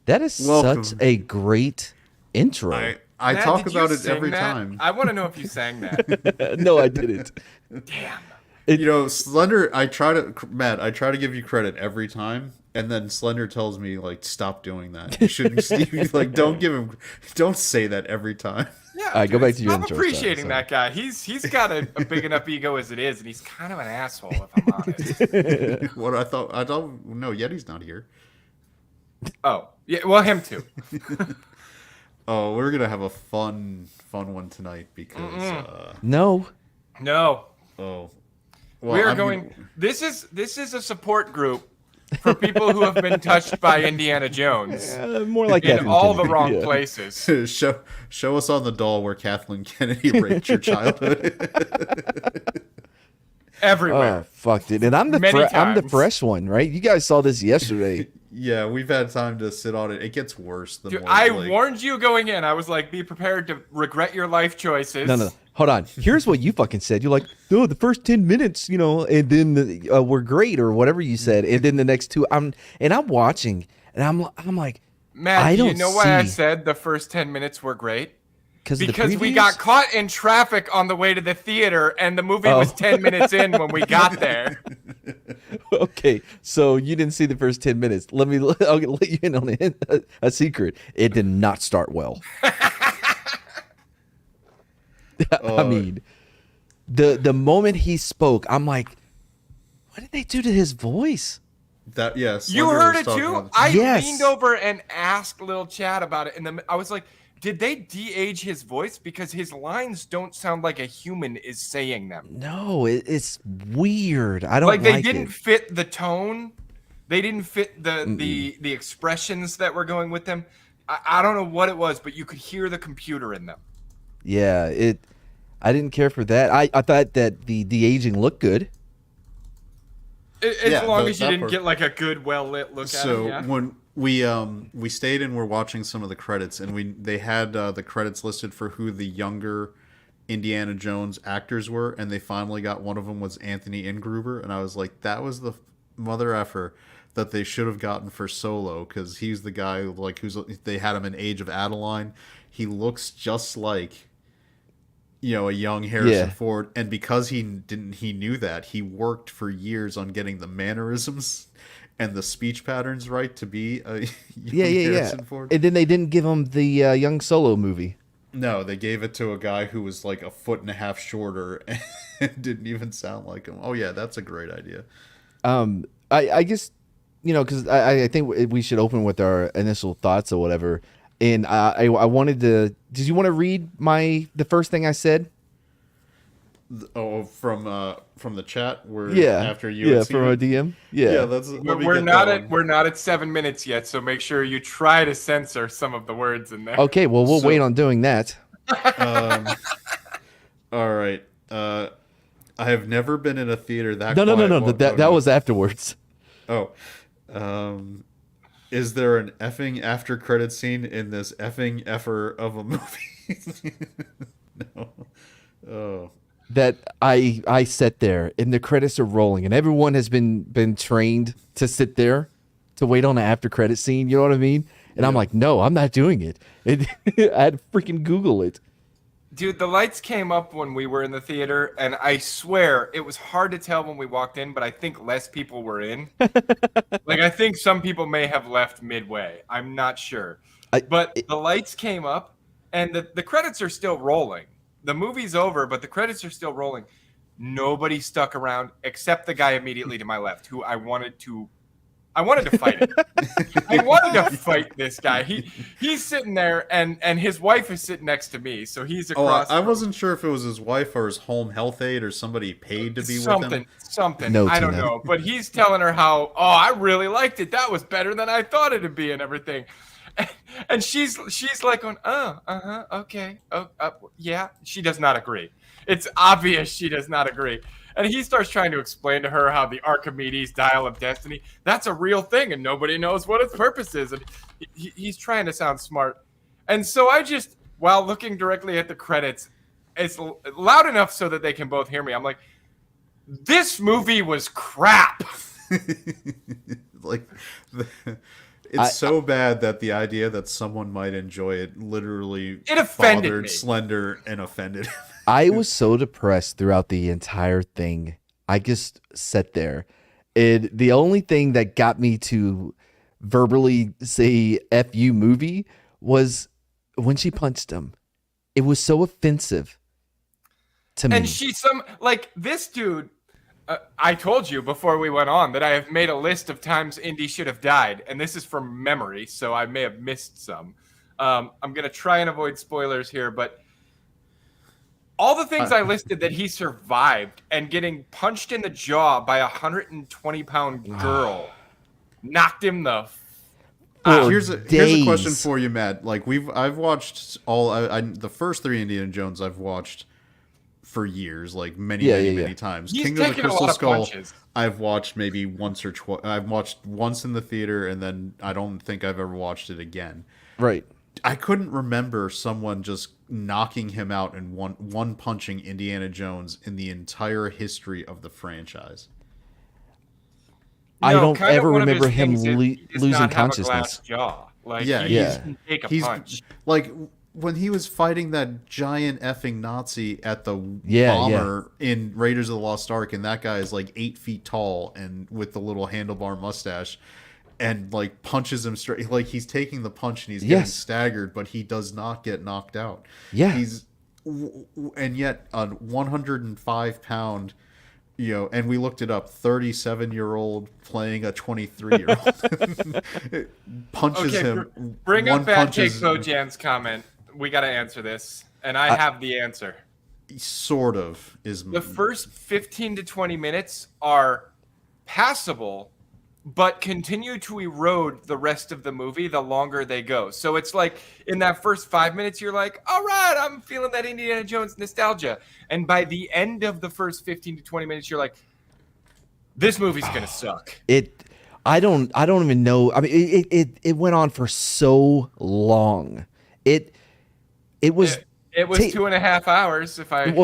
That is such Welcome. a great intro. I Matt, talk did you about it sing every that? time. I want to know if you sang that. No, I didn't. Damn. You It know, Slender. I try to Matt. I try to give you credit every time, and then Slender tells me like, "Stop doing that. You shouldn't." Like, don't give him. Don't say that every time. Yeah, All right, go dude. back to your Stop intro. Sorry, appreciating sorry. that guy. He's got a big enough ego as it is, and he's kind of an asshole, if I'm honest. What I thought. I don't. No, Yeti's not here. Oh, yeah. Well, him too. Oh, we're gonna have a fun one tonight because. No. No, Oh, well, we are I'm going. gonna- This is a support group for people who have been touched by Indiana Jones More like in Kathleen all the Kennedy. wrong Yeah. places. show us on the doll where Kathleen Kennedy raped your childhood. Everywhere. Oh fuck, dude! And I'm Many I'm the times. fresh one, right? You guys saw this yesterday. Yeah, we've had time to sit on it. It gets worse the Dude, more. I like, warned you going in. I was like, be prepared to regret your life choices. No, no, no. Hold on. Here's what you fucking said. You're like, no, the first 10 minutes, and then were great or whatever you said, and then the next two, I'm watching, and I'm like, Matt, I do you don't know why I see- said the first 10 minutes were great? because Because we got caught in traffic on the way to the theater, and the movie was Oh. 10 minutes in when we got there. Okay, so you didn't see the first 10 minutes. I'll let you in on a secret. It did not start well. I mean, the moment he spoke, I'm like, what did they do to his voice? that. Yeah, You Slender heard was it talking too? about- I Yes. leaned over and asked Lil Chad about it, and then I was like, did they de-age his voice? Because his lines don't sound like a human is saying them. No, it's weird. I don't Like they like didn't it. fit the tone. They didn't fit the expressions that were going with them. I don't know what it was, but you could hear the computer in them. Yeah, I didn't care for that. I thought that the aging looked good. As Yeah, long the- as you that didn't part. get like a good, well lit look at So him. Yeah. when we stayed and were watching some of the credits, and they had the credits listed for who the younger Indiana Jones actors were, and they finally got one of them was Anthony Ingruber, and I was like, that was the mother effer that they should have gotten for Solo, because he's the guy like they had him in Age of Adeline. He looks just like a young Harrison Yeah. Ford, and because he knew that, he worked for years on getting the mannerisms and the speech patterns right to be a young Yeah, yeah, yeah. Harrison Ford. And then they didn't give him the young Solo movie. No, they gave it to a guy who was like a foot and a half shorter and didn't even sound like him. Oh yeah, that's a great idea. I guess because I think we should open with our initial thoughts or whatever. And I wanted to. Did you want to read the first thing I said? Oh, from the chat where Yeah. after you had seen from our it? DM. Yeah. Yeah, let me We're get not that at one. we're not at 7 minutes yet, so make sure you try to censor some of the words in there. Okay. Well, we'll So- wait on doing that. All right. I have never been in a theater that No. quiet. That was afterwards. Oh. Is there an effing after credit scene in this effing effer of a movie? No. Oh. That I sat there and the credits are rolling and everyone has been trained to sit there to wait on the after credit scene. You know what I mean? And I'm like, no, I'm not doing it. I had to freaking Google it. Dude, the lights came up when we were in the theater, and I swear it was hard to tell when we walked in, but I think less people were in. Like, I think some people may have left midway. I'm not sure. But the lights came up, and the credits are still rolling. The movie's over, but the credits are still rolling. Nobody stuck around except the guy immediately to my left, who I wanted to fight him. I wanted to fight this guy. He's sitting there, and his wife is sitting next to me, so he's Oh, across. I wasn't sure if it was his wife or his home health aide or somebody paid to be with him. Something. No, I don't Tina. know. But he's telling her how, I really liked it. That was better than I thought it'd be, and everything. And she's like, going, okay, yeah. She does not agree. It's obvious she does not agree. And he starts trying to explain to her how the Archimedes dial of destiny, that's a real thing, and nobody knows what its purpose is. And he's trying to sound smart. And so I just, while looking directly at the credits, it's loud enough so that they can both hear me. I'm like, this movie was crap. Like, It's so bad that the idea that someone might enjoy it literally It offended bothered me. Slender and offended him. I was so depressed throughout the entire thing. I just sat there. The only thing that got me to verbally say F you movie was when she punched him. It was so offensive to me. And this dude. I told you before we went on that I have made a list of times Indy should have died, and this is from memory, so I may have missed some. I'm gonna try and avoid spoilers here, but all the things I listed that he survived, and getting punched in the jaw by a 120-pound girl knocked him the. Here's a question for you, Matt. Like I've watched the first 3 Indiana Jones I've watched for years, like many times. He's Kingdom of the taken a lot Crystal of Skull, punches. I've watched maybe once or twice. I've watched once in the theater, and then I don't think I've ever watched it again. Right. I couldn't remember someone just knocking him out and one punching Indiana Jones in the entire history of the franchise. I don't kind of ever one of his remember him things is he does losing not have a consciousness. glass jaw. Like, Yeah, he yeah. can take a He's punch. like when he was fighting that giant effing Nazi at the Yeah, bomber in Raiders of the Lost Ark, and that guy is like 8 feet tall and with the little handlebar mustache, and like punches him straight. Like he's taking the punch and he's getting staggered, but he does not get knocked out. Yeah, and yet a 105-pound. And we looked it up, 37-year-old playing a 23-year-old punches him. Bring up Bad Take Bojan's comment. We got to answer this, and I have the answer. Sort of is the first 15 to 20 minutes are passable, but continue to erode the rest of the movie the longer they go. So it's like in that first 5 minutes, you're like, all right, I'm feeling that Indiana Jones nostalgia. And by the end of the first 15 to 20 minutes, you're like, this movie's going to suck. I don't even know. I mean, it went on for so long. It was 2.5 hours.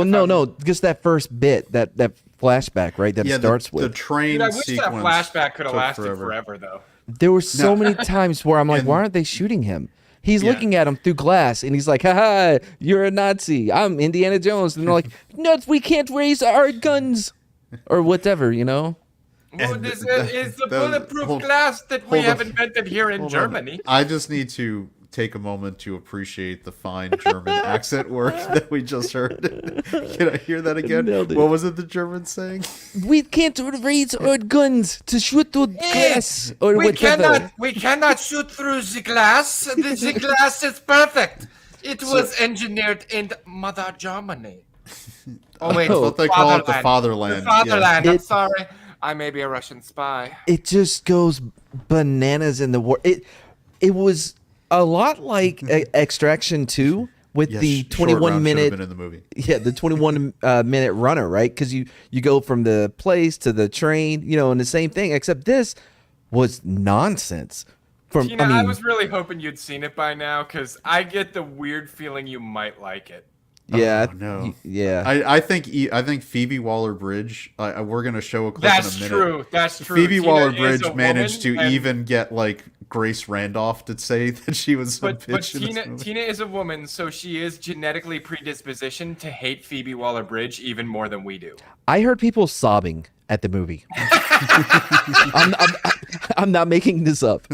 No, just that first bit, that flashback, right? That it starts with the train. Dude, I wish that flashback could have lasted forever, though. There were so many times where I'm like, why aren't they shooting him? He's looking at him through glass, and he's like, haha, you're a Nazi. I'm Indiana Jones. And they're like, no, we can't raise our guns. Or whatever, Well, this is the bulletproof glass that we have invented here in Germany. I just need to take a moment to appreciate the fine German accent work that we just heard. Can I hear that again? What was it the Germans saying? We can't raise our guns to shoot through glass or whatever. We cannot shoot through the glass. The glass is perfect. It was engineered in Mother Germany. Oh wait, what they call it, the fatherland. The fatherland. I'm sorry. I may be a Russian spy. It just goes bananas in the war. It was a lot like Extraction 2 with the 21 minute been in the movie. Yeah, the 21 minute runner, right? Because you go from the place to the train, and the same thing, except this was nonsense. Tina, I was really hoping you'd seen it by now, because I get the weird feeling you might like it. Yeah, no. Yeah. I think Phoebe Waller-Bridge. We're gonna show a clip in a minute. That's true. Phoebe Waller-Bridge managed to even get like Grace Randolph to say that she was a bitch. But Tina is a woman, so she is genetically predispositioned to hate Phoebe Waller-Bridge even more than we do. I heard people sobbing at the movie. I'm not making this up.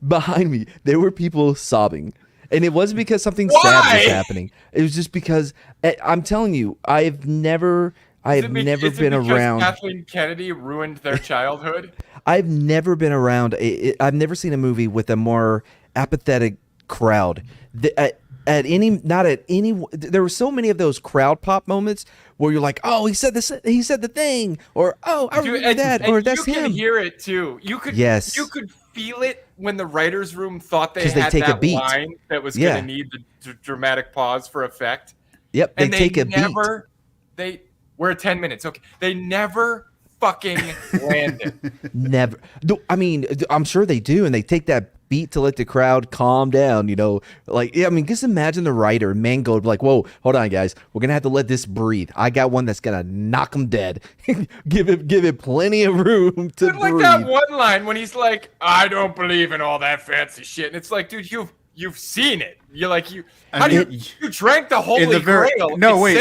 Behind me, there were people sobbing. And it wasn't because something sad was happening. It was just because I'm telling you, I've never been around. Kathleen Kennedy ruined their childhood. I've never been around. I've never seen a movie with a more apathetic crowd. There were so many of those crowd pop moments where you're like, oh, he said this, he said the thing, or oh, I remember that, or that's him. You can hear it too. You could feel it when the writer's room thought they had that line that was going to need the dramatic pause for effect. Yep, and they take a beat. We're at 10 minutes. Okay, they never fucking landed. Never. I mean, I'm sure they do, and they take that beat to let the crowd calm down, like, yeah, I mean, just imagine the writer Mangold like, whoa, hold on guys, we're gonna have to let this breathe. I got one that's gonna knock him dead. give it plenty of room to breathe. Like that one line when he's like, I don't believe in all that fancy shit, and it's like, dude, you've seen it. You're like, you drank the Holy Grail. No, wait.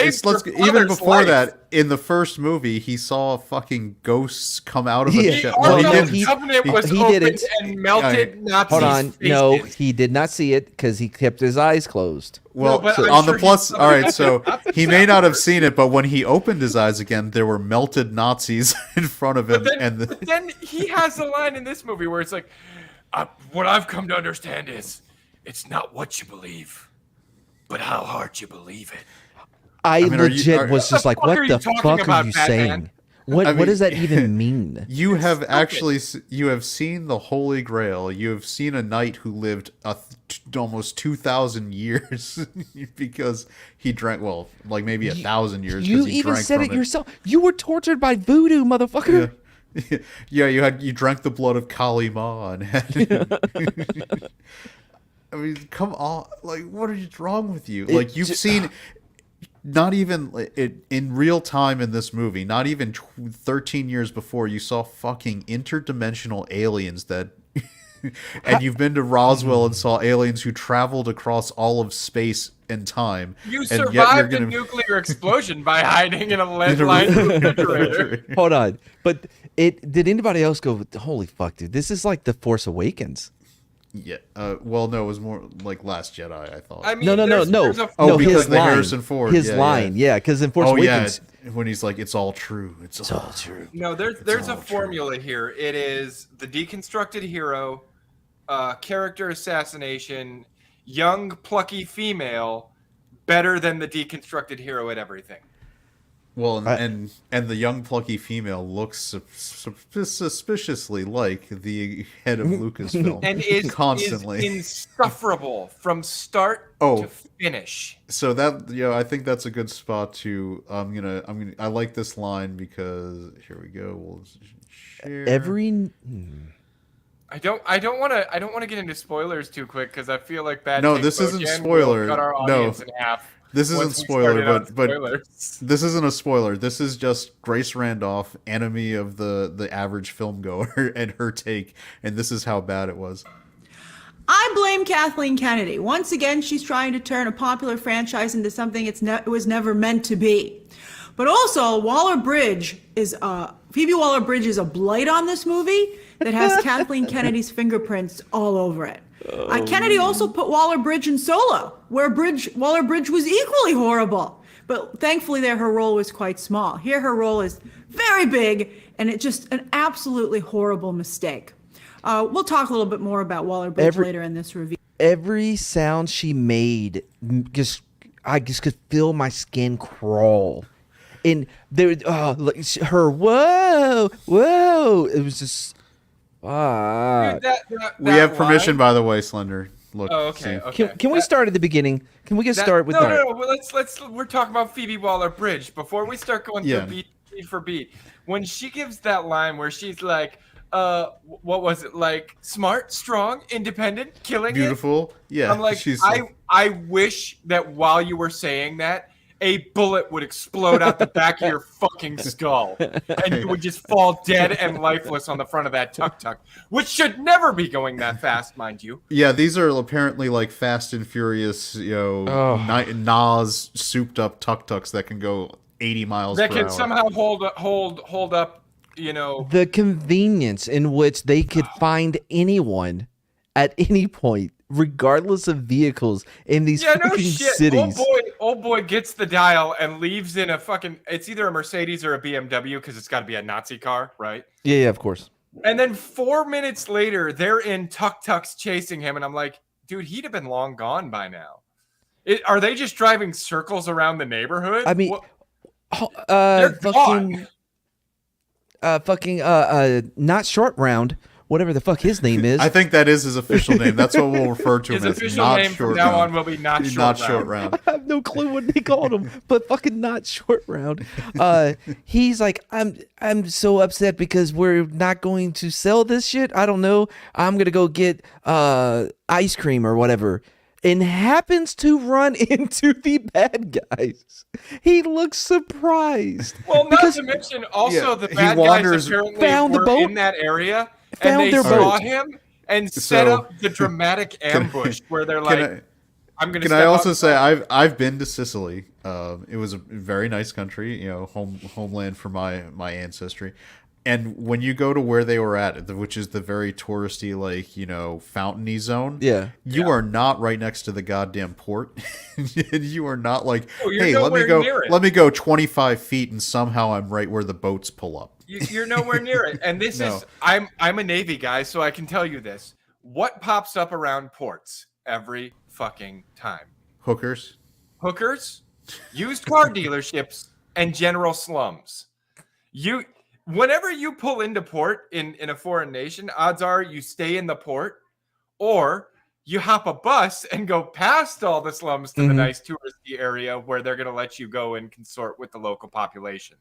Even before that, in the first movie, he saw fucking ghosts come out of a shell. Covenant was opened and melted Nazis. Hold on, no, he did not see it because he kept his eyes closed. Well, on the plus, all right. So he may not have seen it, but when he opened his eyes again, there were melted Nazis in front of him. But then he has a line in this movie where it's like, what I've come to understand is, it's not what you believe, but how hard you believe it. I legit was just like, what the fuck are you saying? What does that even mean? You have seen the Holy Grail. You have seen a knight who lived almost 2,000 years because he drank, well, like maybe 1,000 years. You even said it yourself. You were tortured by voodoo, motherfucker. Yeah, you drank the blood of Kali Ma. I mean, come on. Like, what is wrong with you? Like, you've seen, not even in real time in this movie, not even 13 years before, you saw fucking interdimensional aliens that... and you've been to Roswell and saw aliens who traveled across all of space and time. You survived a nuclear explosion by hiding in a lead-lined refrigerator. Hold on. But did anybody else go, holy fuck, dude, this is like The Force Awakens. Yeah. Well, no, it was more like Last Jedi, I thought. I mean, no. Because his the line, Harrison Ford. His line, yeah, because in Force Awakens. Yeah, when he's like, it's all true. It's all true. No, there's a formula here. It is the deconstructed hero, character assassination, young, plucky female, better than the deconstructed hero at everything. Well, and the young plucky female looks suspiciously like the head of Lucasfilm, and is constantly insufferable from start to finish. So that I think that's a good spot to. I like this line because here we go. We'll share. I don't want to get into spoilers too quick because I feel like this isn't spoiler. Cut our audience in half. This isn't spoiler, but this isn't a spoiler. This is just Grace Randolph, enemy of the average film goer, and her take, and this is how bad it was. I blame Kathleen Kennedy. Once again, she's trying to turn a popular franchise into something it was never meant to be. But also, Phoebe Waller-Bridge is a blight on this movie that has Kathleen Kennedy's fingerprints all over it. Kennedy also put Waller-Bridge in Solo, where Waller-Bridge was equally horrible. But thankfully there, her role was quite small. Here, her role is very big, and it's just an absolutely horrible mistake. We'll talk a little bit more about Waller-Bridge later in this review. Every sound she made, I just could feel my skin crawl. And there, her whoa, it was just. Dude, we have permission, by the way, Slender. Look. Oh, okay. Okay. Can we start at the beginning? Can we get started with that? No. Well, let's. We're talking about Phoebe Waller-Bridge before we start going through beat for beat. When she gives that line where she's like, what was it, like, smart, strong, independent, killing beautiful. Yeah. I'm like, I wish that while you were saying that, a bullet would explode out the back of your fucking skull, and you would just fall dead and lifeless on the front of that tuk-tuk, which should never be going that fast, mind you. Yeah, these are apparently like Fast and Furious, Nas souped up tuk-tuks that can go 80 miles per hour. That can somehow hold up, the convenience in which they could find anyone at any point, regardless of vehicles, in these cities. Old boy gets the dial and leaves in a fucking, it's either a Mercedes or a BMW because it's got to be a Nazi car, right? Yeah, of course. And then 4 minutes later, they're in tuk-tuks chasing him, and I'm like, dude, he'd have been long gone by now. Are they just driving circles around the neighborhood? I mean, they're gone. Not Short Round whatever the fuck his name is. I think that is his official name. That's what we'll refer to His him as. official Not name short from now round. on will be not short Not round. short round. I have no clue what they called him, but fucking not short round. He's like, I'm so upset because we're not going to sell this shit. I don't know. I'm gonna go get ice cream or whatever. And happens to run into the bad guys. He looks surprised. Well, not to mention also Yeah, the he bad wanders- guys apparently Found the were boat. in that area Found and they their saw boat. him and set So- up the dramatic ambush where they're like, I'm going to Can I also say I've been to Sicily. It was a very nice country, homeland for my ancestry. And when you go to where they were at, which is the very touristy, fountainy zone, you are not right next to the goddamn port. You are not like, you're hey, nowhere near it. let me go 25 feet, and somehow I'm right where the boats pull up. You're nowhere near it. And this No. is I'm a Navy guy, so I can tell you this. What pops up around ports every fucking time? Hookers. Hookers, used car dealerships, and general slums. Whenever you pull into port in a foreign nation, odds are you stay in the port or you hop a bus and go past all the slums to the nice touristy area where they're going to let you go and consort with the local population.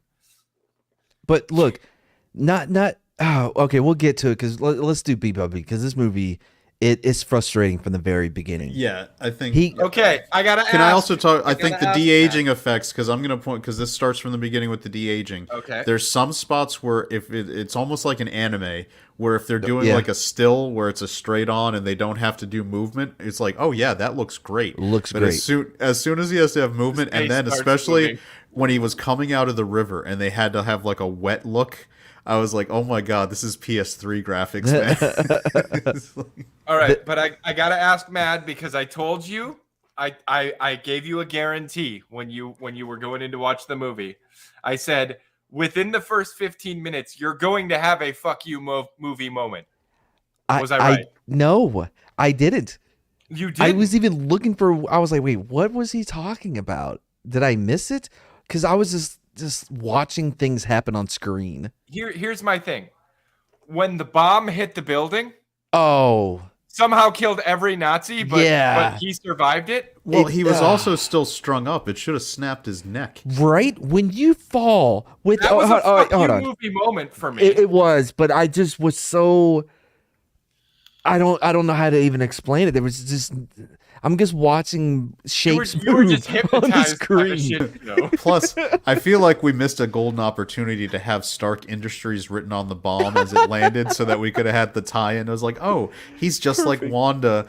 But look, okay, we'll get to it because let's do Bebop because this movie it is frustrating from the very beginning. Yeah, I think Okay, I gotta ask. Can I also talk? I think the gotta ask de-aging effects, because I'm going to point, because this starts from the beginning with the de-aging. Okay. There's some spots where if it's almost like an anime, where if they're doing Yeah. like a still where it's a straight on and they don't have to do movement, it's like, oh yeah, that looks great. Looks but great. As soon as he has to have movement, His and then face starts especially moving. when he was coming out of the river and they had to have like a wet look, I was like, oh my god, this is PS3 graphics, man. It's like- All right, but I gotta ask Mad because I told you I gave you a guarantee when you were going in to watch the movie. I said within the first 15 minutes you're going to have a fuck you movie moment. Was I right? No, I didn't. You did. I was even looking for. I was like, wait, what was he talking about? Did I miss it? Because I was just watching things happen on screen. Here's my thing. When the bomb hit the building, Oh, somehow killed every Nazi, but he survived it. well, he was also still strung up. It should have snapped his neck. right when you fall with. That was a fuck hold you on. movie moment for me. It was, but I just was so. I don't know how to even explain it. There was just. I'm just watching shapes you were move just on the hypnotized by the screen. shit, you know? Plus, I feel like we missed a golden opportunity to have Stark Industries written on the bomb as it landed so that we could have had the tie-in. I was like, oh, he's just like Wanda.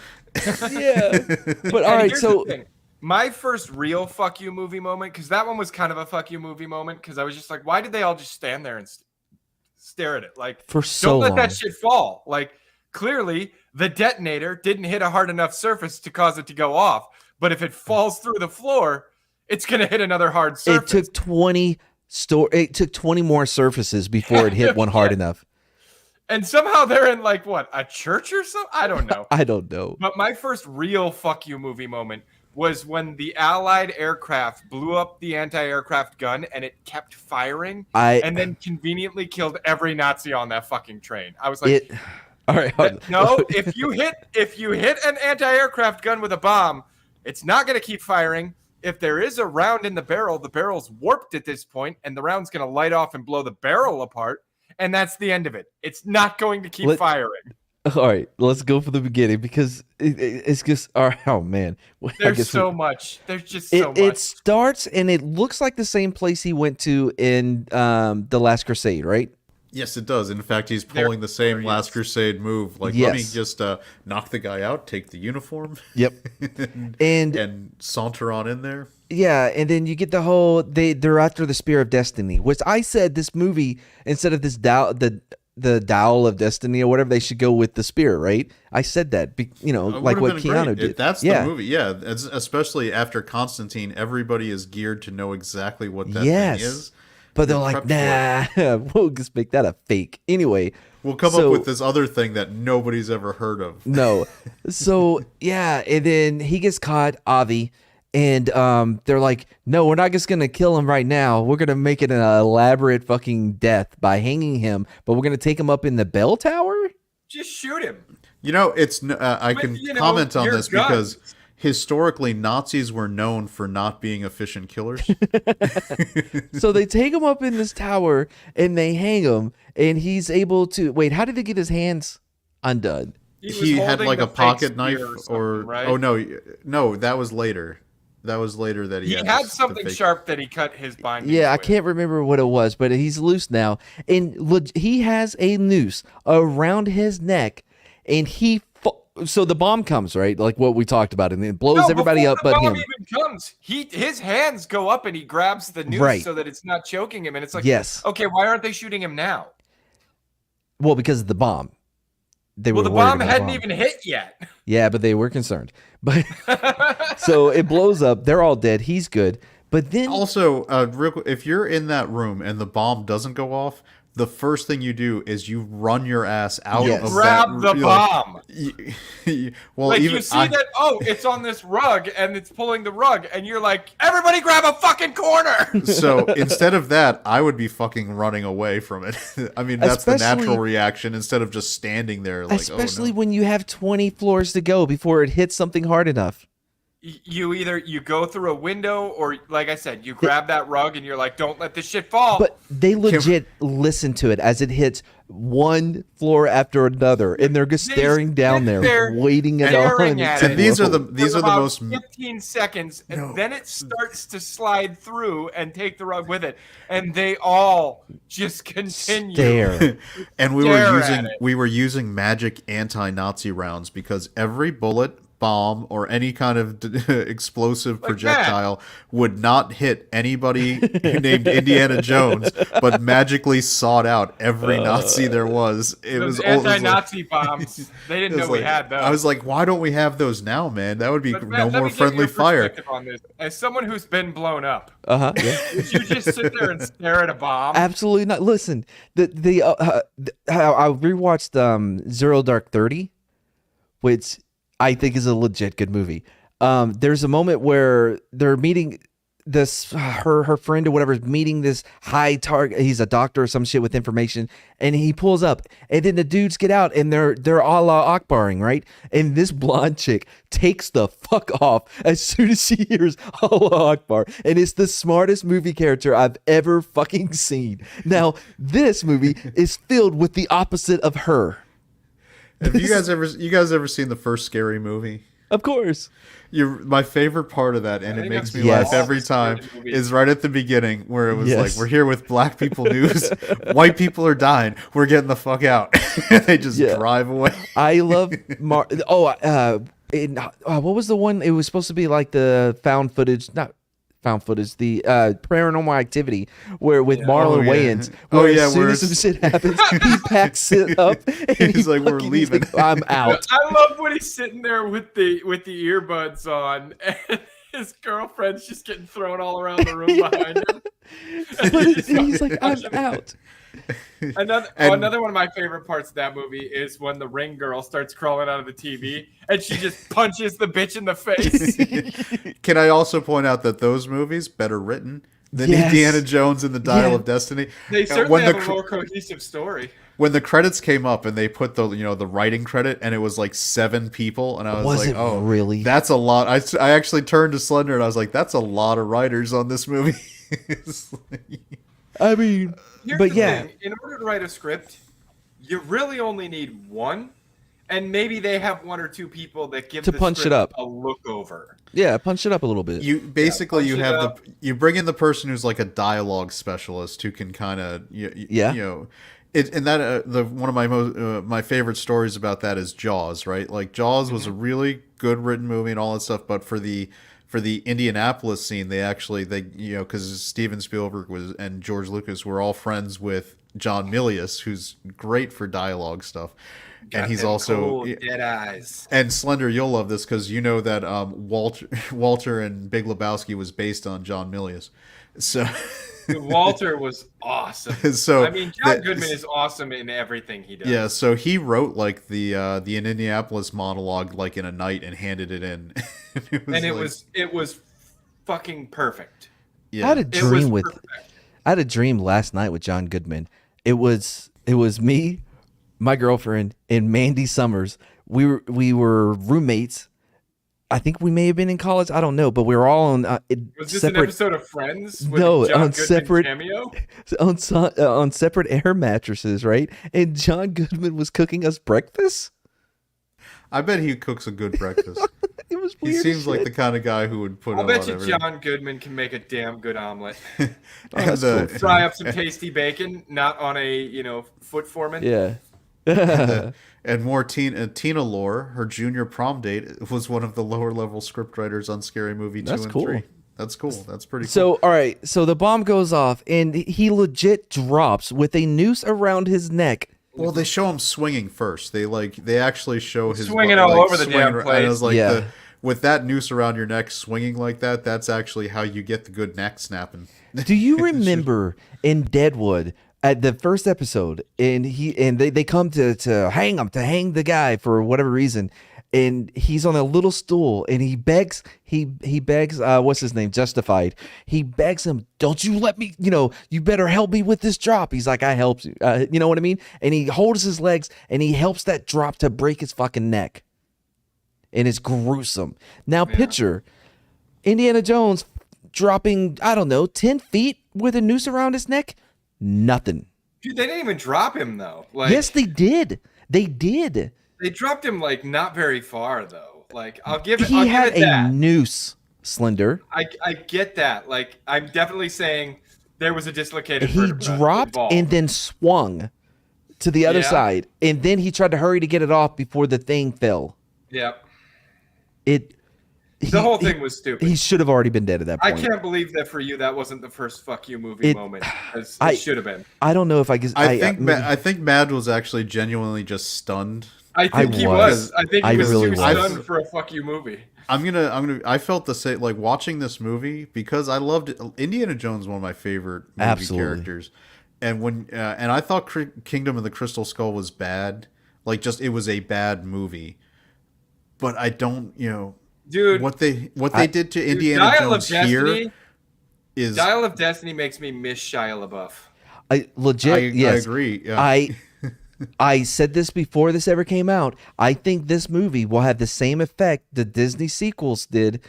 Yeah, but all And right. here's So the thing. My first real fuck you movie moment, because that one was kind of a fuck you movie moment, because I was just like, why did they all just stand there and stare at it? Like, for so don't let long. that shit fall. Like, clearly the detonator didn't hit a hard enough surface to cause it to go off. But if it falls through the floor, it's gonna hit another hard surface. It took 20 It took 20 more surfaces before it hit one hard enough. And somehow they're in like what, a church or something? I don't know. I don't know. But my first real fuck you movie moment was when the Allied aircraft blew up the anti-aircraft gun and it kept firing and then conveniently killed every Nazi on that fucking train. I was like, all right. no, if you hit an anti-aircraft gun with a bomb, it's not going to keep firing. If there is a round in the barrel's warped at this point, and the round's going to light off and blow the barrel apart, and that's the end of it. It's not going to keep firing. All right, let's go for the beginning because it's just, oh man. There's so much. There's just so much. It starts and it looks like the same place he went to in The Last Crusade, right? Yes, it does. In fact, he's pulling the same Last Crusade move. Like, let me just knock the guy out, take the uniform. Yep. and saunter on in there. Yeah, and then you get the whole they're after the Spear of Destiny, which I said this movie instead of this the Dowel of Destiny or whatever, they should go with the spear, right? I said that, like what Keanu did. That's the movie, yeah. Especially after Constantine, everybody is geared to know exactly what that thing is. But they're like, nah, we'll just make that a fake. Anyway. We'll come up with this other thing that nobody's ever heard of. No. So, yeah, and then he gets caught, Avi, and they're like, no, we're not just going to kill him right now. We're going to make it an elaborate fucking death by hanging him, but we're going to take him up in the bell tower? Just shoot him. You know, I With, can you know, comment on your this because guns. historically Nazis were known for not being efficient killers. So they take him up in this tower and they hang him, and he's able to wait. How did they get his hands undone? Was He had holding like the a fake pocket spear knife, something, or right? oh no, that was later. That was later that he He had had the something fake- sharp that he cut his bindings Yeah, I with. can't remember what it was, but he's loose now, and he has a noose around his neck, and so the bomb comes, right, like what we talked about, and it blows No, everybody before up, the but bomb him. even comes, his hands go up and he grabs the noose Right. so that it's not choking him, and it's like, Yes. okay, why aren't they shooting him now? Well, because of the bomb. They Well, were the worried bomb about hadn't bomb. even hit yet. Yeah, but they were concerned. But so it blows up. They're all dead. He's good. But then Also, real quick, if you're in that room and the bomb doesn't go off, the first thing you do is you run your ass out Yes. of Grab that. the bomb. Well, Like even you see that, oh, it's on this rug and it's pulling the rug, and you're like, everybody grab a fucking corner. So instead of that, I would be fucking running away from it. I mean, that's the Especially- natural reaction instead of just standing there like, especially oh no. when you have 20 floors to go before it hits something hard enough. You go through a window, or like I said, you grab that rug and you're like, don't let this shit fall. But they legit listen to it as it hits one floor after another, and they're just They staring down sit there, there waiting at staring all. at And it. these are for the about most 15 seconds, and then it starts to slide through and take the rug with it, and they all just continue. Stare. and Stare at it. we were using magic anti-Nazi rounds because every bullet, bomb, or any kind of explosive Like projectile would not hit anybody named Indiana Jones, but magically sought out every Nazi there was. It Those was anti-Nazi bombs. They didn't it was know we like- had those. I was like, why don't we have those now, man? That would be But, no Matt, let more me get friendly your fire. perspective on this. As someone who's been blown up, Yeah. would you just sit there and stare at a bomb? Absolutely not. Listen, I rewatched Zero Dark 30, which I think is a legit good movie. There's a moment where they're meeting this her friend or whatever is meeting this high target. He's a doctor or some shit with information, and he pulls up, and then the dudes get out, and they're Allah Akbaring, right? And this blonde chick takes the fuck off as soon as she hears Allah Akbar, and it's the smartest movie character I've ever fucking seen. Now this movie is filled with the opposite of her. Have you guys ever seen the first Scary Movie? Of course. My favorite part of that, and it think makes I've me seen laugh all every the Scary time, movies. is right at the beginning where it was Yes. like, we're here with black people news. White people are dying. We're getting the fuck out. They just Yeah. drive away. I love what was the one? It was supposed to be like the the Paranormal Activity, where with Marlon Oh, yeah. Wayans, Oh, where yeah, as soon where as some it's- shit happens, he packs it up and He's like, "We're fucking is leaving." like, I'm out. I love when he's sitting there with the earbuds on, and his girlfriend's just getting thrown all around the room behind him. But he's like, I'm out. Another one of my favorite parts of that movie is when the ring girl starts crawling out of the TV and she just punches the bitch in the face. Can I also point out that those movies better written than Yes. Indiana Jones and the Dial Yeah. of Destiny? They certainly when have the a cr- more cohesive story. when the credits came up and they put the the writing credit and it was like 7 people and I was, Was like, it oh, really? That's a lot. I actually turned to Slender and I was like, that's a lot of writers on this movie. It's like- I mean, Here's but the yeah, thing. In order to write a script, you really only need one, and maybe they have one or two people that give To the punch it script up. a look over. yeah, punch it up a little bit. you basically punch you it have up. you bring in the person who's like a dialogue specialist who can kind of Yeah. and that one of my my favorite stories about that is Jaws, right? Like Jaws was a really good written movie and all that stuff, but for the Indianapolis scene, they because Steven Spielberg and George Lucas were all friends with John Milius, who's great for dialogue stuff, and he's Them also cool dead eyes. and Slender, you'll love this because you know that Walter and Big Lebowski was based on John Milius. So, Walter was awesome. so I mean, John Goodman is awesome in everything he does. yeah. So he wrote like the Indianapolis monologue like in a night and handed it in. It was fucking perfect. yeah. I had a It was dream with. perfect. I had a dream last night with John Goodman. It was me, my girlfriend and Mandy Summers, we were roommates. I think we may have been in college. I don't know, but we were all on Was this an episode of Friends? With No, John on Goodman separate cameo? on separate air mattresses, right? And John Goodman was cooking us breakfast. I bet he cooks a good breakfast. It was He weird. seems like the kind of guy who would put. I'll it bet on you everything. John Goodman can make a damn good omelet. And the, Fry up some tasty bacon, not on a foot foreman. Yeah. and more Tina Lore, her junior prom date, was one of the lower level scriptwriters on Scary Movie 2 That's and cool. 3. That's cool. That's pretty cool. So, all right. So the bomb goes off, and he legit drops with a noose around his neck. Well, they show him swinging first. They actually show his Swinging all over the damn And it was place. like Yeah. with that noose around your neck, swinging like that. That's actually how you get the good neck snapping. Do you remember in Deadwood at the first episode, and they come to hang the guy for whatever reason, and he's on a little stool, and he begs what's his name, Justified. He begs him, "Don't you let me, you better help me with this drop." He's like, "I helped you," you know what I mean? And he holds his legs, and he helps that drop to break his fucking neck, and it's gruesome. Now picture Indiana Jones dropping, I don't know, 10 feet with a noose around his neck. Nothing. Dude, they didn't even drop him though. Like, Yes, they did. They did. they dropped him like not very far though. Like I'll give it. He I'll had give it a that. noose, Slender. I get that. Like I'm definitely saying there was a dislocated He vertebra dropped involved. and then swung to the other Yeah. side, and then he tried to hurry to get it off before the thing fell. Yeah. The whole thing was stupid. He should have already been dead at that I point. can't believe that for you that wasn't the first fuck you movie It- moment. As I- it should have been. I don't know if I guess. I think Mad was actually genuinely just stunned. I think he was. was. I think I he was really too was. stunned for a fuck you movie. I felt the same, like watching this movie, because I loved it. Indiana Jones, one of my favorite movie Absolutely. characters, and and I thought Kingdom of the Crystal Skull was bad, like just it was a bad movie, but I don't, Dude, what they did to Indiana Dial of Jones here Destiny, is Dial of Destiny makes me miss Shia LaBeouf. I legit. I yes, agree. Yeah. I said this before this ever came out. I think this movie will have the same effect the Disney sequels did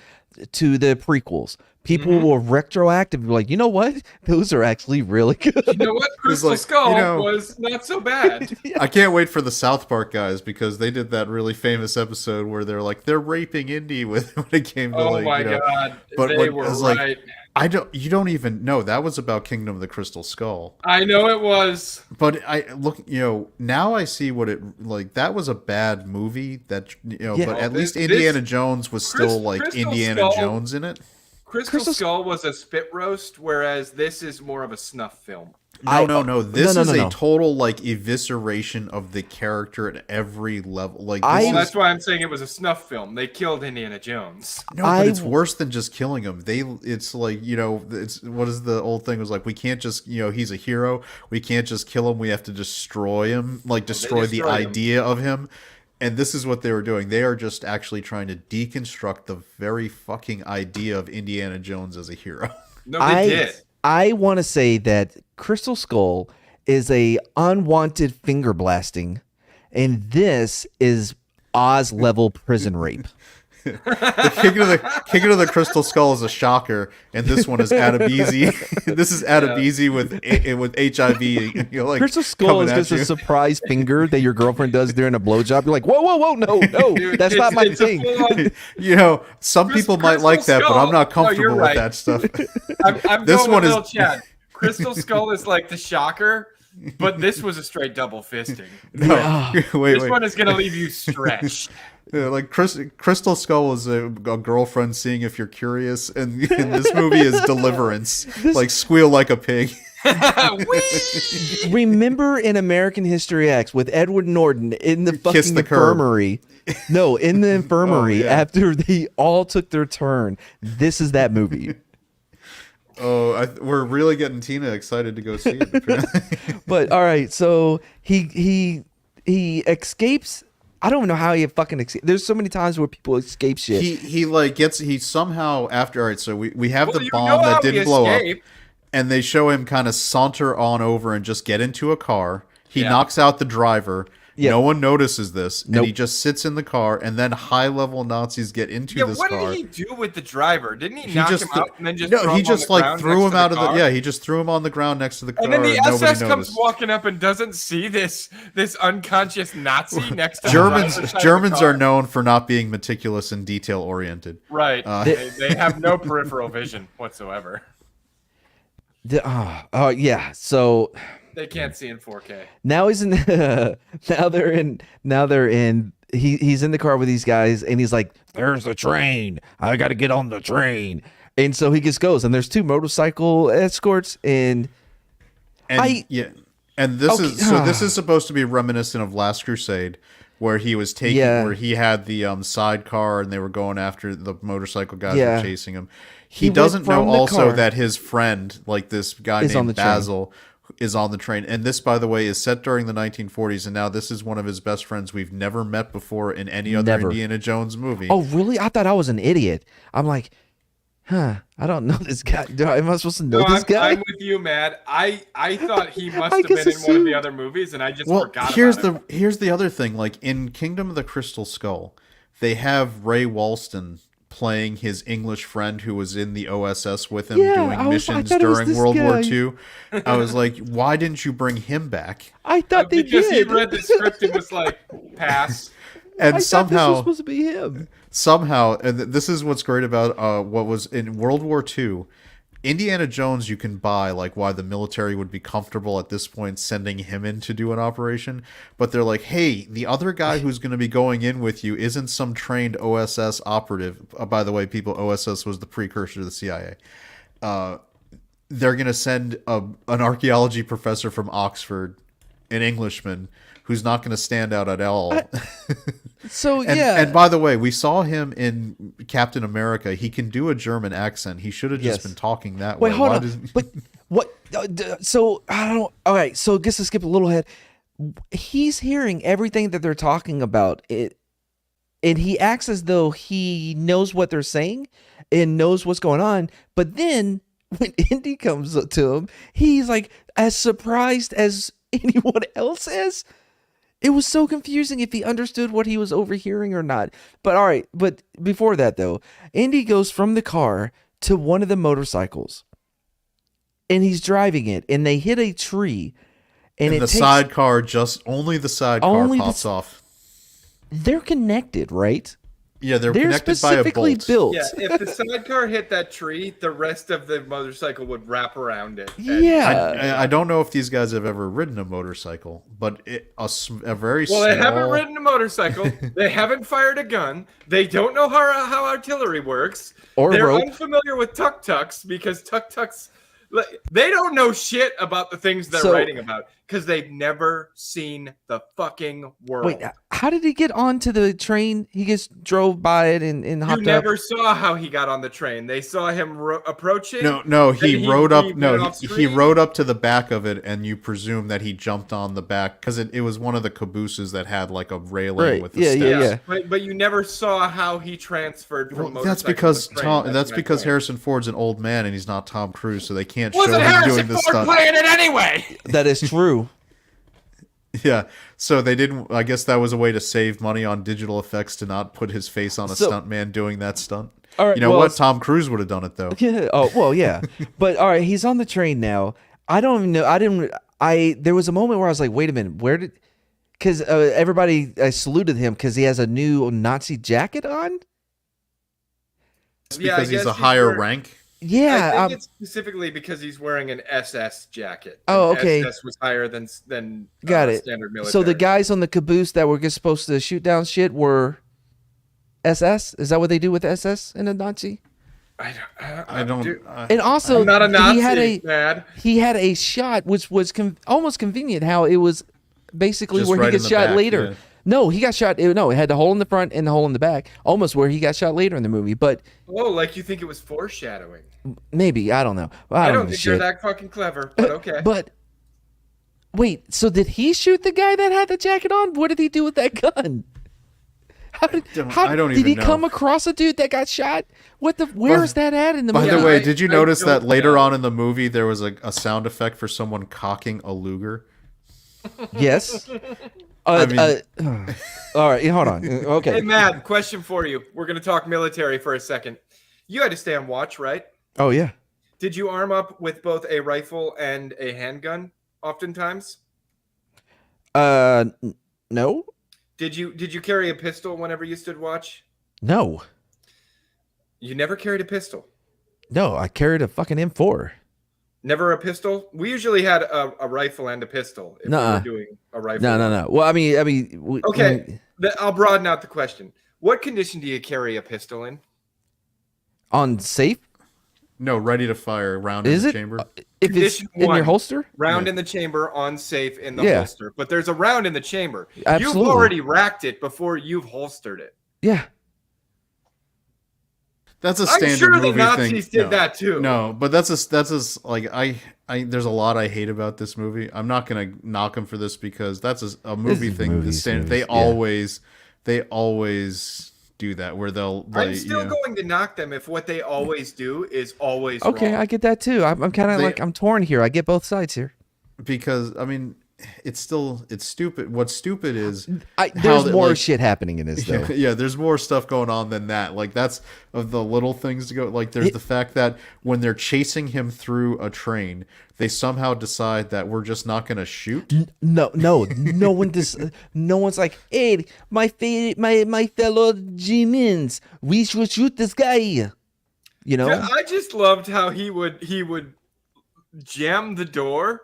to the prequels. People Mm-hmm. will retroactively be like, you know what? Those are actually really good. You know what? Crystal like, Skull you know- was not so bad. I can't wait for the South Park guys, because they did that really famous episode where they're like they're raping Indy with when it came to Oh my god, But they what- were it's right. like, you don't even know that was about Kingdom of the Crystal Skull. I know it was. But I look, now I see what it like. That was a bad movie. That Yeah. but at This- least Indiana Jones was still Crystal like Skull- Indiana Jones in it. Crystal Skull was a spit roast, whereas this is more of a snuff film. No. This is no. a total like evisceration of the character at every level. Like this I- Well, is, that's why I'm saying it was a snuff film. They killed Indiana Jones. no, but it's I- worse than just killing him. It's like it's what is the old thing was like. We can't just he's a hero. We can't just kill him. We have to destroy him. Like destroy the destroyed him. idea of him. And this is what they were doing. They are just actually trying to deconstruct the very fucking idea of Indiana Jones as a hero. No, they did. I want to say that Crystal Skull is a unwanted finger blasting, and this is Oz level prison rape. The King of the Crystal Skull is a shocker, and this one is Adebisi. This is Adebisi with HIV. Like Crystal Skull coming is at just a you. surprise finger that your girlfriend does during a blowjob. You're like, whoa, no, Dude, that's not my it's a thing. full-on- Some people might Crystal like that, but I'm not Skull- no, comfortable you're with right. that stuff. I'm This going one with is- Lil Chad. Crystal Skull is like the shocker, but this was a straight double fisting. No, wait. This one is gonna leave you stretched. Yeah, like Crystal Skull is a girlfriend seeing if you're curious, and this movie is Deliverance. Like squeal like a pig. Remember in American History X with Edward Norton in the fucking Kiss the curb. infirmary? No, in the infirmary yeah. after they all took their turn. This is that movie. Oh, we're really getting Tina excited to go see it. apparently. But all right, so he escapes. I don't know how he fucking escapes. There's so many times where people escape shit. he somehow after. All right, so we have Well, the you bomb know that how he didn't blow up, escaped. and they show him kind of saunter on over and just get into a car. He Yeah. knocks out the driver. Yeah. No one notices this, and Nope. he just sits in the car. And then high-level Nazis get into Yeah, this what out. did he do with the driver? Didn't he knock him out and then just no, throw he him just on the like ground threw next him to out of the car? yeah. He just threw him on the ground next to the car, And then the nobody SS comes noticed. walking up and doesn't see this unconscious Nazi next to the Germans driver's side of the Germans car. are known for not being meticulous and detail oriented. Right. They have no peripheral vision whatsoever. Yeah. So They can't see in 4K. now he's in. Now they're in. He's in the car with these guys, and he's like, "There's the train. I got to get on the train." And so he just goes, and there's 2 motorcycle escorts, and And and this Okay. this is supposed to be reminiscent of Last Crusade, where he was taking where he had the sidecar and they were going after the motorcycle guys Yeah. were chasing him. He He went doesn't know from the also car- that his friend, like this guy Is on the named train. Basil, is on the train. And this, by the way, is set during the 1940s, and now this is one of his best friends we've never met before in any other Never. Indiana Jones movie. oh, really? I thought I was an idiot. I'm like, I don't know this guy. Am I supposed to know No, this guy? I'm with you, Matt. I thought he must I have been just in one of assumed. the other movies, and I just Well, forgot here's about it. here's the other thing. Like in Kingdom of the Crystal Skull, they have Ray Walston playing his English friend who was in the OSS with him Yeah, doing I missions thought it was during this World War guy. II. I was like, why didn't you bring him back? I thought they Because he did. read the script and was like, pass. And I thought this was somehow, supposed to be him. and this is what's great about what was in World War II. Indiana Jones, you can buy like why the military would be comfortable at this point sending him in to do an operation, but they're like, hey, the other guy who's going to be going in with you isn't some trained OSS operative. By the way, people, OSS was the precursor to the CIA. They're going to send an archaeology professor from Oxford, an Englishman, who's not going to stand out at all. So And, yeah, and by the way, we saw him in Captain America. He can do a German accent. He should have just Yes. been talking that wait, way. hold Why on. doesn't- But what? So I don't. All right. So I guess to skip a little ahead. He's hearing everything that they're talking about. And he acts as though he knows what they're saying and knows what's going on. But then when Indy comes up to him, he's like as surprised as anyone else is. It was so confusing if he understood what he was overhearing or not. But all right, but before that though, Indy goes from the car to one of the motorcycles, and he's driving it, and they hit a tree, and And it the takes, sidecar, just only the sidecar Only the pops s- off. They're connected, right? Yeah, they're They're connected by a specifically bolt. built. Yeah, if the sidecar hit that tree, the rest of the motorcycle would wrap around it. And- Yeah. I don't know if these guys have ever ridden a motorcycle, but a very Well, small. they haven't ridden a motorcycle. They haven't fired a gun. They don't know how artillery works. Or They're rope. unfamiliar with tuk-tuks because tuk-tuks, they don't know shit about the things they're So- writing about because they've never seen the fucking world. Wait, how did he get onto the train? He just drove by it and You hopped never up. saw how he got on the train. They saw him approaching. No, he Then rode up. he No, went off he screen. rode up to the back of it, and you presume that he jumped on the back because it was one of the cabooses that had like a railing Right, with the yeah, steps. yeah. But you never saw how he transferred from Well, motorcycle that's because to train. Tom. That's my because point. Harrison Ford's an old man and he's not Tom Cruise, so they can't show Wasn't him Harrison doing this Ford stuff. playing it anyway? That is true. Yeah, so they didn't. I guess that was a way to save money on digital effects to not put his face on a So- stuntman doing that stunt. All right, you know well, what? Tom Cruise would have done it though. Yeah. Oh, well, yeah. But all right, he's on the train now. I don't even know. There was a moment where I was like, wait a minute, where did? Because everybody saluted him because he has a new Nazi jacket on. It's Yeah, I because he's guess a he's higher wearing- rank. Yeah. I think it's specifically because he's wearing an SS jacket. Oh, And okay. SS was higher than Got it. standard military. So the guys on the caboose that were just supposed to shoot down shit were SS. Is that what they do with SS in a Nazi? I don't. Dude, And also, I'm not a Nazi, he had a Dad. he had a shot which was almost convenient. How it was basically Just where right he in gets the shot back, later. yeah. No, he got shot. No, it had the hole in the front and the hole in the back, almost where he got shot later in the movie. But Oh, like you think it was foreshadowing? maybe I don't know. I don't don't know think shit. you're that fucking clever, but okay. But wait, so did he shoot the guy that had the jacket on? What did he do with that gun? I don't did even he know. come across a dude that got shot? What the? Where is that at in the By movie? the Yeah, way, I- did you I notice that don't later know. on in the movie there was a sound effect for someone cocking a Luger? Yes. I mean- All right, hold on. Hey, Okay. Matt, question for you. We're going to talk military for a second. You had to stay on watch, right? Oh yeah. Did you arm up with both a rifle and a handgun oftentimes? No, Did you carry a pistol whenever you stood watch? no, You never carried a pistol. no. I carried a fucking M4. Never a pistol? We usually had a rifle and a pistol if we Nuh-uh. were doing a rifle. No. Well, I mean, Okay, I'll broaden out the question. What condition do you carry a pistol in? on safe, No, ready to fire, round is in it? the chamber. If it's Condition in your one. holster? Round Yeah. in the chamber, on safe in the Yeah. holster. But there's a round in the chamber. Absolutely. You've already racked it before you've holstered it. Yeah. That's a I'm standard sure the movie Nazis thing. did that too. No, but that's like I there's a lot I hate about this movie. I'm not gonna knock them for this because that's a movie is thing. movies, They yeah. always do that where they'll I'm still going to knock them if what they always do is always Okay, wrong. I get that too. I'm kind of They- like I'm torn here. I get both sides here. because I mean it's stupid. What's stupid is There's they- more like- shit happening in this though. yeah, there's more stuff going on than that. Like that's of the little things to go. Like there's the fact that when they're chasing him through a train, they somehow decide that we're just not going to shoot. No one no one's like, hey, my fellow G-mins, we should shoot this guy. You know? Yeah, I just loved how he would jam the door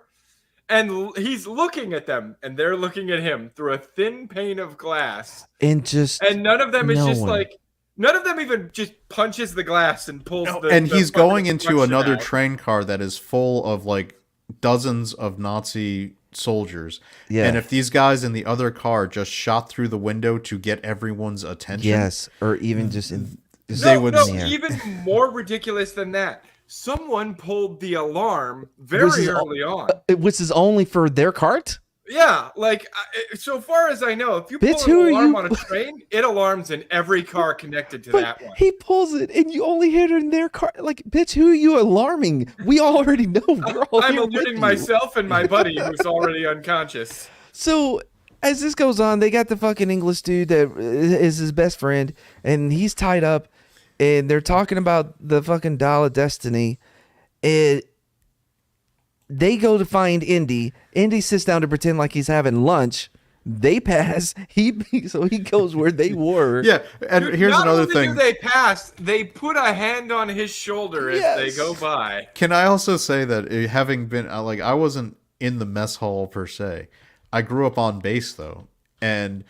and he's looking at them and they're looking at him through a thin pane of glass. And just And none of them is No just one. like none of them even just punches the glass and pulls the And the he's fucking going into reflection another out. train car that is full of like dozens of Nazi soldiers. Yeah. And if these guys in the other car just shot through the window to get everyone's attention, yes, or even just in They would- No, Yeah. even more ridiculous than that. Someone pulled the alarm Which very is early on. which is only for their cart? Yeah, like so far as I know, if you Bitch, pull who are an alarm you? on a train, it alarms in every car connected to But that one. he pulls it and you only hit it in their car. Like, bitch, who are you alarming? We already know. We're all I'm here with alerting you. myself and my buddy who's already unconscious. So as this goes on, they got the fucking English dude that is his best friend, and he's tied up, and they're talking about the fucking Dial of Destiny. And they go to find Indy. Indy sits down to pretend like he's having lunch. They pass. So he goes where they were. Yeah, and Dude, here's not another only thing. do they pass, they put a hand on his shoulder as Yes. they go by. Can I also say that having been like I wasn't in the mess hall per se. I grew up on base though, and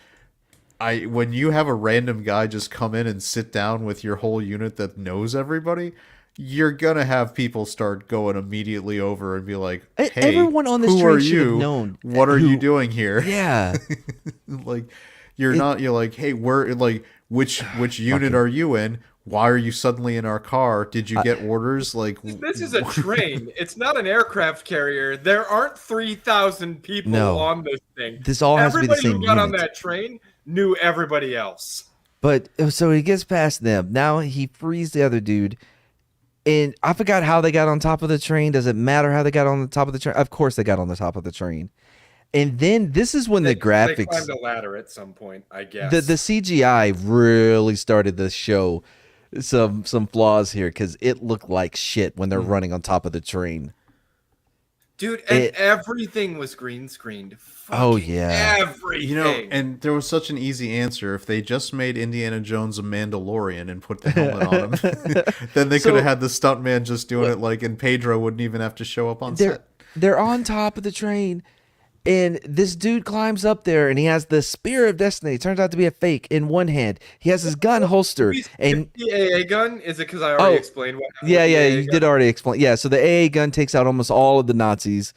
when you have a random guy just come in and sit down with your whole unit that knows everybody, you're gonna have people start going immediately over and be like, "Hey, Everyone on this who train are should have you? known What are who- you doing here?" Yeah. Like you're like, "Hey, we're like which unit are you in? Why are you suddenly in our car? Did you get orders?" Like This is a train. It's not an aircraft carrier. There aren't 3,000 people No. on this thing. This all has to be the Everybody same who got on unit. that train knew everybody else. But so he gets past them. Now he frees the other dude. And I forgot how they got on top of the train. Does it matter how they got on the top of the train? Of course they got on the top of the train. And then this is when the They graphics, climbed a ladder at some point, I guess. the CGI really started to show some flaws here because it looked like shit when they're running on top of the train. Dude, and it- everything was green screened. Oh, Fucking yeah. everything. You know, and there was such an easy answer. If they just made Indiana Jones a Mandalorian and put the helmet on him, then they could have had the stuntman just doing it like, and Pedro wouldn't even have to show up on set. They're on top of the train, and this dude climbs up there, and he has the Spear of Destiny. It turns out to be a fake in one hand. He has his gun holster, and the AA gun is it because I already explained what? yeah, the AA you gun- did already explain. Yeah, so the AA gun takes out almost all of the Nazis.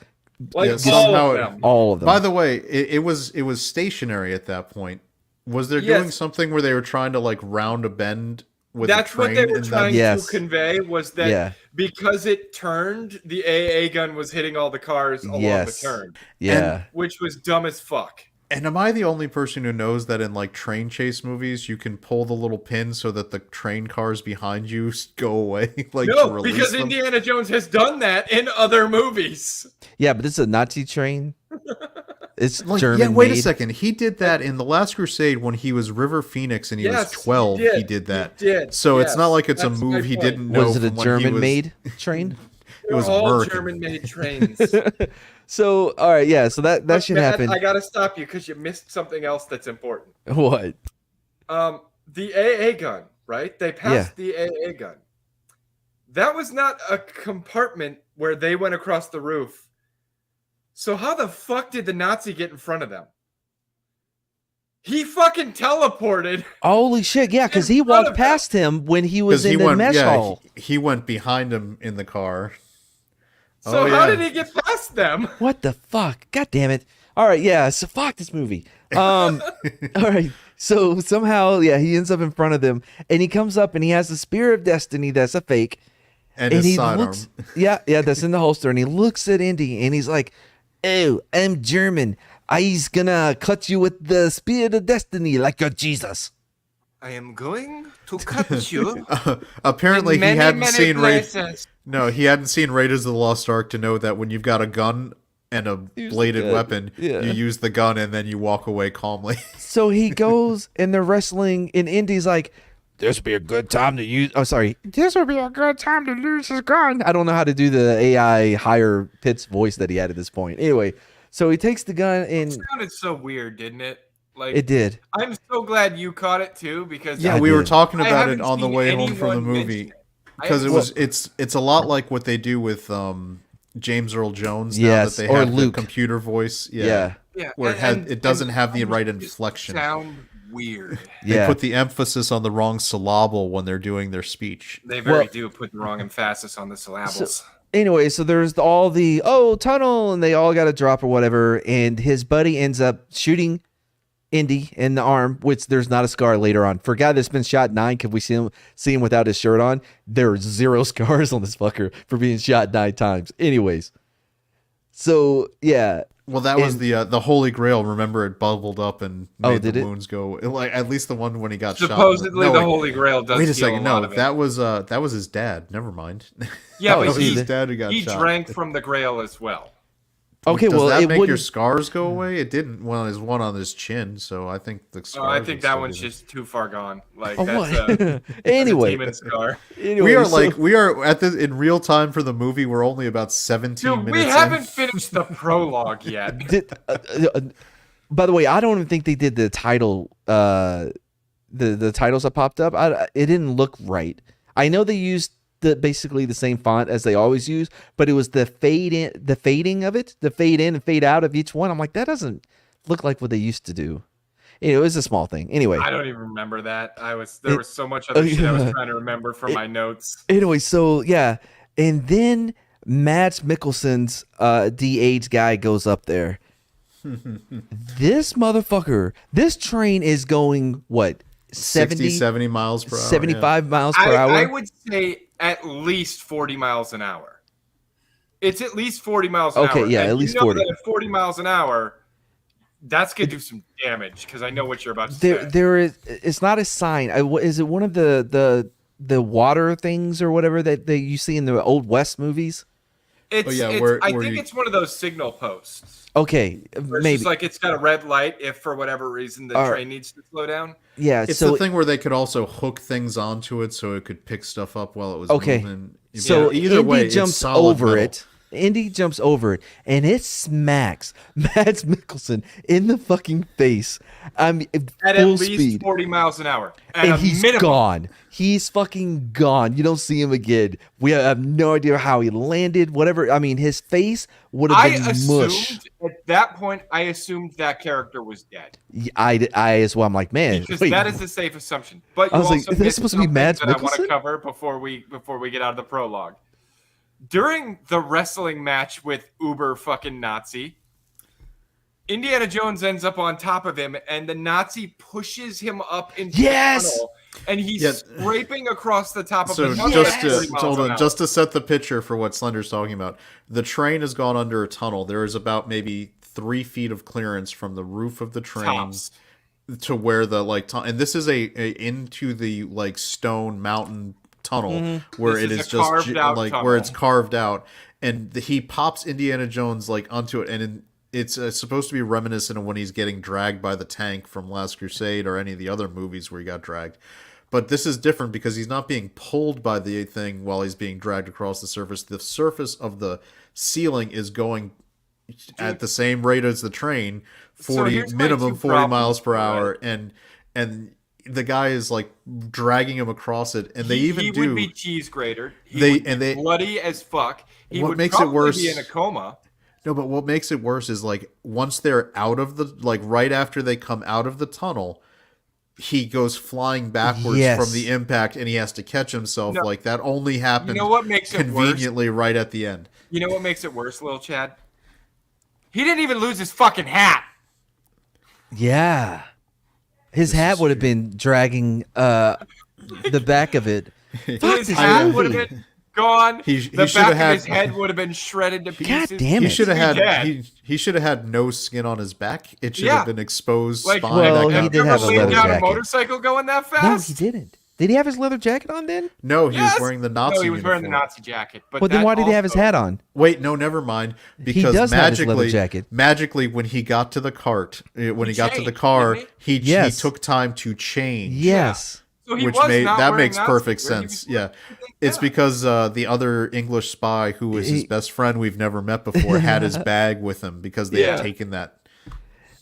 like Yeah, all somehow of it- them. All of them. By the way, it was stationary at that point. Was there doing Yes. something where they were trying to like round a bend with That's a train? what they were and trying Yes. to convey was that Yeah. because it turned, the AA gun was hitting all the cars along Yes. the turn, Yeah. which was dumb as fuck. And am I the only person who knows that in like train chase movies, you can pull the little pin so that the train cars behind you go away? Like to No, release because them? Indiana Jones has done that in other movies. Yeah, but this is a Nazi train. It's Like, German yeah, wait made. a second. He did that in The Last Crusade when he was River Phoenix and he was Yes, 12. he He did. did that. He did, So it's not yes. like it's a That's my move he point. didn't know Was it a from when he German was. made train? It was They're all American. German-made trains. So all right, yeah. So that But should Matt, happen. I gotta stop you because you missed something else that's important. What? The AA gun, right? They passed the AA gun. That was not a compartment where they went across the roof. So how the fuck did the Nazi get in front of them? He fucking teleported. Holy shit! Yeah, because In he front walked of past him when he was Because in the mess hall. he went behind him in the car. So Oh, how yeah. did he get past them? What the fuck? God damn it! All right, yeah. So fuck this movie. All right. So somehow, yeah, he ends up in front of them, and he comes up, and he has the spear of destiny that's a fake, And and his he sidearm. looks, yeah, that's in the holster, and he looks at Indy, and he's like, "Oh, I'm German. I's gonna cut you with the spear of destiny like you're Jesus." I am going to cut you. Apparently, in he many, hadn't many seen places. No, he hadn't seen Raiders of the Lost Ark to know that when you've got a gun and a Use the bladed gun. weapon, Yeah. you use the gun and then you walk away calmly. So he goes, and they're wrestling, and Indy's like, "This would be a good time to use." Oh, sorry. This would be a good time to lose his gun. I don't know how to do the AI higher pitch voice that he had at this point. Anyway, so he takes the gun, and It sounded so weird, didn't it? Like it did. I'm so glad you caught it too because Yeah, I we were did. talking I about it haven't on the seen way home from the anyone movie mention it. because it I- was it's a lot like what they do with James Earl Jones now Yes, that they or have Luke. the computer voice. Yeah. Yeah, Where it doesn't have the right just inflection. Sound weird. They Yeah. put the emphasis on the wrong syllable when they're doing their speech. They very Well- do put the wrong emphasis on the syllables. Anyway, so there's all the tunnel, and they all got a drop or whatever, and his buddy ends up shooting Indy in the arm, which there's not a scar later on. For a guy that's been shot 9, could we see him without his shirt on? There's 0 scars on this fucker for being shot 9 times. Anyways, so yeah, Well, that was And- the Holy Grail. Remember, it bubbled up and made did the it? wounds go. Like at least the one when he got Supposedly, shot. the wait, Holy Grail does. Wait a heal second. lot No, of it. that was his dad. Never mind. Yeah, Oh, but that was he- his dad who got he shot. drank from the Grail as well. okay, Does well, that it make your wouldn't. scars go away? It didn't. Well, there's one on his chin, so I think the scars. I would think still that be one's there. just too far gone. Like Oh, that's what? a Anyway, demon scar. anyway, We are so- we are at the in real time for the movie. We're only about 17 Dude, minutes. we haven't finished the prologue yet. Did, by the way, I don't even think they did the title. The titles that popped up. It didn't look right. I know they used basically the same font as they always use, but it was the fading of it, the fade in and fade out of each one. I'm like, that doesn't look like what they used to do. It was a small thing. Anyway, I don't even remember that. There was so much other shit I was trying to remember from my notes. Anyway, so yeah, and then Mads Mikkelsen's DH guy goes up there. This motherfucker, this train is going what 60, 70 miles per hour. 75 miles per hour. I would say at least 40 miles an hour. It's at least 40 miles an hour. Okay, yeah, And at least you know 40. that at 40 miles an hour, that's gonna do some damage because I know what you're about to say. There is. It's not a sign. Is it one of the water things or whatever that you see in the old West movies? It's, Oh, yeah, it's, where I you- think it's one of those signal posts. Okay, Where it's maybe. just like it's got a red light if for whatever reason the All right. train needs to slow down. Yeah. It's so the thing where they could also hook things onto it so it could pick stuff up while it was okay. moving. So Yeah, either Indy way, it's jumps solid over metal. it. Indy jumps over it, and it smacks Mads Mikkelsen in the fucking face. At At full least speed. 40 miles an hour. At And a he's minimum. gone. He's fucking gone. You don't see him again. We have no idea how he landed. Whatever. I mean, his face would have I been assumed mush. at that point, I assumed that character was dead I as well. I'm like, man. because Wait, that is a safe assumption. But I you was like, also is this missed supposed to be something Mads that I want to Mikkelsen? cover before we get out of the prologue. During the wrestling match with Uber fucking Nazi, Indiana Jones ends up on top of him, and the Nazi pushes him up into Yes! the tunnel, and he's Yeah. scraping across the top of So the tunnel. just at to 40 miles hold an on, hour. just to set the picture for what Slender's talking about, the train has gone under a tunnel. There is about maybe 3 feet of clearance from the roof of the train Tops. to where the and this is a into the like stone mountain tunnel where This it is is a just carved out like tunnel. where it's carved out, and he pops Indiana Jones like onto it, and it's supposed to be reminiscent of when he's getting dragged by the tank from Last Crusade or any of the other movies where he got dragged. But this is different because he's not being pulled by the thing while he's being dragged across the surface. The surface of the ceiling is going at the same rate as the train, minimum 40 miles per hour, and the guy is like dragging him across it, and he would be cheese grater. He would be bloody as fuck. He would probably be in a coma. No, but what makes it worse is like once they're out of the right after they come out of the tunnel, he goes flying backwards from the impact, and he has to catch himself. Like that only happened. You know what makes it conveniently worse? Right at the end. You know what makes it worse, Lil Chad? He didn't even lose his fucking hat. Yeah. His hat would have been dragging the back of it. His hat would have been gone. The back of his head would have been shredded to pieces. God damn it. He should have had no skin on his back. It should have been exposed spine. Well, he did have a leather jacket. A motorcycle going that fast? No, he didn't. Did he have his leather jacket on then? No, he was wearing the Nazi he was wearing the Nazi jacket. But well, then why did he have his hat on? Wait, no, never mind. Because he does have his leather jacket. Magically, when he got to the cart, he got to the car, he took time to change. Yes. So that makes perfect sense. Yeah. It's because the other English spy who was his best friend we've never met before had his bag with him because they had taken that.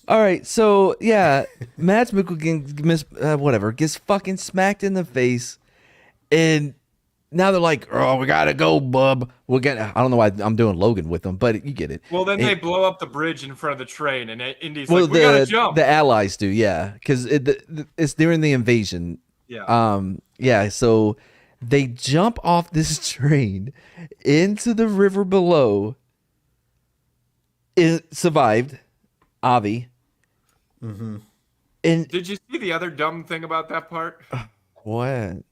All right, so yeah, Mads Mikkelsen gets fucking smacked in the face, and now they're like, "Oh, we gotta go, bub. I don't know why I'm doing Logan with them, but you get it. Well, then they blow up the bridge in front of the train, and Indy's like, "We gotta jump." The Allies do, yeah, because it's during the invasion. Yeah. So they jump off this train into the river below. It survived, Avi. Mm-hmm. And did you see the other dumb thing about that part? What?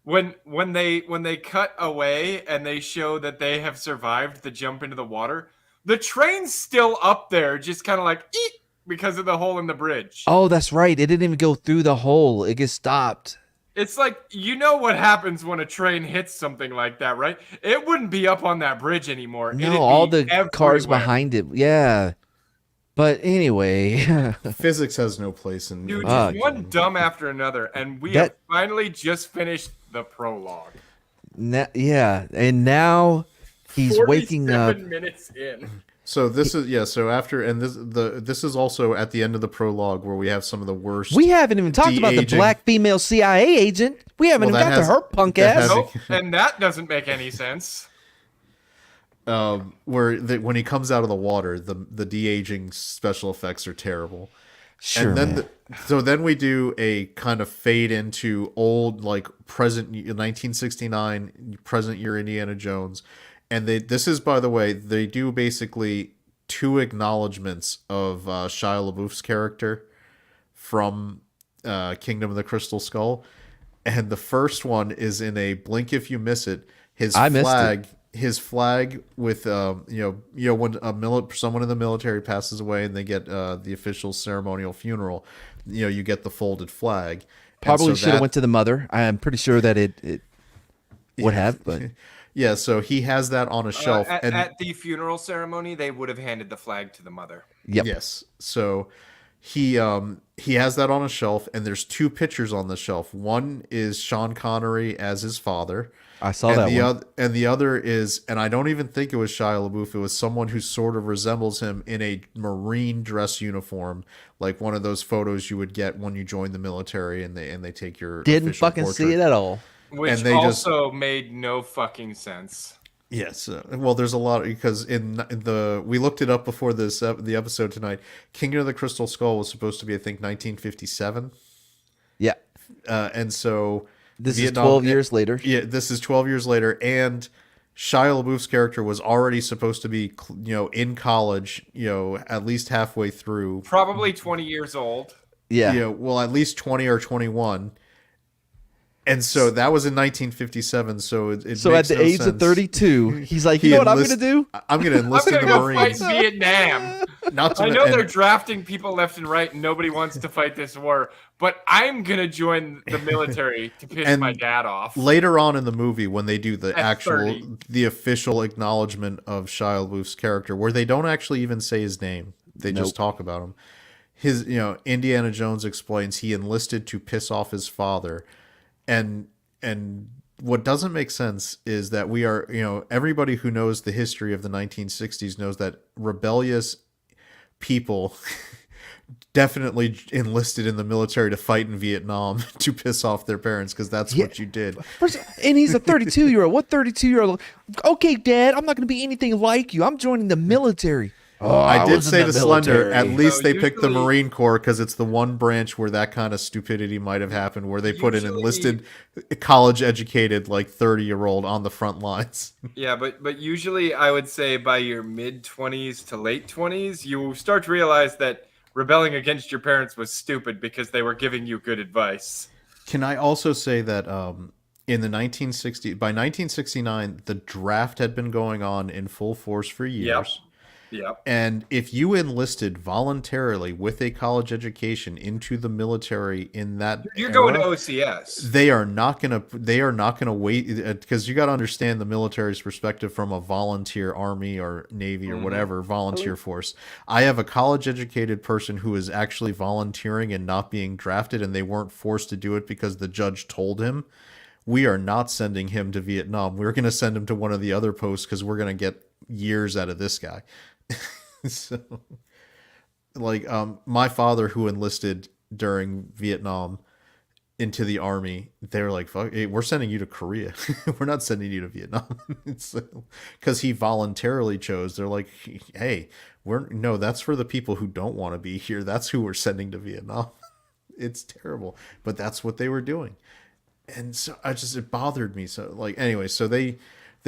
When they cut away and they show that they have survived the jump into the water, the train's still up there, just kind of like eek, because of the hole in the bridge. Oh, that's right. It didn't even go through the hole. It gets stopped. It's like, you know what happens when a train hits something like that, right? It wouldn't be up on that bridge anymore. No, all the cars behind it. Yeah. But anyway. Physics has no place in... Dude, just one dumb after another. And we have finally just finished the prologue. And now he's waking up. 47 minutes in. So this is this is also at the end of the prologue where we have some of the worst. We haven't even talked about the black female CIA agent. We haven't even got to her punk ass. Nope, and that doesn't make any sense. When he comes out of the water, the de-aging special effects are terrible. Sure. And then then we do a kind of fade into old present 1969 present year Indiana Jones. And this is, by the way, they do basically 2 acknowledgments of Shia LaBeouf's character from Kingdom of the Crystal Skull. And the first one is in a blink if you miss it. His flag with when someone in the military passes away and they get the official ceremonial funeral, you get the folded flag. Probably should have went to the mother. I'm pretty sure that it would have, but. Yeah, so he has that on a shelf. At the funeral ceremony, they would have handed the flag to the mother. Yep. Yes. So he has that on a shelf, and there's 2 pictures on the shelf. One is Sean Connery as his father. I saw that one. And the other is, and I don't even think it was Shia LaBeouf. It was someone who sort of resembles him in a Marine dress uniform, like one of those photos you would get when you join the military, and they take your didn't fucking portrait. See it at all. Which also made no fucking sense. Yes. Well, there's a lot because we looked it up before the episode tonight. Kingdom of the Crystal Skull was supposed to be, I think, 1957. Yeah. And so this is 12 years later. Yeah, this is 12 years later, and Shia LaBeouf's character was already supposed to be, in college, at least halfway through. Probably 20 years old. Yeah. Well, at least 20 or 21. And so that was in 1957. So it so makes at the age of 32, he's like, you know what I'm going to do? I'm going to enlist in the Marines. Fight Vietnam. not to I know and- they're drafting people left and right, and nobody wants to fight this war, but I'm gonna join the military to piss And my dad off. later on in the movie, when they do the At 30. the official acknowledgement of Shia LaBeouf's character, where they don't actually even say his name, they just talk about him. Indiana Jones explains he enlisted to piss off his father, and what doesn't make sense is that we are, everybody who knows the history of the 1960s knows that rebellious people definitely enlisted in the military to fight in Vietnam to piss off their parents, because that's what you did. And he's a 32-year-old. What 32-year-old? Okay, Dad, I'm not going to be anything like you. I'm joining the military. Oh, I did was in say the to Slender, military. at least So they picked the usually- Marine Corps because it's the one branch where that kind of stupidity might have happened, where they put an Usually- enlisted, college-educated, like 30-year-old on the front lines. Yeah, but usually I would say by your mid-20s to late 20s, you start to realize that rebelling against your parents was stupid because they were giving you good advice. Can I also say that in the by 1969, the draft had been going on in full force for years. Yep. And if you enlisted voluntarily with a college education into the military in that You're era, going to OCS. they are not gonna wait, because you got to understand the military's perspective from a volunteer army or navy or whatever volunteer force. I have a college educated person who is actually volunteering and not being drafted, and they weren't forced to do it because the judge told him. We are not sending him to Vietnam. We're going to send him to one of the other posts because we're going to get years out of this guy. So, like, my father, who enlisted during Vietnam into the army, they're like, "Fuck, hey, we're sending you to Korea. We're not sending you to Vietnam." Because he voluntarily chose. They're like, "Hey, that's for the people who don't want to be here. That's who we're sending to Vietnam." It's terrible, but that's what they were doing. And so it bothered me. So, like, anyway, so they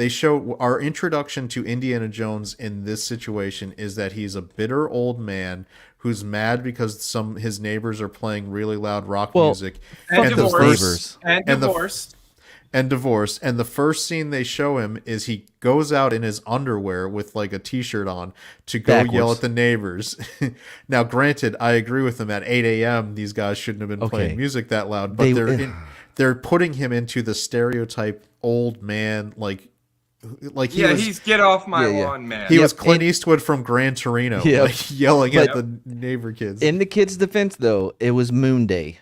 show our introduction to Indiana Jones in this situation is that he's a bitter old man who's mad because his neighbors are playing really loud rock music, And the divorced. first- And and the- divorced. and divorced. And the first scene they show him is he goes out in his underwear with like a t-shirt on to go Backwards. yell at the neighbors. Now, granted, I agree with them. At 8 a.m., these guys shouldn't have been playing music that loud, but they're putting him into the stereotype old man, like He's get off my Yeah, yeah. lawn, man. he was Clint Eastwood from Gran Torino, Yep. like yelling at But- the neighbor kids. In the kids' defense, though, it was Moon Day.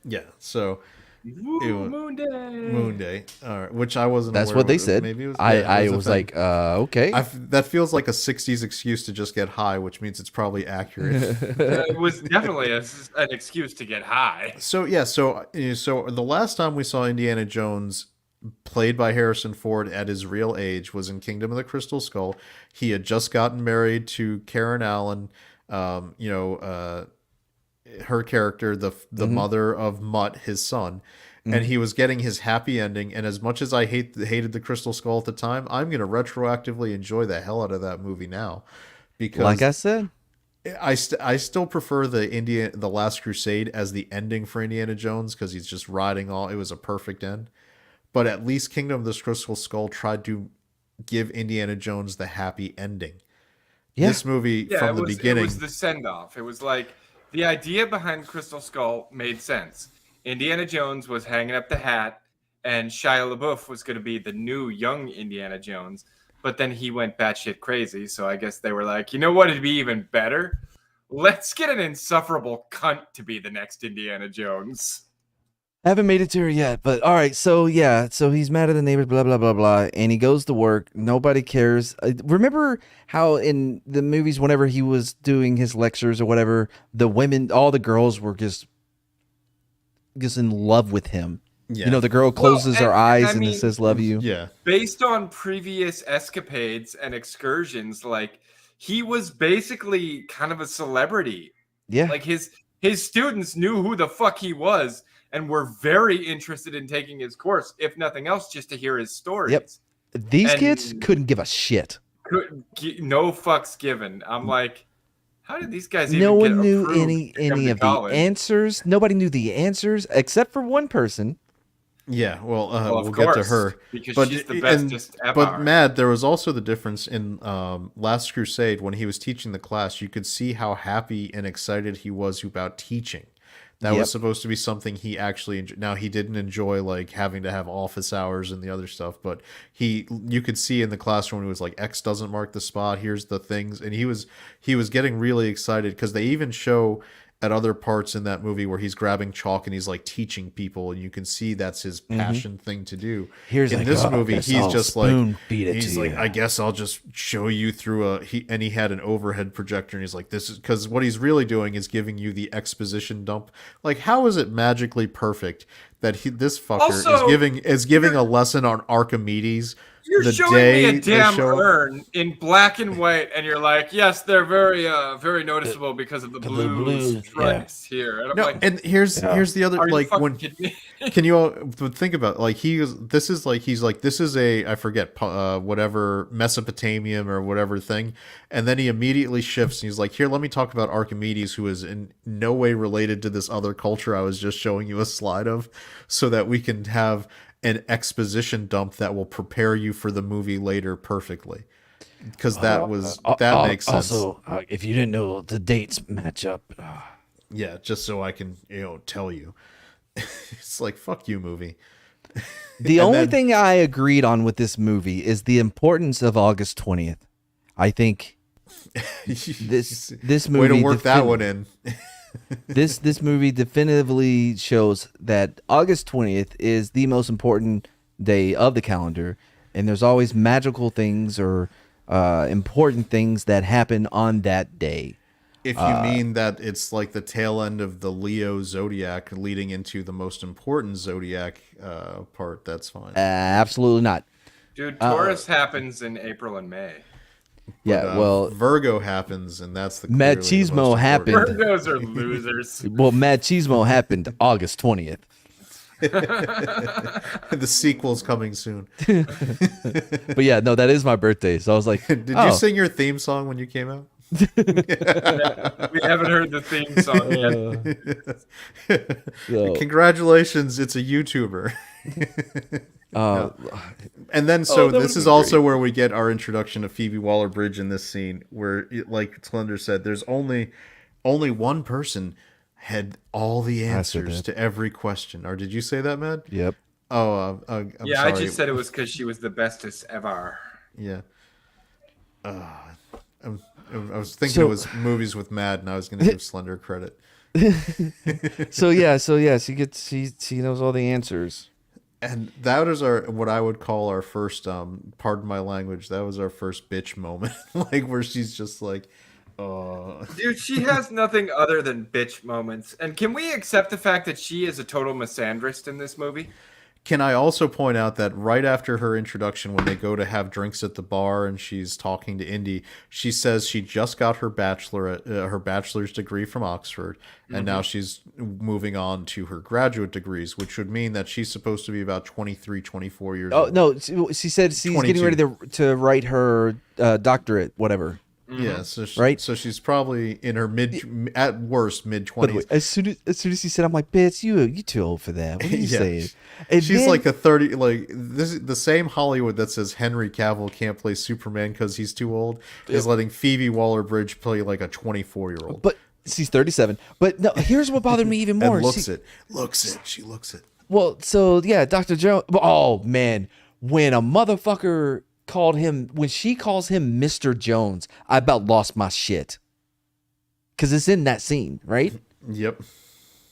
Yeah, so Woo, Ew. Moon Day. Moon Day, all right, which I wasn't. That's aware what they of. said. Maybe it was. I it was a thing. like, okay. That feels like a '60s excuse to just get high, which means it's probably accurate. It was definitely an excuse to get high. So the last time we saw Indiana Jones, played by Harrison Ford at his real age, was in Kingdom of the Crystal Skull. He had just gotten married to Karen Allen, her character, the mother of Mutt, his son. And he was getting his happy ending. And as much as I hated the Crystal Skull at the time, I'm going to retroactively enjoy the hell out of that movie now, because like I said, I still prefer the Last Crusade as the ending for Indiana Jones, because he's just riding all. It was a perfect end. But at least Kingdom of the Crystal Skull tried to give Indiana Jones the happy ending. Yeah. This movie, from the beginning, it was the send off. It was like the idea behind Crystal Skull made sense. Indiana Jones was hanging up the hat, and Shia LaBeouf was going to be the new young Indiana Jones. But then he went batshit crazy, so I guess they were like, you know what? It'd be even better. Let's get an insufferable cunt to be the next Indiana Jones. haven't made it to her yet. But all right, so he's mad at the neighbors, blah blah blah blah, and he goes to work. Nobody cares. Remember how in the movies, whenever he was doing his lectures or whatever, the women, all the girls were just in love with him. Yeah. You know, the girl closes her eyes and it says "love you." Yeah. Based on previous escapades and excursions, like he was basically kind of a celebrity. Yeah. Like his students knew who the fuck he was and were very interested in taking his course, if nothing else, just to hear his stories. Yep. These And- kids couldn't give a shit. No fucks given. I'm like, how did these guys even No get one knew approved any to come to of the college? answers. Nobody knew the answers except for one person. Yeah, well, Well, of we'll get to course, her. because But she's the and bestest ever. but Mad, there was also the difference in Last Crusade when he was teaching the class. You could see how happy and excited he was about teaching. That Yep. was supposed to be something he actually enjoyed. Now he didn't enjoy like having to have office hours and the other stuff, but you could see in the classroom he was like X doesn't mark the spot. Here's the things, and he was getting really excited because they even show at other parts in that movie where he's grabbing chalk and he's like teaching people, and you can see that's his passion thing to do. Here's in like, this "Oh, movie, guess he's I'll just like spoon feed it he's to like, you." I guess I'll just show you through and he had an overhead projector, and he's like, this is because what he's really doing is giving you the exposition dump. Like, how is it magically perfect that this fucker Also, is giving a lesson on Archimedes? You're the showing day me a they damn show- urn in black and white, and you're like, yes, they're very noticeable because of the blue stripes here. And I'm No, like, and here's the other are you like fucking when kidding me? can you all think about like this is a I forget whatever Mesopotamian or whatever thing, and then he immediately shifts and he's like, here, let me talk about Archimedes, who is in no way related to this other culture I was just showing you a slide of, so that we can have an exposition dump that will prepare you for the movie later perfectly, because that makes sense. Also, if you didn't know, the dates match up. Yeah, just so I can tell you. It's like, fuck you, movie. The only thing I agreed on with this movie is the importance of August 20th. I think this movie way to work that one in. this movie definitively shows that August 20th is the most important day of the calendar, and there's always magical things or important things that happen on that day. If you mean that it's like the tail end of the Leo zodiac leading into the most important zodiac part, that's fine. Absolutely not. Dude, Taurus happens in April and May. Yeah, well, Virgo happens, and that's the clearly the Machismo most happened. important. Virgos are losers. well, Machismo happened August 20th. The sequel's coming soon. But yeah, no, that is my birthday. So I was like, Did you sing your theme song when you came out? We haven't heard the theme song yet. So, Congratulations, it's a YouTuber. And then that this would've is been also where we get our introduction to Phoebe Waller-Bridge in this scene, where, like Slender said, there's only one person had all the answers to every question. Or did you say that, Matt? yep. Oh, I'm Yeah, sorry. I just said it was because she was the bestest ever. Yeah. I was thinking it was movies with Mad, and I was going to give Slender credit. So yeah, she knows all the answers. And that is what I would call our first, pardon my language, that was our first bitch moment. Like, where she's just like, Dude, she has nothing other than bitch moments. And can we accept the fact that she is a total misandrist in this movie? Can I also point out that right after her introduction, when they go to have drinks at the bar and she's talking to Indy, she says she just got her bachelor's degree from Oxford, and now she's moving on to her graduate degrees, which would mean that she's supposed to be about 23, 24 years old. Oh no, she said she's 22. getting ready to write her doctorate, whatever. Yeah, so Right? So she's probably in her at worst mid By the way, 20s. as soon as he said, I'm like, bitch, you too old for that. What are you Yeah. saying? And She's then- like a 30, like this is the same Hollywood that says Henry Cavill can't play Superman because he's too old is letting Phoebe Waller-Bridge play like a 24-year-old. but she's 37. But no, here's what bothered me even more. And She looks it. Well, so yeah, Dr. Jones. Oh man, when a motherfucker when she calls him Mr. Jones, I about lost my shit. Cause it's in that scene, right? Yep.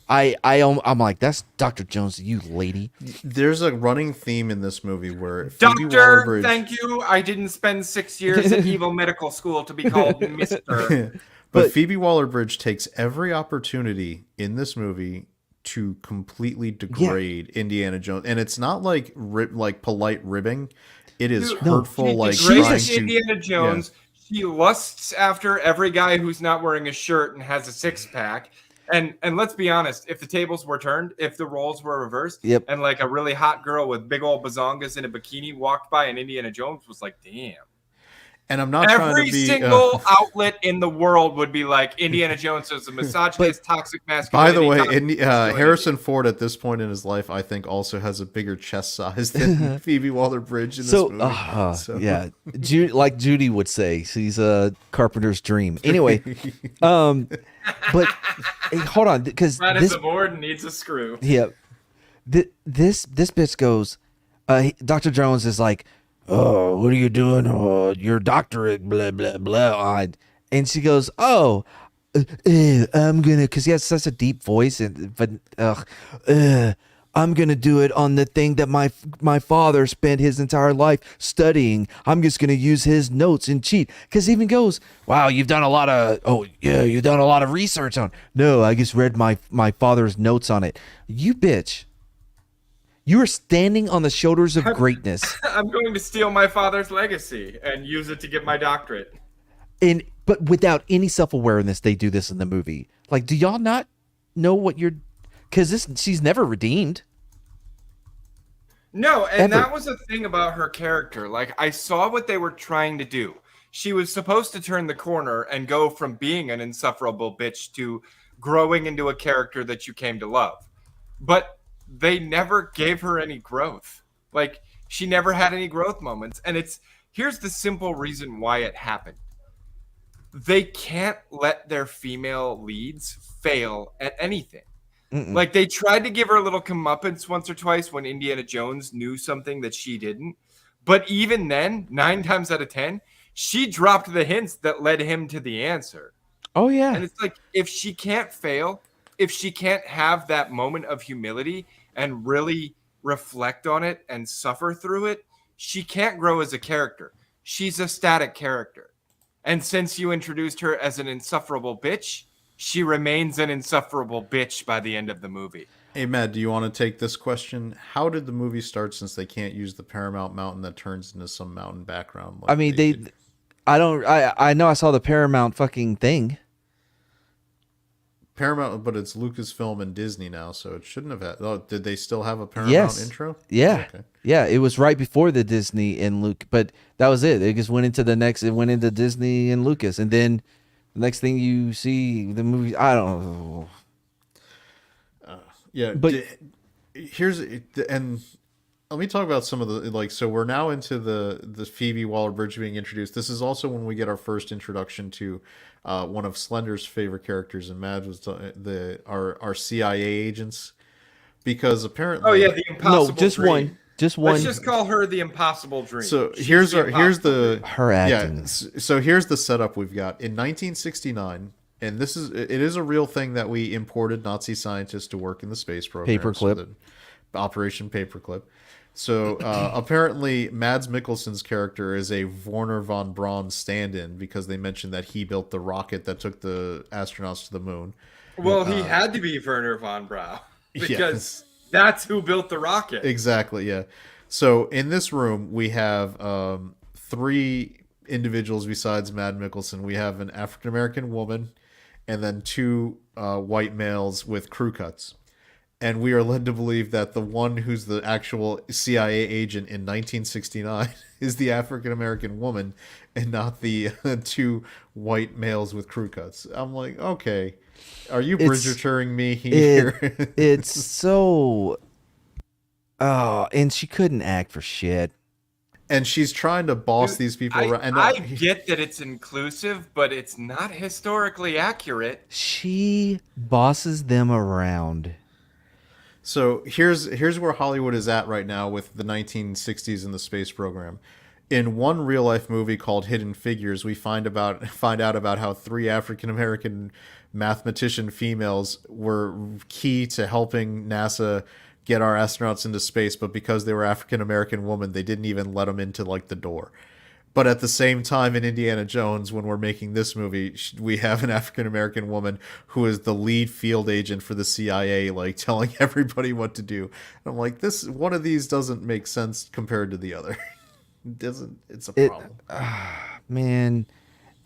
I'm like, that's Dr. Jones, you lady. There's a running theme in this movie where Phoebe Doctor, Waller-Bridge, thank you. I didn't spend 6 years at evil medical school to be called Mr. but Phoebe Waller-Bridge takes every opportunity in this movie to completely degrade Indiana Jones, and it's not like polite ribbing. It is hurtful, She like degrades trying to. Indiana Jones. She lusts after every guy who's not wearing a shirt and has a six-pack. And let's be honest, if the tables were turned, if the roles were reversed, Yep. and like a really hot girl with big old bazongas in a bikini walked by and Indiana Jones was like, damn. And I'm not trying Every to be. single outlet in the world would be like, Indiana Jones is a misogynist, toxic By masculinity. the way, toxic masculinity. Harrison Ford at this point in his life, I think, also has a bigger chest size than Phoebe Waller-Bridge in this movie. Yeah, like Judy would say, she's a carpenter's dream. Anyway, but hey, hold on, because That this is a board and needs a screw. yeah, this bitch goes. Dr. Jones is like, "Oh, what are you doing? Oh, your doctorate, blah blah blah." And she goes, "Oh, I'm gonna," because he has such a deep voice, I'm gonna do it on the thing that my father spent his entire life studying. I'm just gonna use his notes and cheat. Because he even goes, "Wow, you've done a lot of research on." No, I just read my father's notes on it. You bitch. You are standing on the shoulders of greatness. I'm going to steal my father's legacy and use it to get my doctorate. But without any self-awareness, they do this in the movie. Like, do y'all not know what you're... Because she's never redeemed. No, and Ever. that was the thing about her character. Like, I saw what they were trying to do. She was supposed to turn the corner and go from being an insufferable bitch to growing into a character that you came to love. But they never gave her any growth. Like, she never had any growth moments. And here's the simple reason why it happened. They can't let their female leads fail at anything. Like, they tried to give her a little comeuppance once or twice when Indiana Jones knew something that she didn't. But even then, 9 times out of 10, she dropped the hints that led him to the answer. Oh, yeah. And it's like, if she can't fail, if she can't have that moment of humility and really reflect on it and suffer through it, she can't grow as a character. She's a static character. And since you introduced her as an insufferable bitch, she remains an insufferable bitch by the end of the movie. Hey, Matt, do you want to take this question? How did the movie start since they can't use the Paramount Mountain that turns into some mountain background? Like I mean, I know I saw the Paramount fucking thing. Paramount, but it's Lucasfilm and Disney now, so it shouldn't have had... Oh, did they still have a Paramount intro? Yeah. Okay. Yeah, it was right before the Disney and Luke, but that was it. It just went into it went into Disney and Lucas, and then the next thing you see, the movie, I don't know. Yeah, but and let me talk about some of the, like, so we're now into the Phoebe Waller-Bridge being introduced. This is also when we get our first introduction to one of Slender's favorite characters, and Mad was our CIA agents, because apparently... Oh, yeah, the impossible just dream. one. Just one. Let's just call her the impossible dream. So She's here's the her acting. Yeah, so here's the setup we've got. In 1969, and it is a real thing that we imported Nazi scientists to work in the space program. Paperclip. So Operation Paperclip. So apparently Mads Mikkelsen's character is a Werner von Braun stand-in, because they mentioned that he built the rocket that took the astronauts to the moon. Well, he had to be Werner von Braun, because that's who built the rocket. Exactly, yeah. So in this room, we have 3 individuals besides Mad Mikkelsen. We have an African-American woman and then 2 white males with crew cuts. And we are led to believe that the one who's the actual CIA agent in 1969 is the African-American woman and not the 2 white males with crew cuts. I'm like, okay, are you Bridgerturing me here? It's so... Oh, and she couldn't act for shit. And she's trying to boss these people around. And I get that it's inclusive, but it's not historically accurate. She bosses them around. So here's where Hollywood is at right now with the 1960s and the space program. In one real life movie called Hidden Figures, we find out about how 3 African American mathematician females were key to helping NASA get our astronauts into space, but because they were African American women, they didn't even let them into like the door. But at the same time, in Indiana Jones, when we're making this movie, we have an African American woman who is the lead field agent for the CIA, like telling everybody what to do. And I'm like, one of these doesn't make sense compared to the other. It's a problem. Man.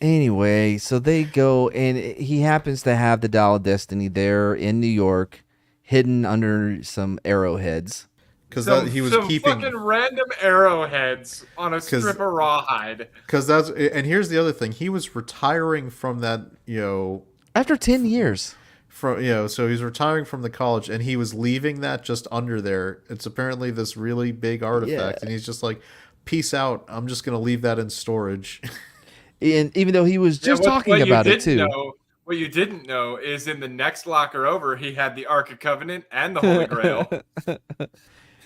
Anyway, so they go, and he happens to have the Dial of Destiny there in New York, hidden under some arrowheads. because Some, he was some keeping. fucking random arrowheads on a strip of rawhide. Because that's, and here's the other thing, he was retiring from that, After 10 years. so he's retiring from the college, and he was leaving that just under there. It's apparently this really big artifact, and he's just like, peace out, I'm just gonna leave that in storage. And even though he was just talking about it too. What you didn't know is in the next locker over, he had the Ark of Covenant and the Holy Grail.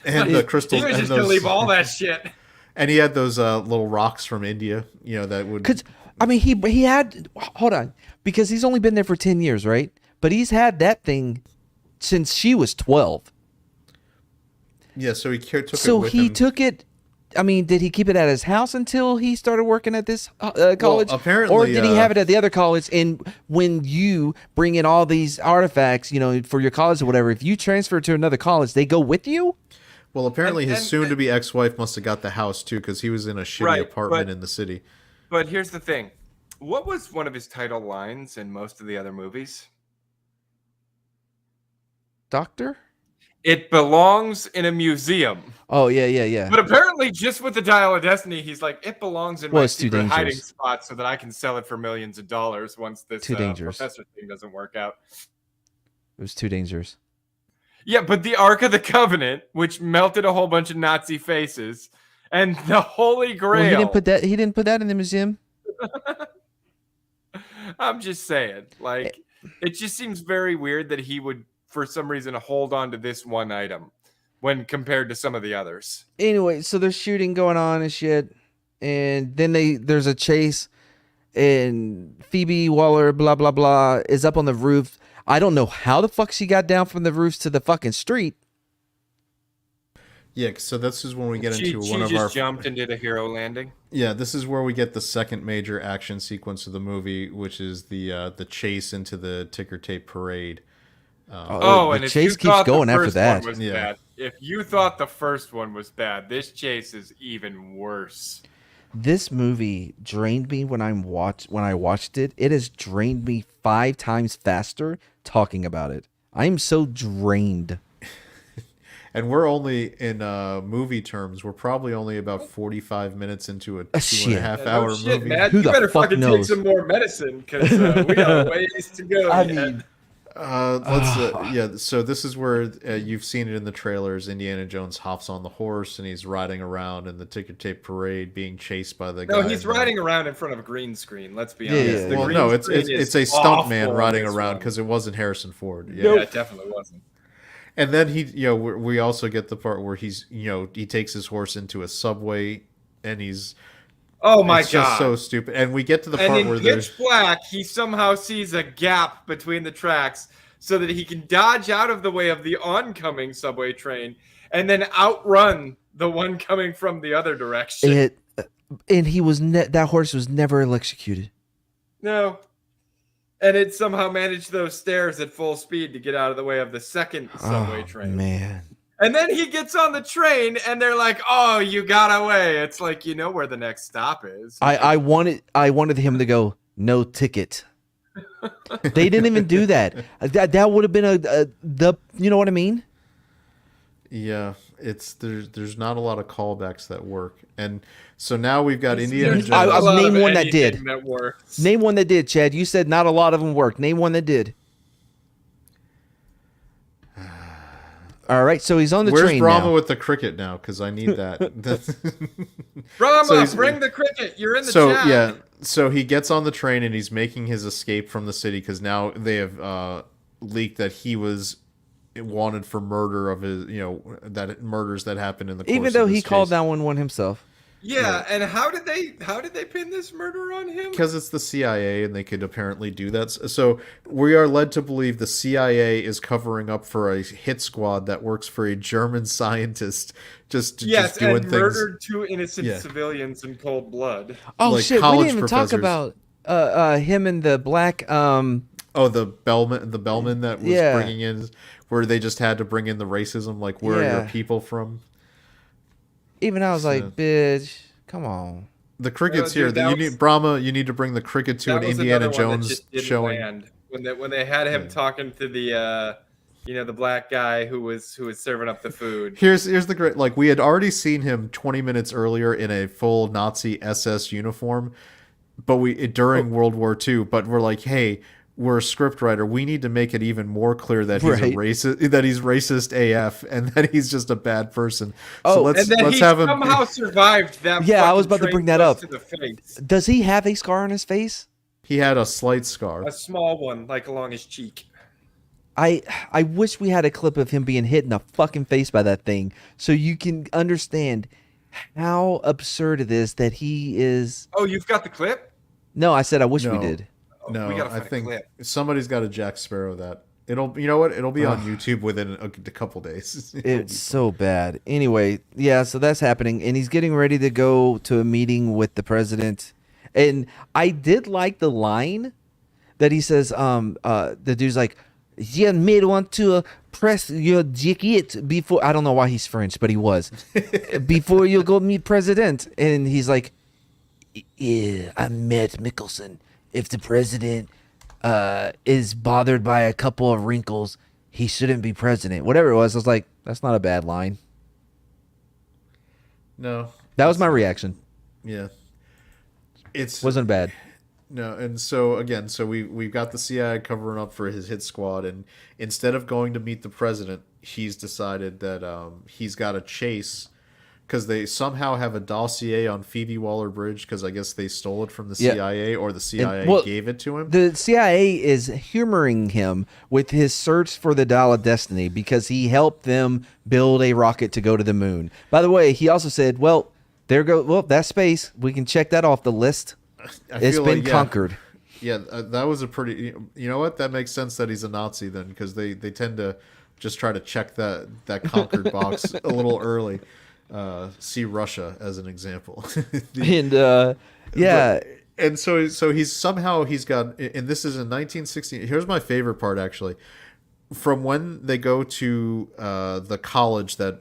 And the crystals. He was and just going to leave all that shit. And he had those little rocks from India, that would. Because, I mean, he had, hold on, because he's only been there for 10 years, right? But he's had that thing since she was 12. Yeah, so he took it with him. So he took it. I mean, did he keep it at his house until he started working at this college? Well, apparently, or did he have it at the other college? And when you bring in all these artifacts, for your college or whatever, if you transfer to another college, they go with you? Well, apparently his soon-to-be ex-wife must have got the house, too, because he was in a shitty apartment in the city. But here's the thing. What was one of his title lines in most of the other movies? Doctor? It belongs in a museum. Oh, yeah. But apparently, just with the Dial of Destiny, he's like, it belongs in my it's too secret hiding dangerous. spot so that I can sell it for millions of dollars once this Too dangerous. professor thing doesn't work out. It was too dangerous. Yeah, but the Ark of the Covenant, which melted a whole bunch of Nazi faces, and the Holy Grail. Well, he didn't put that in the museum. I'm just saying, it just seems very weird that he would, for some reason, hold on to this one item when compared to some of the others. Anyway, so there's shooting going on and shit, and then there's a chase, and Phoebe Waller, blah blah blah, is up on the roof. I don't know how the fuck she got down from the roofs to the fucking street. Yeah, so this is when we get into She one of just our. jumped and did a hero landing. Yeah, this is where we get the second major action sequence of the movie, which is the chase into the ticker tape parade. And the if chase you keeps thought going the after first that. one was Yeah. bad, if you thought the first one was bad, this chase is even worse. This movie drained me when I watched it. It has drained me 5 times faster talking about it. I am so drained. And we're only, in movie terms, we're probably only about 45 minutes into a 2.5-hour Shit, movie. man. Who You the better fuck fucking knows? take some more medicine because we got a ways to go. So this is where you've seen it in the trailers. Indiana Jones hops on the horse and he's riding around in the ticker tape parade, being chased by the guy. No, he's riding around in front of a green screen. Let's be Yeah, honest. yeah. The Well, green no, it's screen is a stuntman awful riding in this around one. because it wasn't Harrison Ford. Yeah. Yeah, it definitely wasn't. And then we also get the part where he's, he takes his horse into a subway, and he's. Oh my it's god! just so stupid. And we get to the And part in where there's. pitch black, he somehow sees a gap between the tracks so that he can dodge out of the way of the oncoming subway train and then outrun the one coming from the other direction. And he was that horse was never electrocuted. No. And it somehow managed those stairs at full speed to get out of the way of the second subway train. Man. And then he gets on the train and they're like, "Oh, you got away." It's like, you know where the next stop is. I wanted him to go, "No ticket." They didn't even do that. That would have been you know what I mean? Yeah, there's not a lot of callbacks that work, and so now we've got Indiana Jones. I'll name one that did. That works. Name one that did, Chad. You said not a lot of them worked. Name one that did. All right, so he's on the Where's train Brahma now. with the cricket now? Because I need that. Brahma, bring the cricket. You're in the chat. Yeah, so he gets on the train and he's making his escape from the city because now they have leaked that he was wanted for murder of his, that murders that happened in the course Even though of he this called case. 911 himself. Yeah, and how did they pin this murder on him? Because it's the CIA and they could apparently do that. So we are led to believe the CIA is covering up for a hit squad that works for a German scientist just doing and things. murdered 2 innocent Yeah. civilians in cold blood. Oh Like shit, we college didn't even talk professors. about him and the black Oh, the bellman that was Yeah. bringing in, where they just had to bring in the racism, like, where are your Yeah. people from? even I was So- like, bitch, come on. The cricket's Dude, here. that You was- need Brahma. You need to bring the cricket to That an was Indiana another one that Jones just didn't showing. land. When they had him talking to the You know, the black guy who was serving up the food. Here's the great, like, we had already seen him 20 minutes earlier in a full Nazi SS uniform, but during World War II. But we're like, hey, we're a scriptwriter. We need to make it even more clear that he's a racist, that he's racist AF, and that he's just a bad person. So let's have him somehow survived that. Yeah, I was about to bring that up. To the face. Does he have a scar on his face? He had a slight scar, a small one, like along his cheek. I wish we had a clip of him being hit in the fucking face by that thing, so you can understand how absurd it is that he is. Oh, you've got the clip? No, I said I wish we did. No, we gotta I find a think clip. somebody's got a Jack Sparrow that. You know what? It'll be on YouTube within a couple days. It's so bad. Anyway, yeah, so that's happening, and he's getting ready to go to a meeting with the president. And I did like the line that he says, the dude's like, "You may want to press your jacket before." I don't know why he's French, but he was. "Before you go meet president." And he's like, "Yeah, I met Mickelson. If the president is bothered by a couple of wrinkles, he shouldn't be president." Whatever it was, I was like, that's not a bad line. No. That was my reaction. Yeah. It Wasn't bad. No, and so again, we've got the CIA covering up for his hit squad, and instead of going to meet the president, he's decided that he's got to chase, because they somehow have a dossier on Phoebe Waller-Bridge, because I guess they stole it from the CIA, or the CIA gave it to him. The CIA is humoring him with his search for the Dial of Destiny because he helped them build a rocket to go to the moon. By the way, he also said, well, that's space. We can check that off the list. It's been conquered. Yeah, that was a pretty. You know what? That makes sense that he's a Nazi then, because they tend to just try to check that conquered box a little early. See Russia as an example. And so he's got, and this is in 1960. Here's my favorite part, actually, from when they go to the college that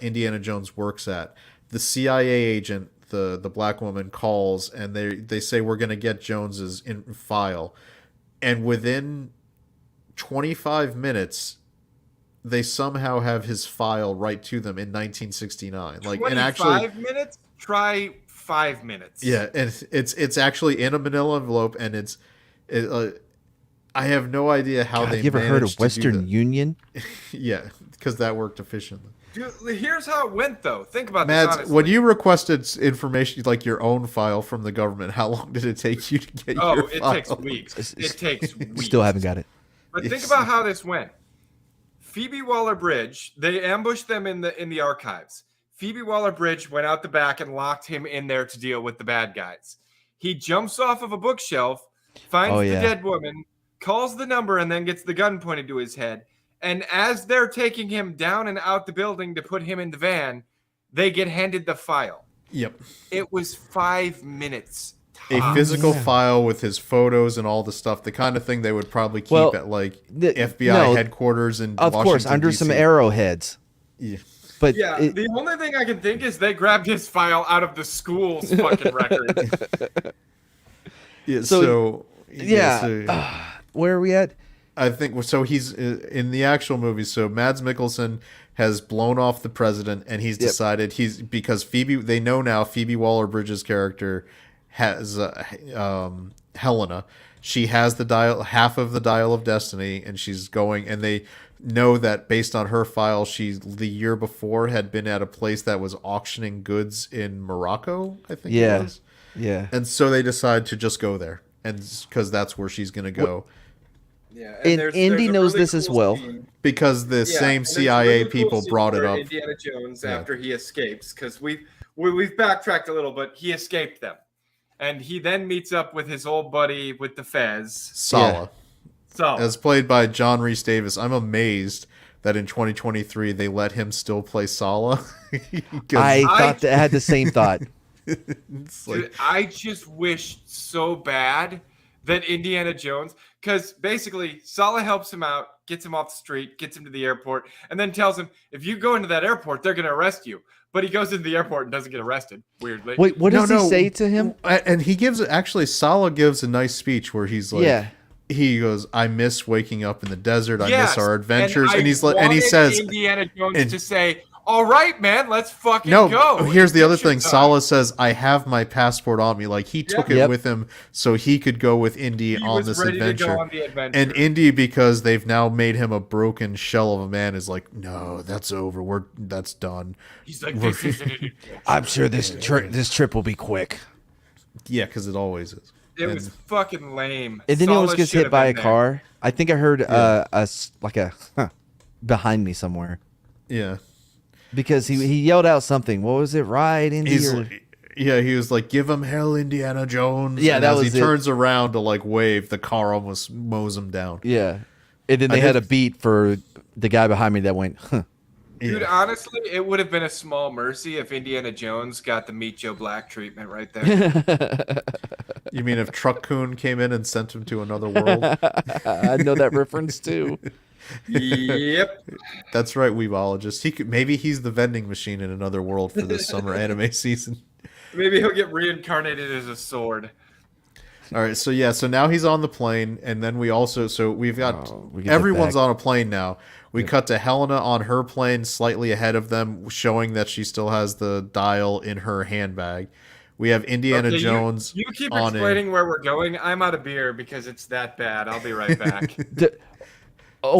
Indiana Jones works at. The CIA agent, the black woman, calls, and they say, we're going to get Jones's file, and within 25 minutes they somehow have his file right to them in 1969. Like, 25 and actually minutes? Try 5 minutes. Yeah, and it's actually in a manila envelope, and I have no idea how they. You ever heard of Western Union? Yeah, because that worked efficiently. Dude, here's how it went, though. Think about this Mads, honestly. when you requested information like your own file from the government, how long did it take you to get your file? It takes weeks. It takes weeks. Still haven't got it. But think about how this went. Phoebe Waller-Bridge, they ambushed them in the archives. Phoebe Waller-Bridge went out the back and locked him in there to deal with the bad guys. He jumps off of a bookshelf, finds the dead woman, calls the number, and then gets the gun pointed to his head. And as they're taking him down and out the building to put him in the van, they get handed the file. Yep. It was 5 minutes. A physical file with his photos and all the stuff, the kind of thing they would probably keep at like the FBI headquarters in Washington, of course, under DC. some arrowheads. Yeah. But the only thing I can think is they grabbed his file out of the school's fucking record. Where are we at? I think so. He's in the actual movie. So Mads Mikkelsen has blown off the president, and he's decided because Phoebe. They know now Phoebe Waller-Bridge's character has Helena. She has half of the Dial of Destiny, and she's going. And they know that based on her file, she the year before had been at a place that was auctioning goods in Morocco. I think. It was. Yeah. And so they decide to just go there, and because that's where she's going to go. Yeah, and Indy knows really this as well. Scene. Because the same CIA people brought it up. Indiana Jones after he escapes, because we've backtracked a little, but he escaped them, and he then meets up with his old buddy with the Fez, Sala, as played by John Rhys Davis. I'm amazed that in 2023 they let him still play Sala. I had the same thought. Dude, I just wish so bad that Indiana Jones, because basically Sala helps him out, gets him off the street, gets him to the airport, and then tells him, if you go into that airport, they're going to arrest you. But he goes into the airport and doesn't get arrested, weirdly. Wait, what does he say to him? And he gives, actually, Sala gives a nice speech where he's like, he goes, I miss waking up in the desert. I miss Yes, our adventures. and he's I like, and he wanted says, Indiana Jones and- to say, "All right, man, let's fucking no, go." here's the other Adventure thing. time. Sala says, I have my passport on me. Like, he took it Yep. with him so he could go with Indy He on was this ready to adventure. go on the adventure. And Indy, because they've now made him a broken shell of a man, is like, no, that's over. That's done. He's like, "This isn't an adventure." I'm sure this trip will be quick. Yeah, because it always is. It was fucking lame. And then he almost Sala gets should hit have by a been there. car. I think I heard behind me somewhere Yeah. because he yelled out something. What was it? Ride Indy. He's or- like, yeah, he was like, give him hell, Indiana Jones. Yeah, and that as was he it. turns around to like wave, the car almost mows him down. yeah. And then I they had a did- beat for the guy behind me that went, huh. Dude, Yeah. honestly, it would have been a small mercy if Indiana Jones got the Meet Joe Black treatment right there. You mean if Truck Coon came in and sent him to another world? I know that reference too. Yep. That's right, Weebologist. Maybe he's the vending machine in another world for this summer anime season. Maybe he'll get reincarnated as a sword. All right, so now he's on the plane, and then we've got we get everyone's back. on a plane now. We cut to Helena on her plane, slightly ahead of them, showing that she still has the dial in her handbag. We have Indiana Okay, Jones. You keep on explaining where we're going. I'm out of beer because it's that bad. I'll be right back.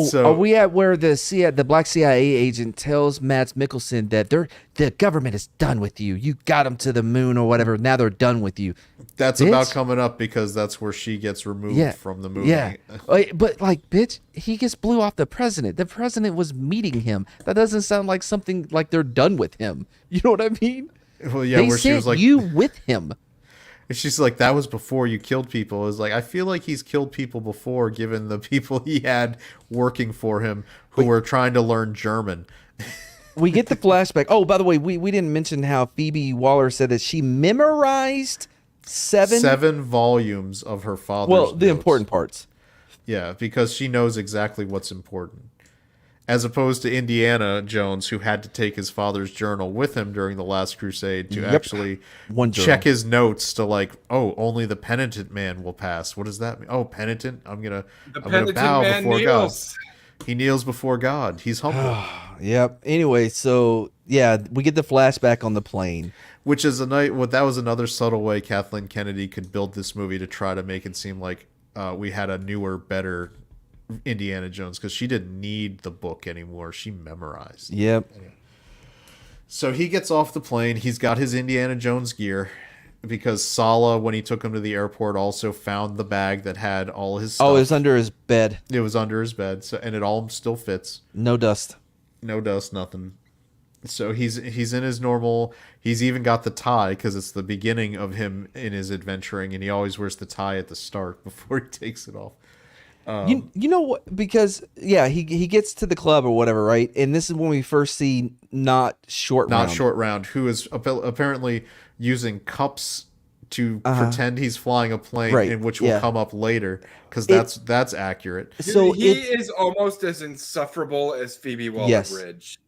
So- Are we at where the black CIA agent tells Mads Mikkelsen that the government is done with you? You got them to the moon or whatever. Now they're done with you. That's Bitch. about coming up because that's where she gets removed Yeah, from the movie. Yeah, but like, bitch, he gets blew off the president. The president was meeting him. That doesn't sound like something like they're done with him. You know what I mean? Well, yeah, They where she sent was like, you with him. she's like, that was before you killed people. It was like, I feel like he's killed people before, given the people he had working for him who were trying to learn German. We get the flashback. Oh, by the way, we didn't mention how Phoebe Waller said that she memorized seven. Volumes of her father's Well, the notes. important parts. Yeah, because she knows exactly what's important. As opposed to Indiana Jones, who had to take his father's journal with him during the Last Crusade to actually One journal. check his notes to like, oh, only the penitent man will pass. What does that mean? Oh, penitent? I'm gonna Penitent bow man before kneels. God. He kneels before God. He's humble. Yep. Anyway, so yeah, we get the flashback on the plane. Which is that was another subtle way Kathleen Kennedy could build this movie to try to make it seem like we had a newer, better Indiana Jones, because she didn't need the book anymore. She memorized. Yep. So he gets off the plane. He's got his Indiana Jones gear because Sala, when he took him to the airport, also found the bag that had all his stuff. Oh, it was under his bed. It was under his bed, and it all still fits. No dust. No dust, nothing. So he's in his normal. He's even got the tie because it's the beginning of him in his adventuring, and he always wears the tie at the start before he takes it off. You know what? Because yeah, he gets to the club or whatever, right? And this is when we first see not short round. Who is apparently using cups to pretend he's flying a plane, Right, and which will yeah. come up later because that's accurate. So he is almost as insufferable as Phoebe Yes. Waller-Bridge.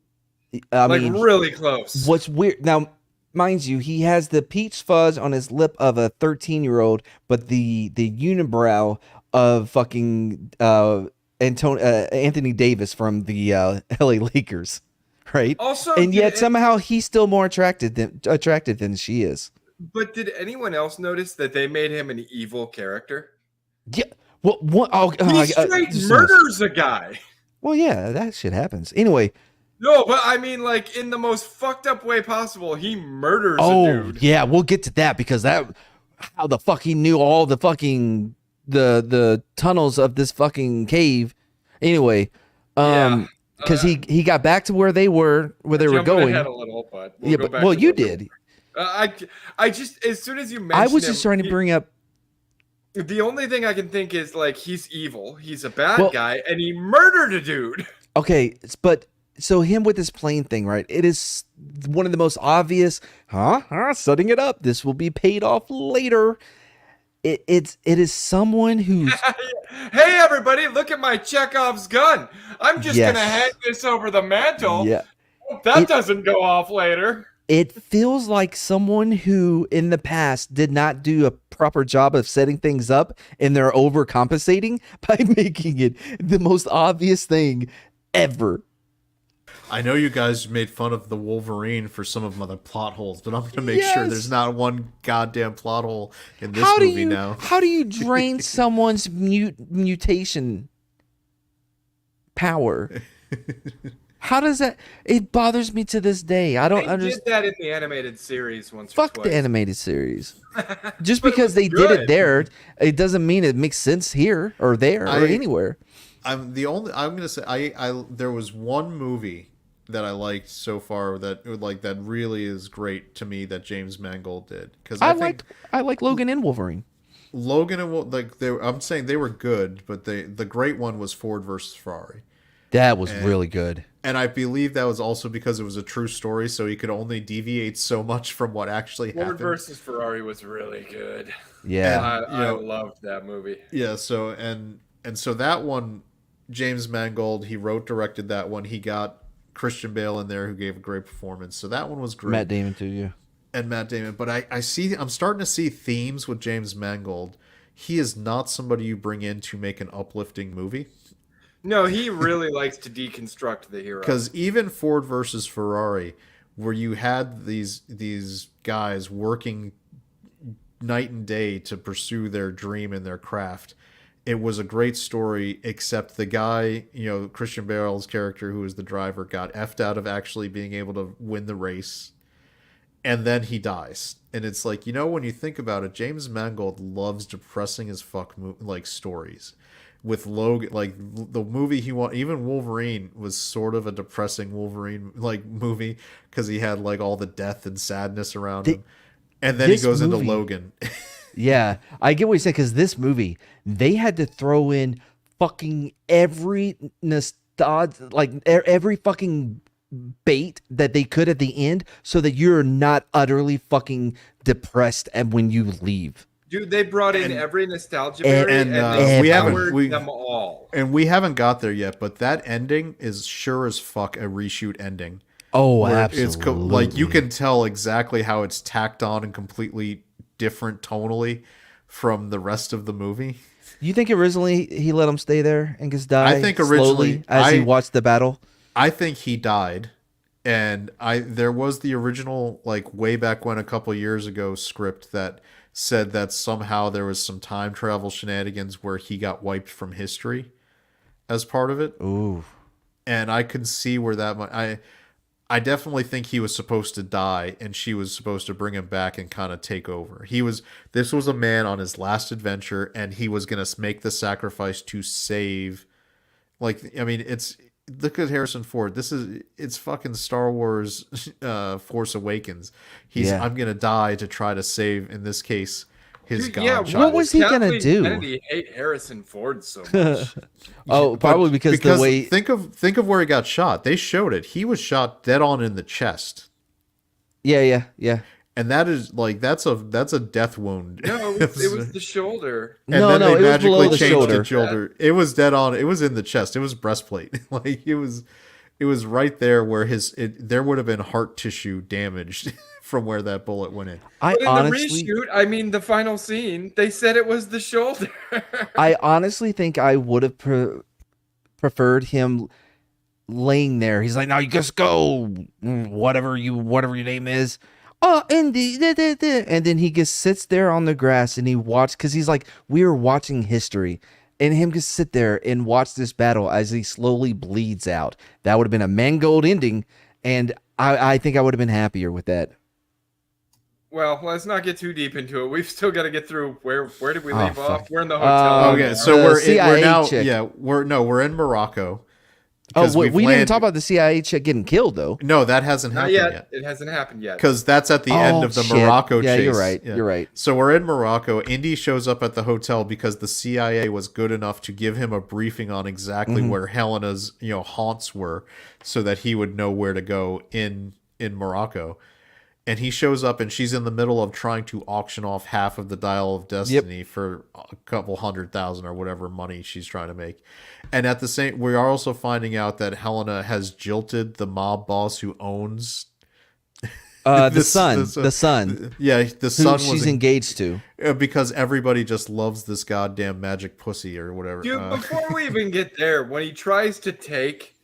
I Like mean, really close. what's weird now, mind you, he has the peach fuzz on his lip of a 13-year-old, but the unibrow of fucking Anthony Davis from the LA Lakers, right? Also, and yet did- somehow he's still more attracted than she is. But did anyone else notice that they made him an evil character? Yeah. Well, what? Oh, He straight murders a guy. Well, yeah, that shit happens. Anyway. No, but I mean, like in the most fucked up way possible, he murders a Oh, dude. yeah, we'll get to that because how the fuck he knew all the fucking the tunnels of this fucking cave. Anyway, Yeah. because he got back to where they were Jumping going. ahead a little, but we'll Yeah, go but back well, to you what we- did. I just as soon as you mentioned, I was just trying to bring up. The only thing I can think is like he's evil, he's a bad Well- guy, and he murdered a dude. Okay, but so him with this plane thing, right? It is one of the most obvious. Setting it up. This will be paid off later. It is someone who's Hey everybody, look at my Chekhov's gun. I'm just Yes. gonna hang this over the mantle. yeah. Hope that It- doesn't go off later. It feels like someone who in the past did not do a proper job of setting things up, and they're overcompensating by making it the most obvious thing ever. I know you guys made fun of the Wolverine for some of the plot holes, but I'm going to make sure Yes. there's not one goddamn plot hole in this How do movie you now. how do you drain someone's mutation power? How does that? It bothers me to this day. I don't They understand. did that in the animated series once or Fuck twice. the animated series. Just But it because was they did it good. there, it doesn't mean it makes sense here or there or anywhere. I'm gonna say I there was one movie that I liked so far that really is great to me that James Mangold did, because I think I like Logan and Wolverine. Logan and I'm saying they were good, but the great one was Ford versus Ferrari. That was really good. And I believe that was also because it was a true story, so he could only deviate so much from what actually Ford happened. versus Ferrari was really good. Yeah. I loved that movie. Yeah, so and so that one, James Mangold, he wrote, directed that one. He got Christian Bale in there, who gave a great performance. So that one was great. Matt Damon too, yeah. And Matt Damon. But I'm starting to see themes with James Mangold. He is not somebody you bring in to make an uplifting movie. No, he really likes to deconstruct the hero. Because even Ford versus Ferrari, where you had these guys working night and day to pursue their dream and their craft, it was a great story, except the guy, Christian Bale's character, who was the driver, got effed out of actually being able to win the race. And then he dies. And it's like, when you think about it, James Mangold loves depressing as fuck stories. With Logan, the movie he want, even Wolverine was sort of a depressing Wolverine movie, because he had all the death and sadness around him, and then he goes into Logan. Yeah, I get what you're saying, because this movie, they had to throw in fucking every every fucking bait that they could at the end, so that you're not utterly fucking depressed and when you leave. Dude, they brought in every nostalgia berry, and we they haven't powered them all. And we haven't got there yet, but that ending is sure as fuck a reshoot ending. Oh, absolutely. It's you can tell exactly how it's tacked on and completely different tonally from the rest of the movie. You think originally he let him stay there and just die? I think originally, slowly as he watched the battle. I think he died, and there was the original way back when, a couple years ago, script that said that somehow there was some time travel shenanigans where he got wiped from history as part of it. Ooh. And I could see where that I definitely think he was supposed to die, and she was supposed to bring him back and kind of take over. This was a man on his last adventure, and he was going to make the sacrifice to save. Look at Harrison Ford. It's fucking Star Wars Force Awakens. I'm going to die to try to save, in this case, his godchild. What was he going to do? Kennedy hate Harrison Ford so much. Probably because the way... Think of where he got shot. They showed it. He was shot dead on in the chest. Yeah. And that is that's a death wound. No, it was the shoulder. And then they it was below magically the changed shoulder. the shoulder. It was dead on. It was in the chest. It was breastplate. It was right there where there would have been heart tissue damaged from where that bullet went in. But in the reshoot, the final scene, they said it was the shoulder. I honestly think I would have preferred him laying there. He's like, "Now you just go, whatever your name is." Oh, Indy, and then he just sits there on the grass and he watches, because he's like, we were watching history, and him just sit there and watch this battle as he slowly bleeds out. That would have been a Mangold ending, and I think I would have been happier with that. Well, let's not get too deep into it. We've still got to get through where did we leave fuck. off? We're in the hotel. Okay, so we're in Morocco. Oh, we didn't even talk about the CIA chick getting killed, though. No, that hasn't Not happened yet. yet. It hasn't happened yet. Because that's at the end of the Morocco chase. Yeah, you're right. You're right. So we're in Morocco. Indy shows up at the hotel because the CIA was good enough to give him a briefing on exactly where Helena's haunts were, so that he would know where to go in Morocco. And he shows up, and she's in the middle of trying to auction off half of the Dial of Destiny for a couple $100,000 or whatever money she's trying to make. And at the same, we are also finding out that Helena has jilted the mob boss who owns The son. Yeah, the Who son she's was engaged to. because everybody just loves this goddamn magic pussy or whatever. Dude, before we even get there, when he tries to take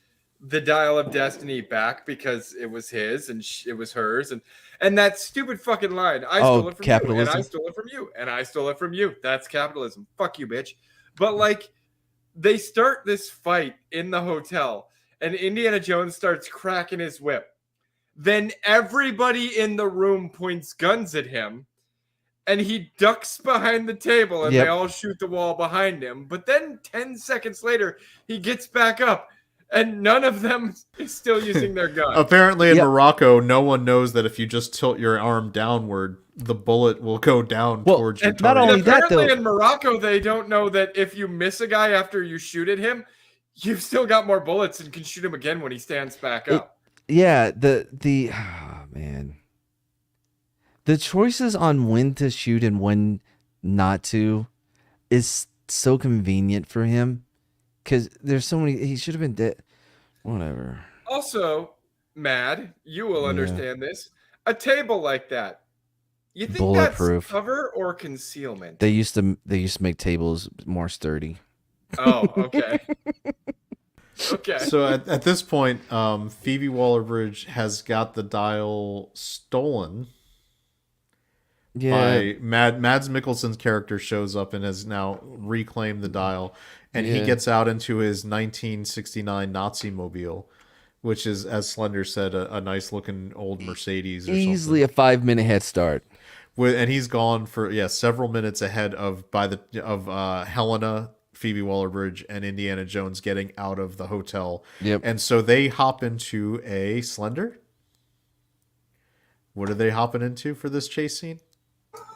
the Dial of Destiny back because it was his and it was hers, and that stupid fucking line, I stole it from you, and I capitalism. stole it from you, and I stole it from you. That's capitalism. Fuck you, bitch. But like, they start this fight in the hotel, and Indiana Jones starts cracking his whip. Then everybody in the room points guns at him, and he ducks behind the table, and Yep. they all shoot the wall behind him. But then 10 seconds later, he gets back up, and none of them is still using their gun. Apparently in Yep. Morocco, no one knows that if you just tilt your arm downward, the bullet will go down towards your And target. not only that, apparently though- in Morocco, they don't know that if you miss a guy after you shoot at him, you've still got more bullets and can shoot him again when he stands back up. Yeah, man. The choices on when to shoot and when not to is so convenient for him because there's so many. He should have been dead. Whatever. Also, Mad, you will understand this. A table like that, you think Bulletproof. that's cover or concealment? They used to make tables more sturdy. Oh, okay. Okay. So at this point, Phoebe Waller-Bridge has got the dial stolen. Yeah. By Mads Mikkelsen's character shows up and has now reclaimed the dial, and he Yeah. gets out into his 1969 Nazi mobile, which is, as Slender said, a nice looking old Mercedes. Or Easily a 5-minute head start. and he's gone for several minutes ahead of Helena, Phoebe Waller-Bridge, and Indiana Jones getting out of the hotel. Yep. And so they hop into a Slender. What are they hopping into for this chase scene?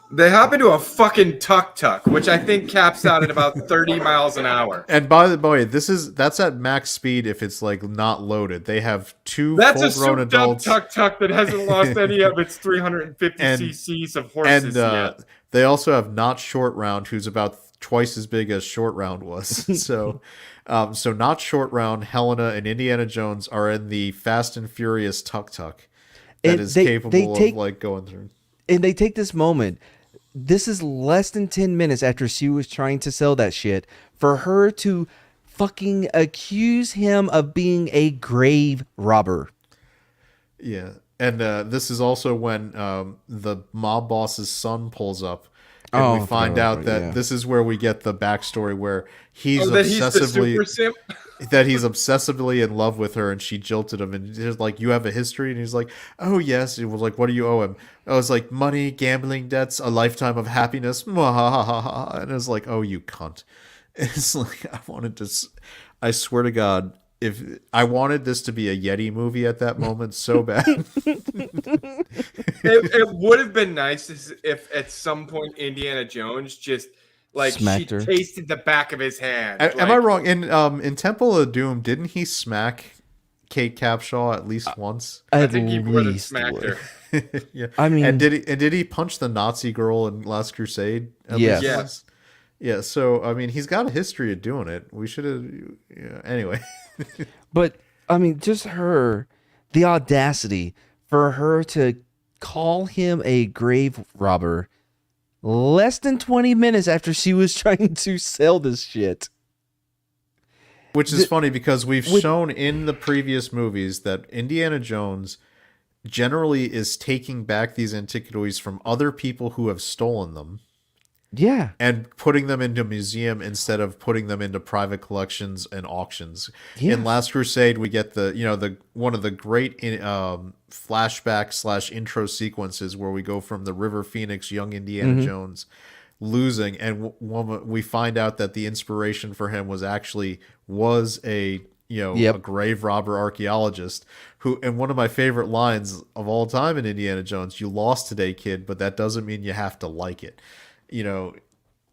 They hop into a fucking tuk-tuk, which I think caps out at about 30 miles an hour. And by the way, that's at max speed if it's like not loaded. They have two That's a full-grown souped up adults. tuk-tuk that hasn't lost any of its 350 And- cc's of horses yet. They also have Not Short Round, who's about twice as big as Short Round was. So Not Short Round, Helena, and Indiana Jones are in the Fast and Furious tuk-tuk that And is they capable take- of like going through. And they take this moment. This is less than 10 minutes after she was trying to sell that shit for her to fucking accuse him of being a grave robber. Yeah, and this is also when the mob boss's son pulls up, and Oh, we I find forgot out about that it, yeah. this is where we get the backstory where he's Oh, that he's the obsessively super simp? that he's obsessively in love with her, and she jilted him, and he's like, "You have a history," and he's like, "Oh yes." It was like, "What do you owe him?" I was like, "Money, gambling debts, a lifetime of happiness." Mwahahaha. And it was like, "Oh, you cunt!" It's like I swear to God, if I wanted this to be a Yeti movie at that moment so bad. It would have been nice if at some point Indiana Jones just like Smacked she her. tasted the back of his hand. Am I wrong? In Temple of Doom, didn't he smack Kate Capshaw at least once? I At think he more than least smacked would. her. Yeah. I mean- and did he punch the Nazi girl in Last Crusade? At Yes. least Yes. once? Yeah. So I mean, he's got a history of doing it. We should have. Yeah, anyway. But I mean, just the audacity for her to call him a grave robber less than 20 minutes after she was trying to sell this shit. Which is funny because we've shown in the previous movies that Indiana Jones generally is taking back these antiquities from other people who have stolen them Yeah. and putting them into a museum instead of putting them into private collections and auctions. Yes. In Last Crusade, we get the one of the great flashback / intro sequences where we go from the River Phoenix, young Indiana Jones losing, and we find out that the inspiration for him was a a grave robber archaeologist who, and one of my favorite lines of all time in Indiana Jones, "You lost today, kid, but that doesn't mean you have to like it."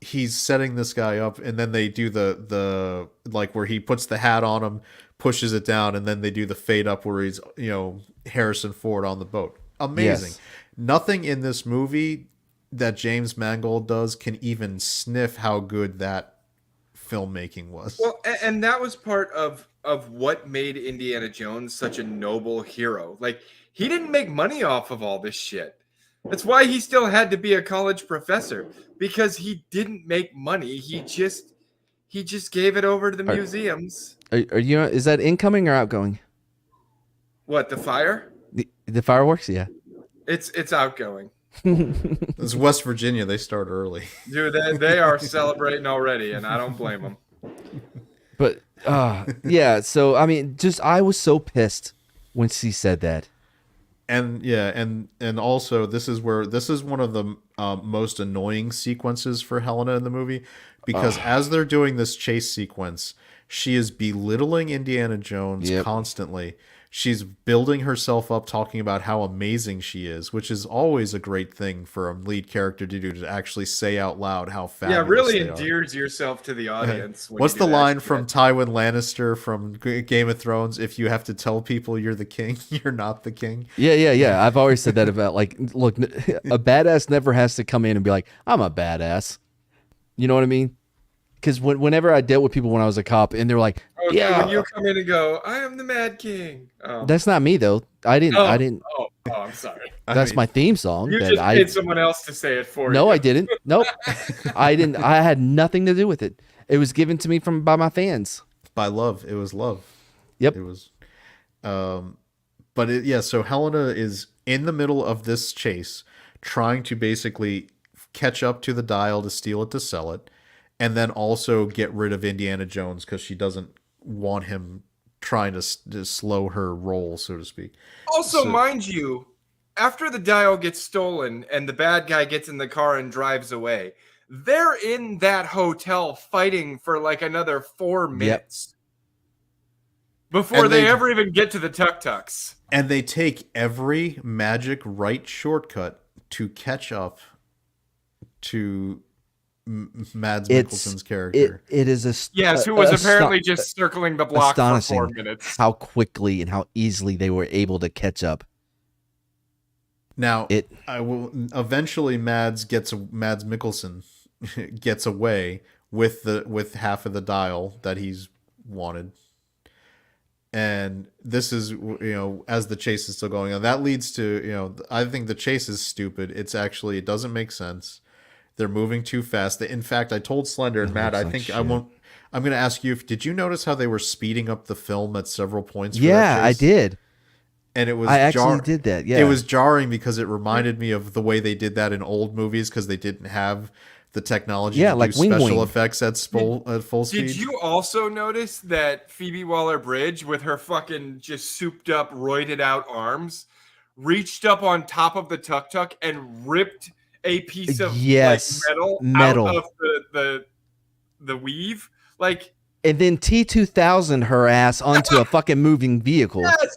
He's setting this guy up, and then they do the like where he puts the hat on him, pushes it down, and then they do the fade up where he's Harrison Ford on the boat. Amazing. Yes. Nothing in this movie that James Mangold does can even sniff how good that filmmaking was. Well, and that was part of what made Indiana Jones such a noble hero. Like, he didn't make money off of all this shit. That's why he still had to be a college professor, because he didn't make money. He just gave it over to the museums. Are you? Is that incoming or outgoing? What, the fire? The fireworks? Yeah. It's outgoing. It's West Virginia. They start early. Dude, they are celebrating already, and I don't blame them. But yeah. So I mean, I was so pissed when she said that. And yeah, and also this is one of the most annoying sequences for Helena in the movie, because as they're doing this chase sequence, she is belittling Indiana Jones constantly. She's building herself up, talking about how amazing she is, which is always a great thing for a lead character to do, to actually say out loud how fabulous really they endears yourself to the audience. When What's you do the that line shit. from Tywin Lannister from Game of Thrones? If you have to tell people you're the king, you're not the king. Yeah. I've always said that about, like, look, a badass never has to come in and be like, I'm a badass. You know what I mean? Because whenever I dealt with people when I was a cop, and they're like, Oh, so yeah, when you come in and go, I am the Mad King. Oh. that's not me though. I didn't. Oh, I'm sorry. That's my theme song. You just paid someone else to say it for you. No, I didn't. Nope. I didn't. I had nothing to do with it. It was given to me by my fans. By love. It was love. Yep. It was. So Helena is in the middle of this chase, trying to basically catch up to the dial to steal it, to sell it, and then also get rid of Indiana Jones because she doesn't want him trying to slow her roll, so to speak. Also, mind you, after the dial gets stolen and the bad guy gets in the car and drives away, they're in that hotel fighting for like another 4 minutes before they ever even get to the tuk-tuks. And they take every magic right shortcut to catch up to Mads Mikkelsen's character. It is who was apparently just circling the block for 4 minutes. How quickly and how easily they were able to catch up. Now, eventually Mads Mikkelsen gets away with half of the dial that he's wanted. And this is, as the chase is still going on, that leads to, I think the chase is stupid. It doesn't make sense. They're moving too fast. In fact, I told Slender and Matt, I'm going to ask you, did you notice how they were speeding up the film at several points? For that chase? I did. And it was I actually did that. Yeah. It was jarring because it reminded me of the way they did that in old movies, because they didn't have the technology to do special effects at full speed. Did you also notice that Phoebe Waller-Bridge, with her fucking just souped up, roided out arms, reached up on top of the tuk-tuk and ripped a piece of metal out of the weave? Like, and then T-2000 her ass onto a fucking moving vehicle. Yes.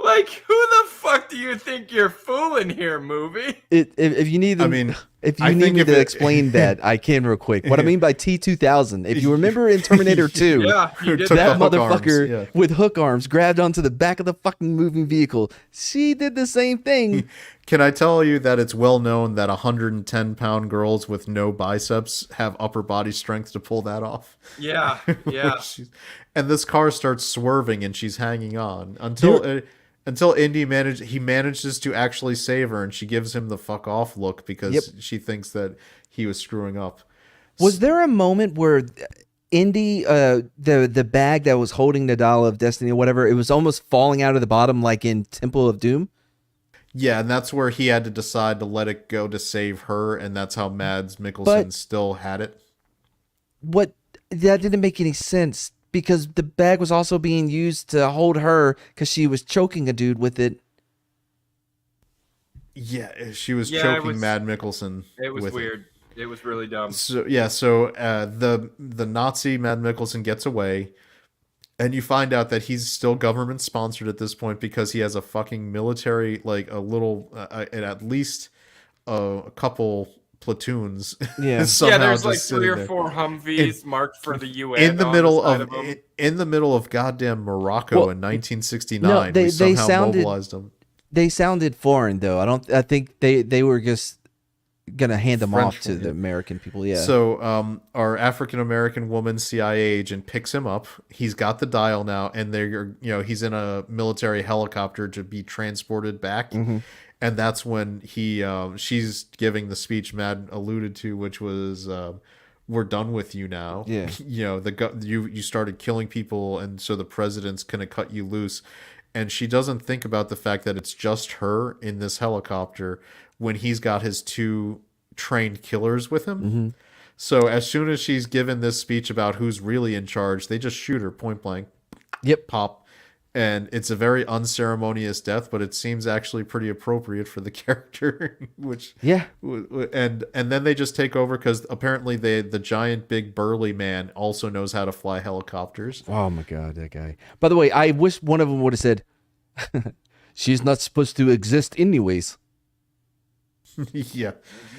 Like, who the fuck do you think you're fooling here, movie? If you need them, if you need me to explain that, I can real quick. What I mean by T-2000, if you remember in Terminator 2, that motherfucker with hook arms grabbed onto the back of the fucking moving vehicle. She did the same thing. Can I tell you that it's well known that 110-pound girls with no biceps have upper body strength to pull that off? Yeah. And this car starts swerving and she's hanging on until Indy manages to actually save her, and she gives him the fuck off look because she thinks that he was screwing up. Was there a moment where Indy, the bag that was holding the Dial of Destiny or whatever, it was almost falling out of the bottom like in Temple of Doom? Yeah, and that's where he had to decide to let it go to save her, and that's how Mads Mikkelsen still had it. That didn't make any sense, because the bag was also being used to hold her because she was choking a dude with it. Yeah, she was choking Mads Mikkelsen. It was weird. It was really dumb. So the Nazi Mads Mikkelsen gets away, and you find out that he's still government sponsored at this point because he has a fucking military, like a little, at least a couple platoons. Yeah, there's like 3 or 4 Humvees marked for the UN in the middle of goddamn Morocco in 1969. No, they somehow mobilized them. They sounded foreign though. I think they were just gonna hand them French off to one, the yeah. American people. Yeah. So our African American woman CIA agent picks him up. He's got the dial now, and he's in a military helicopter to be transported back. And that's when she's giving the speech Matt alluded to, which was, "We're done with you now." Yeah. You started killing people, and so the president's gonna cut you loose. And she doesn't think about the fact that it's just her in this helicopter when he's got his 2 trained killers with him. So as soon as she's given this speech about who's really in charge, they just shoot her point blank. Yep. Pop. And it's a very unceremonious death, but it seems actually pretty appropriate for the character. Which Yeah. and then they just take over because apparently the giant big burly man also knows how to fly helicopters. Oh my god, that guy. By the way, I wish one of them would have said, "She's not supposed to exist anyways." Yeah.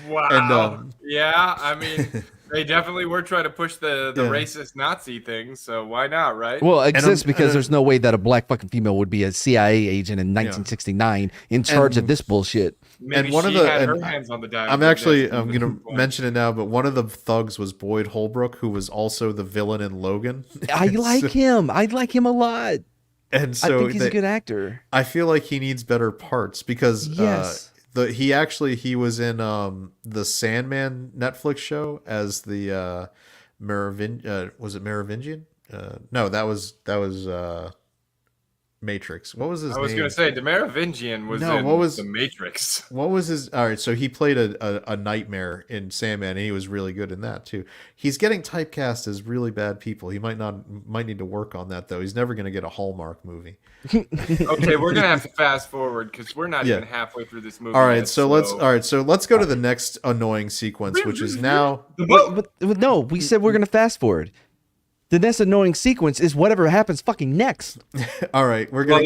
Wow. And, yeah, I mean, they definitely were trying to push the Yeah. racist Nazi thing, so why not, right? Well, it exists because and- there's no way that a black fucking female would be a CIA agent in 1969 in charge of this bullshit. Maybe and one of she had had and her hands on the dial. I'm going to mention it now, but one of the thugs was Boyd Holbrook, who was also the villain in Logan. I like him. I like him a lot. And I so think he's a good actor. I feel like he needs better parts because Yes. he was in the Sandman Netflix show as the was it Merovingian? No, that was Matrix. What was his name? I was going to say, the Merovingian was in The Matrix. What was his? All right, so he played a nightmare in Sandman, and he was really good in that too. He's getting typecast as really bad people. He might need to work on that though. He's never going to get a Hallmark movie. Okay, we're going to have to fast forward because we're not Yeah. even halfway through this movie. All right, yet, so let's go to the next annoying sequence, which is now. But no, we said we're gonna fast forward. The next annoying sequence is whatever happens fucking next. All right, we're gonna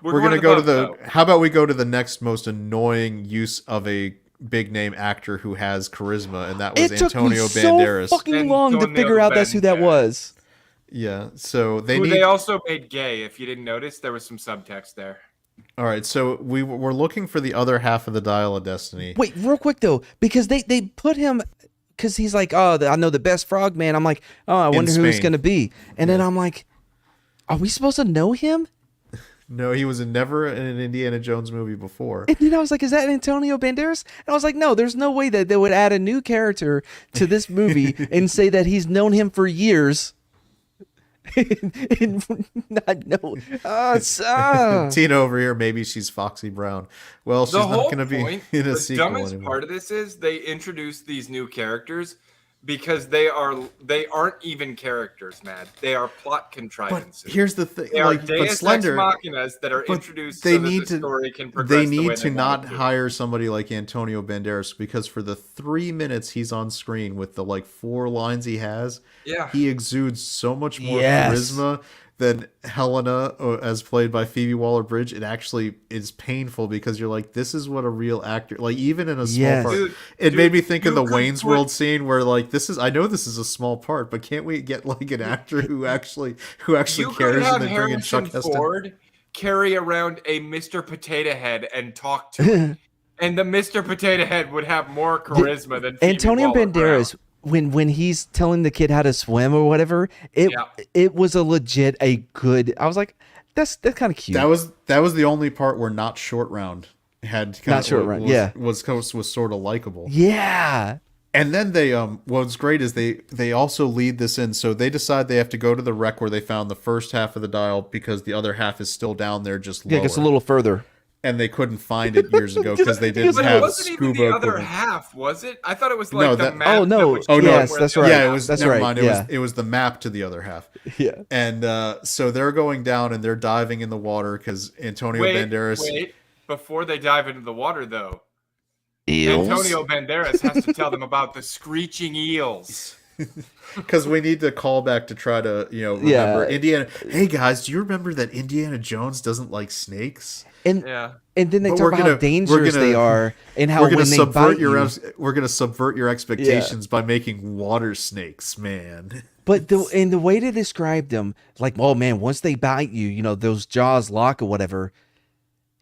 We're we're going gonna to go to the the. How about we go to the next most annoying use of a big name actor who has charisma, and that was It took me Antonio so Banderas. fucking long to Antonio figure out that's who that Banderas. was. Yeah, so Who they also made gay. If you didn't notice, there was some subtext there. All right, so we're looking for the other half of the Dial of Destiny. Wait, real quick though, because they put him because he's like, oh, I know the best frog man. I'm like, oh, I wonder who it's Spain. gonna be. And then I'm like, are we supposed to know him? No, he was never in an Indiana Jones movie before. And then I was like, is that Antonio Banderas? And I was like, no, there's no way that they would add a new character to this movie and say that he's known him for years. and not know. Tina over here, maybe she's Foxy Brown. Well, she's The not whole going to be point, in a the sequel dumbest anymore. part of this is they introduce these new characters because they aren't even characters, Matt. They are plot But contrivances. here's the thing, They are but Deus Ex Slender. Machinas that are but introduced they so that need the to- story can progress. They the need way to they not want it to. hire somebody like Antonio Banderas because for the 3 minutes he's on screen with the 4 lines he has, Yeah. he exudes so much more Yes. charisma than Helena, as played by Phoebe Waller-Bridge. It actually is painful because you're like, this is what a real actor, even in a small Yes. part. Dude, It made me think of you the could Wayne's put- World scene where I know this is a small part, but can't we get an actor who actually You cares could and have then bring in Harrison Chuck Heston? Ford carry around a Mr. Potato Head and talk to him. And the Mr. Potato Head would have more charisma than Phoebe Antonio Waller-Brown. Banderas, when he's telling the kid how to swim or whatever, it was a legit good. I was like, that's kind of cute. That was the only part where not short round had Not Short Round, yeah. was sort of likable. Yeah. And then they what's great is they also lead this in, so they decide they have to go to the wreck where they found the first half of the dial because the other half is still down there just lower. Yeah, it's a little further. And they couldn't find it years ago because they didn't But it have wasn't even scuba the other equipment. half, was it? I thought it was No, like the that- map. Oh, no. that would Oh, show no, where that's the right. other Yeah, it half was. That's Never right, mind. yeah. It was the map to the other half. Yeah. And so they're going down and they're diving in the water because Antonio Banderas. Wait, before they dive into the water, though, Eels. Antonio Banderas has to tell them about the screeching eels. Because we need to call back to try to, remember Yeah. Indiana. Hey guys, do you remember that Indiana Jones doesn't like snakes? And Yeah. and then they But talk we're about gonna- how dangerous we're gonna- they are and how We're gonna when they subvert bite your you. we're gonna subvert your expectations by making water snakes, man. But the way they described them, like, oh man, once they bite you, those jaws lock or whatever.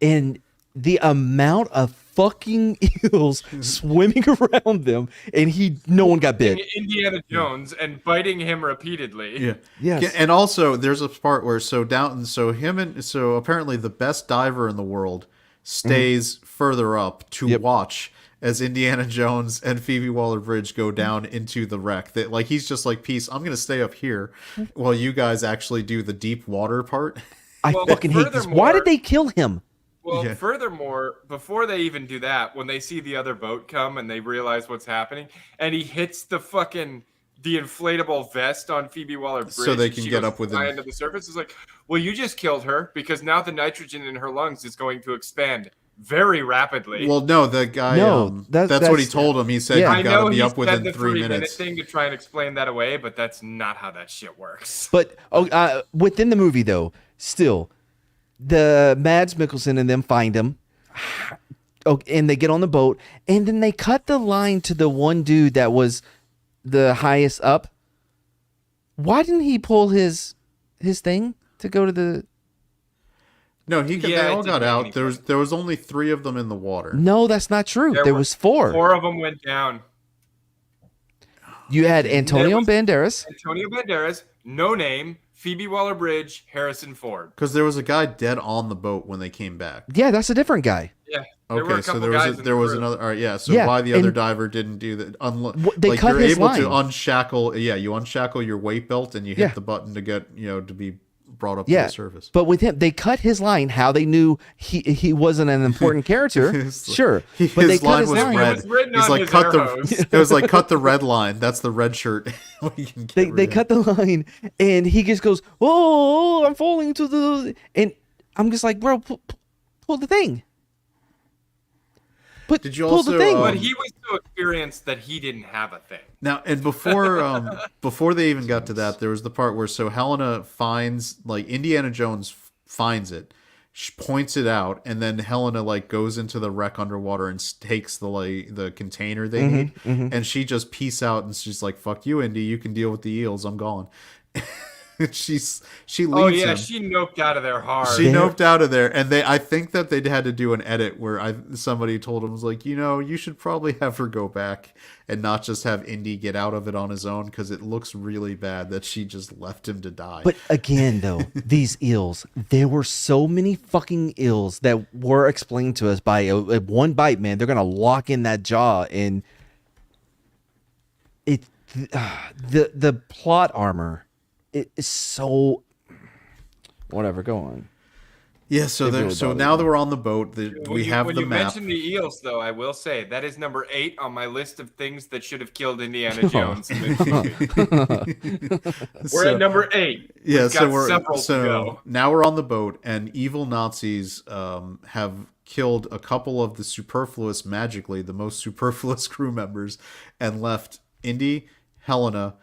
And the amount of fucking eels swimming around them, and no one got bit. Indiana Jones and biting him repeatedly. Yeah. Yes. And also, there's a part where so apparently the best diver in the world stays further up to watch as Indiana Jones and Phoebe Waller-Bridge go down into the wreck. That like he's just like, peace. I'm gonna stay up here while you guys actually do the deep water part. I fucking hate this. Why did they kill him? Well, furthermore, before they even do that, when they see the other boat come and they realize what's happening, and he hits the inflatable vest on Phoebe Waller-Bridge, So they can get up with him. Into the surface. It's like, well, you just killed her because now the nitrogen in her lungs is going to expand very rapidly. Well, no, the guy. That's what he told him. He said you got to be up within the 3 minutes. Thing to try and explain that away, but that's not how that shit works. But within the movie, though, still, the Mads Mikkelsen and them find him. And they get on the boat, and then they cut the line to the one dude that was the highest up. Why didn't he pull his thing to go to the? No, they all got out. There was only 3 of them in the water. No, that's not true. There was 4. 4 of them went down. You had Antonio Banderas. Antonio Banderas, No Name, Phoebe Waller-Bridge, Harrison Ford. Because there was a guy dead on the boat when they came back. Yeah, that's a different guy. Yeah. Okay, so there was another. All right, yeah. So why the other diver didn't do that? They cut his line. To unshackle. Yeah, you unshackle your weight belt and you hit the button to get to be brought up to the surface. But with him, they cut his line. How they knew he wasn't an important character? Sure, but they cut his line. Red. He's like it was like cut the red line. That's the red shirt. They cut the line, and he just goes, "Oh, I'm falling to the," and I'm just like, bro, pull the thing. Did you also? But he was so experienced that he didn't have a thing. Now and before they even got to that, there was the part where Helena finds Indiana Jones finds it, she points it out, and then Helena goes into the wreck underwater and takes the container they need, and she just peace out and she's like, "Fuck you, Indy. You can deal with the eels. I'm gone." she leaves him. She noped out of there hard. She noped out of there, and I think that they had to do an edit where somebody told him was like, you should probably have her go back and not just have Indy get out of it on his own because it looks really bad that she just left him to die. But again, though, these eels, there were so many fucking eels that were explained to us by one bite, man. They're gonna lock in that jaw, and the plot armor. It is so whatever. Go on. Yeah. So now that we're on the boat, we have the map. When you mentioned the eels, though, I will say that is number 8 on my list of things that should have killed Indiana Jones. In this movie. We're at number 8. Yeah. So now we're on the boat, and evil Nazis have killed a couple of the most superfluous crew members, and left Indy, Helena,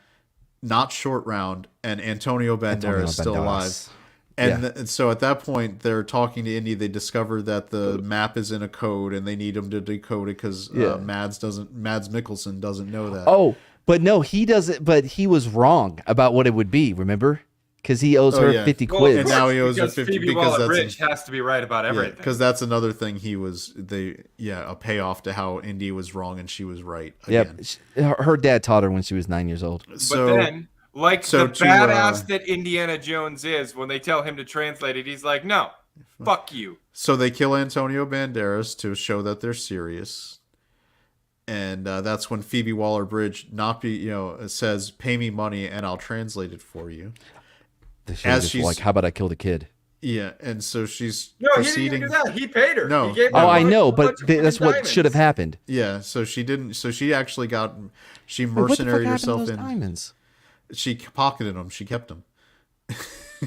not Short Round, and Antonio Banderas still alive. And so at that point, they're talking to Indy. They discover that the map is in a code, and they need him to decode it because Mads Mikkelsen doesn't know that. Oh, but no, he doesn't. But he was wrong about what it would be. Remember? Because he owes her 50 quid. And now he owes her 50 Phoebe Waller-Bridge has to be right about everything. Because that's another thing a payoff to how Indy was wrong and she was right again. Yep. Her dad taught her when she was 9 years old. But then, badass that Indiana Jones is, when they tell him to translate it, he's like, no, fuck you. So they kill Antonio Banderas to show that they're serious. And that's when Phoebe Waller-Bridge says, "Pay me money and I'll translate it for you." As she's like, how about I kill the kid? Yeah, and so she's proceeding. He didn't do that. He paid her. No, I know, but that's what should have happened. Yeah, so she didn't. So she actually she mercenaried herself in diamonds. She pocketed them. She kept them.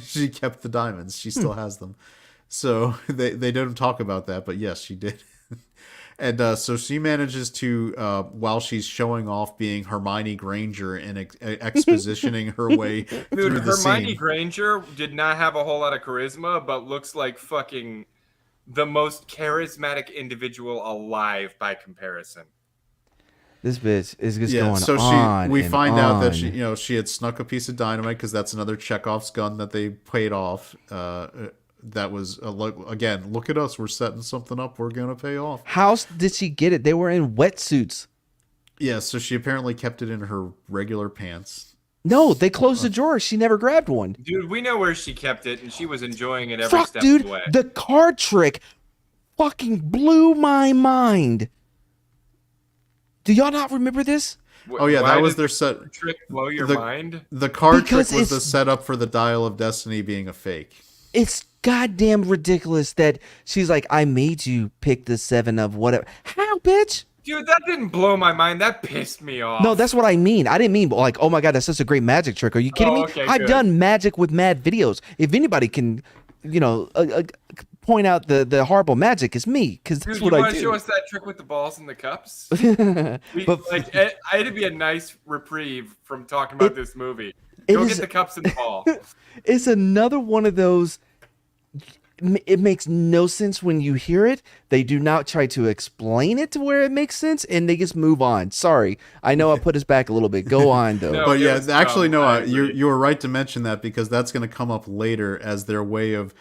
She kept the diamonds. She still has them. So they don't talk about that, but yes, she did. And so she manages to, while she's showing off being Hermione Granger and expositioning her way through the scene. Hermione Granger did not have a whole lot of charisma, but looks like fucking the most charismatic individual alive by comparison. This bitch is just going on. We find out that she had snuck a piece of dynamite because that's another Chekhov's gun that they paid off. that was again, look at us, we're setting something up, we're gonna pay off. How did she get it? They were in wetsuits. Yeah, so she apparently kept it in her regular pants. No, they closed the drawer. She never grabbed one. Dude, we know where she kept it, and she was enjoying it every Fuck, step dude, of the way. the card trick fucking blew my mind. Do y'all not remember this? Oh yeah, Why that was did their set. the trick blow your the- mind? The card Because trick was the it's- setup for the Dial of Destiny being a fake. It's goddamn ridiculous that she's like, I made you pick the 7 of whatever. How, bitch? Dude, that didn't blow my mind. That pissed me off. No, that's what I mean. I didn't mean like, oh my God, that's such a great magic trick. Are you kidding me? Okay, I've good. done magic with mad videos. If anybody can, point out the horrible magic, it's me, because that's Dude, what you I want to do. show us that trick with the balls and the cups? It'd be a nice reprieve from talking about this movie. Go get the cups and the ball. It's another one of those. It makes no sense when you hear it. They do not try to explain it to where it makes sense, and they just move on. Sorry, I know I put us back a little bit. Go on though. No. But it yeah, was actually, dumb. no, I agree. you were right to mention that because that's going to come up later as their way of,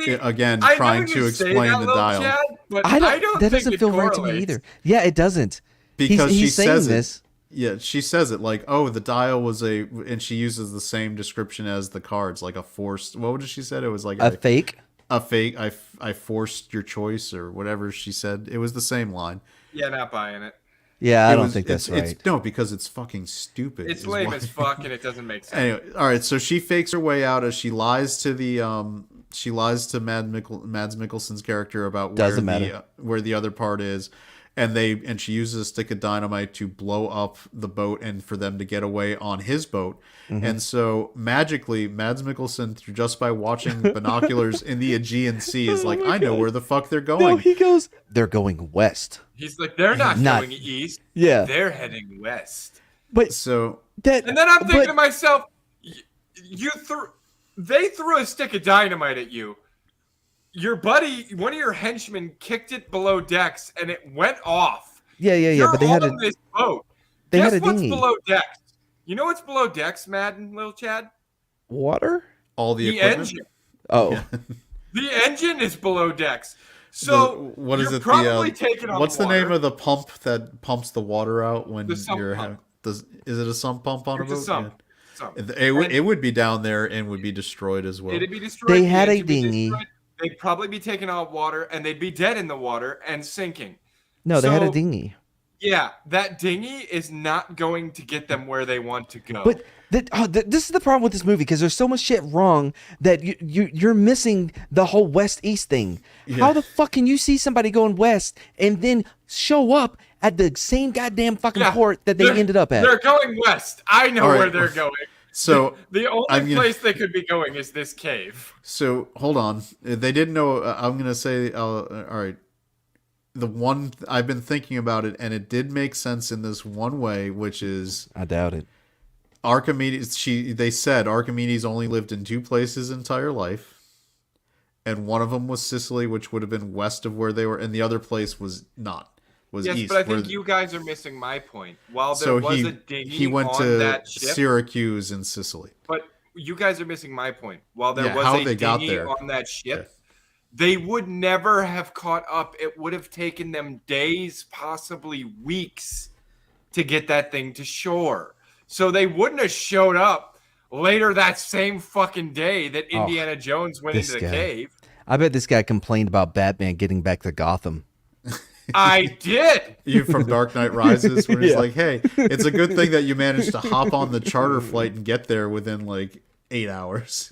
again, I know trying you to say explain that, the little dial. Chad, but I don't. don't That think doesn't it feel right to me correlates. either. Yeah, it doesn't. Because he's she saying says this. Yeah, she says it like, oh, the dial was and she uses the same description as the cards, like a forced. What did she said? It was like A fake. a fake. I forced your choice or whatever she said. It was the same line. Yeah, not buying it. Yeah, I don't was- think that's it's- right. no, because it's fucking stupid. It's is lame why. as fuck, and it doesn't make sense. Anyway, all right. So she fakes her way out as she lies to Mads Mikkelsen's character about Doesn't matter. where the other part is, and she uses a stick of dynamite to blow up the boat and for them to get away on his boat. Mm-hmm. And so magically, Mads Mikkelsen, just by watching binoculars in the Aegean Sea, is like, I know where the fuck they're No, going. he goes. They're going west. He's like, they're not Not- going east. Yeah. They're heading west. But So that. And then I'm thinking but- to myself, they threw a stick of dynamite at you. Your buddy, one of your henchmen, kicked it below decks, and it went off. Yeah. You're But they had on a. this boat. They Guess had a what's dinghy. below decks? You know what's below decks, Madden, little Chad? Water. all the The equipment. engine. Oh. The engine is below decks. So What is you're it? probably taking on what's the water. name of the pump that pumps the water out when The sump you're pump. is it a sump pump on It's a a boat? sump. Yeah. Sump. It would be down there and would be destroyed as well. It'd be destroyed. They the had a engine would be dinghy. destroyed, They'd probably be taking out water, and they'd be dead in the water and sinking. No, they had a So- dinghy. Yeah, that dinghy is not going to get them where they want to go. But this is the problem with this movie because there's so much shit wrong that you're missing the whole west east thing. How the fuck can you see somebody going west and then show up at the same goddamn fucking Yeah, port that they they're- ended up at? They're going west. I know All right. where they're going. So The I'm only gonna- place they could be going is this cave. So hold on, they didn't know. I'm gonna say, all right. The one I've been thinking about it, and it did make sense in this one way, which is I doubt it. Archimedes. They said Archimedes only lived in 2 places his entire life, and one of them was Sicily, which would have been west of where they were, and the other place was not. Was Yes, east. but I think where- you guys are missing my point. While there so was he a dinghy he went on to that ship, Syracuse in Sicily. but you guys are missing my point. While there Yeah, was how a they got dinghy there. on that ship, they would never have caught up. It would have taken them days, possibly weeks, to get that thing to shore. So they wouldn't have showed up later that same fucking day that Indiana Jones went this into the guy. cave. I bet this guy complained about Batman getting back to Gotham. I did. You from Dark Knight Rises, where he's Yeah. like, "Hey, it's a good thing that you managed to hop on the charter flight and get there within like 8 hours."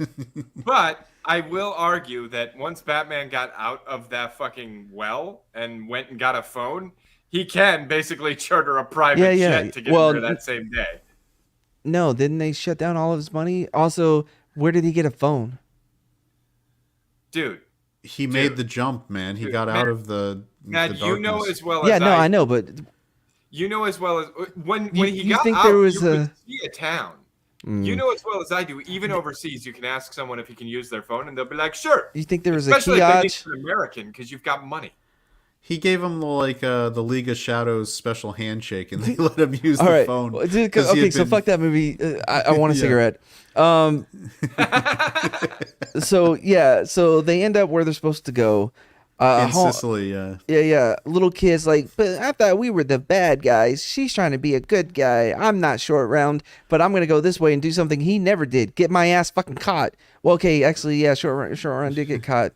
But I will argue that once Batman got out of that fucking well and went and got a phone, he can basically charter a private Yeah. jet to get Well, there that same day. No, didn't they shut down all of his money? Also, where did he get a phone? Dude, He made the jump, man. He got out of the Matt, you know darkness. as well Yeah, as no, I know, but You know as well as when You- he you got think out, there was you could a- see a town. You know as well as I do. Even overseas, you can ask someone if he can use their phone, and they'll be like, "Sure." you think there was a Especially if they kiosk? think you're American, because you've got money. He gave him the League of Shadows special handshake, and they let him use All the right. phone. Well, dude, 'cause he okay, had so been- fuck that movie. I want a Yeah. cigarette. So they end up where they're supposed to go. in Sicily. Yeah. Little kids like, but I thought we were the bad guys. She's trying to be a good guy. I'm not short round, but I'm gonna go this way and do something he never did. Get my ass fucking caught. Well, okay, actually, yeah, short round did get caught.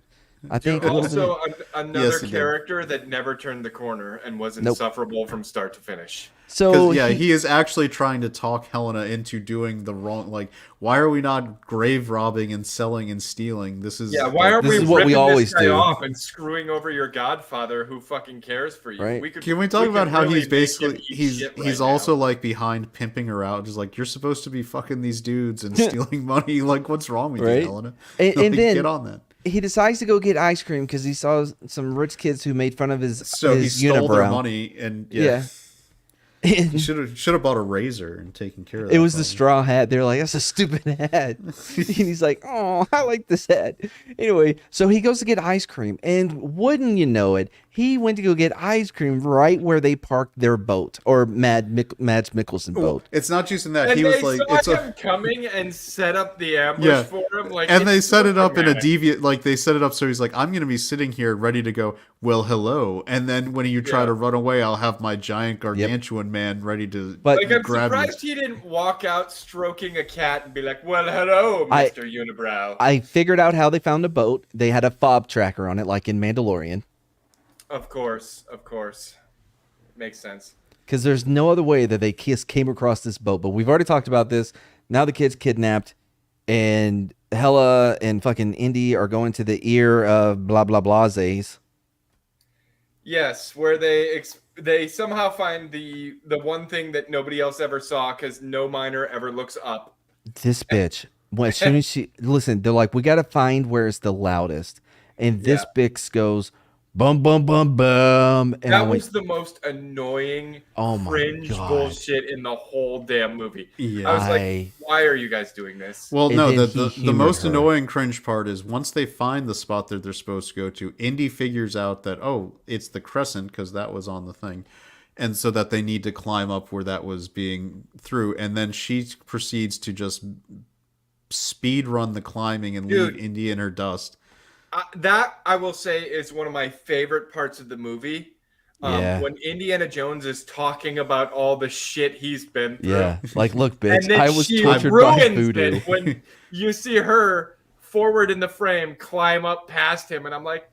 I think a little bit. Also, another Yes, he did. character that never turned the corner and was insufferable from start to finish. So He is actually trying to talk Helena into doing the wrong. Like, why are we not grave robbing and selling and stealing? This is Why aren't This we is what we ripping always this guy do. off and screwing over your godfather who fucking cares for you? Right. Can we talk about how really he's make him basically eat he's shit he's right also now. like behind pimping her out, just like you're supposed to be fucking these dudes and stealing money. Like, what's wrong with Right. you, Helena? And Like, then get on that. he decides to go get ice cream because he saw some rich kids who made fun of his So he his stole their unibrow. money and Yeah. He should have bought a razor and taken care of that. It was the problem. straw hat. They're like, that's a stupid hat. And he's like, oh, I like this hat. Anyway, so he goes to get ice cream. And wouldn't you know it, he went to go get ice cream right where they parked their boat, or Mads Mikkelsen boat. It's not just in that. And He they was like, saw it's him a. coming and set up the ambush Yeah. for him. Like, And it's they set so it up in a dramatic. deviant, like they set it up so he's like, I'm gonna be sitting here ready to go. Well, hello, and then when you try Yeah. to run away, I'll have my giant gargantuan man ready to But Like, I'm grab you. surprised he didn't walk out stroking a cat and be like, well, hello, I- Mr. Unibrow. I figured out how they found a boat. They had a fob tracker on it, like in Mandalorian. Of course. Makes sense. Because there's no other way that they came across this boat. But we've already talked about this. Now the kid's kidnapped, and Hella and fucking Indy are going to the ear of blah blah blahs. Yes, where they somehow find the one thing that nobody else ever saw because no miner ever looks up. This bitch. When as soon as she listen, they're like, we gotta find where it's the loudest, and this bitch goes, bum bum bum bum, and I That went, was the most annoying, Oh my cringe God. bullshit in the whole damn movie. Yeah. I was like, why are you guys doing this? Well, And no, then the he the most humored her. annoying cringe part is once they find the spot that they're supposed to go to, Indy figures out that, oh, it's the crescent because that was on the thing. And so that they need to climb up where that was being through. And then she proceeds to just speed run the climbing and Dude. leave Indy in her dust. That, I will say, is one of my favorite parts of the movie. Yeah. When Indiana Jones is talking about all the shit he's been through. yeah, like look, And bitch, then I was she tortured by ruins voodoo. it when you see her forward in the frame climb up past him, and I'm like,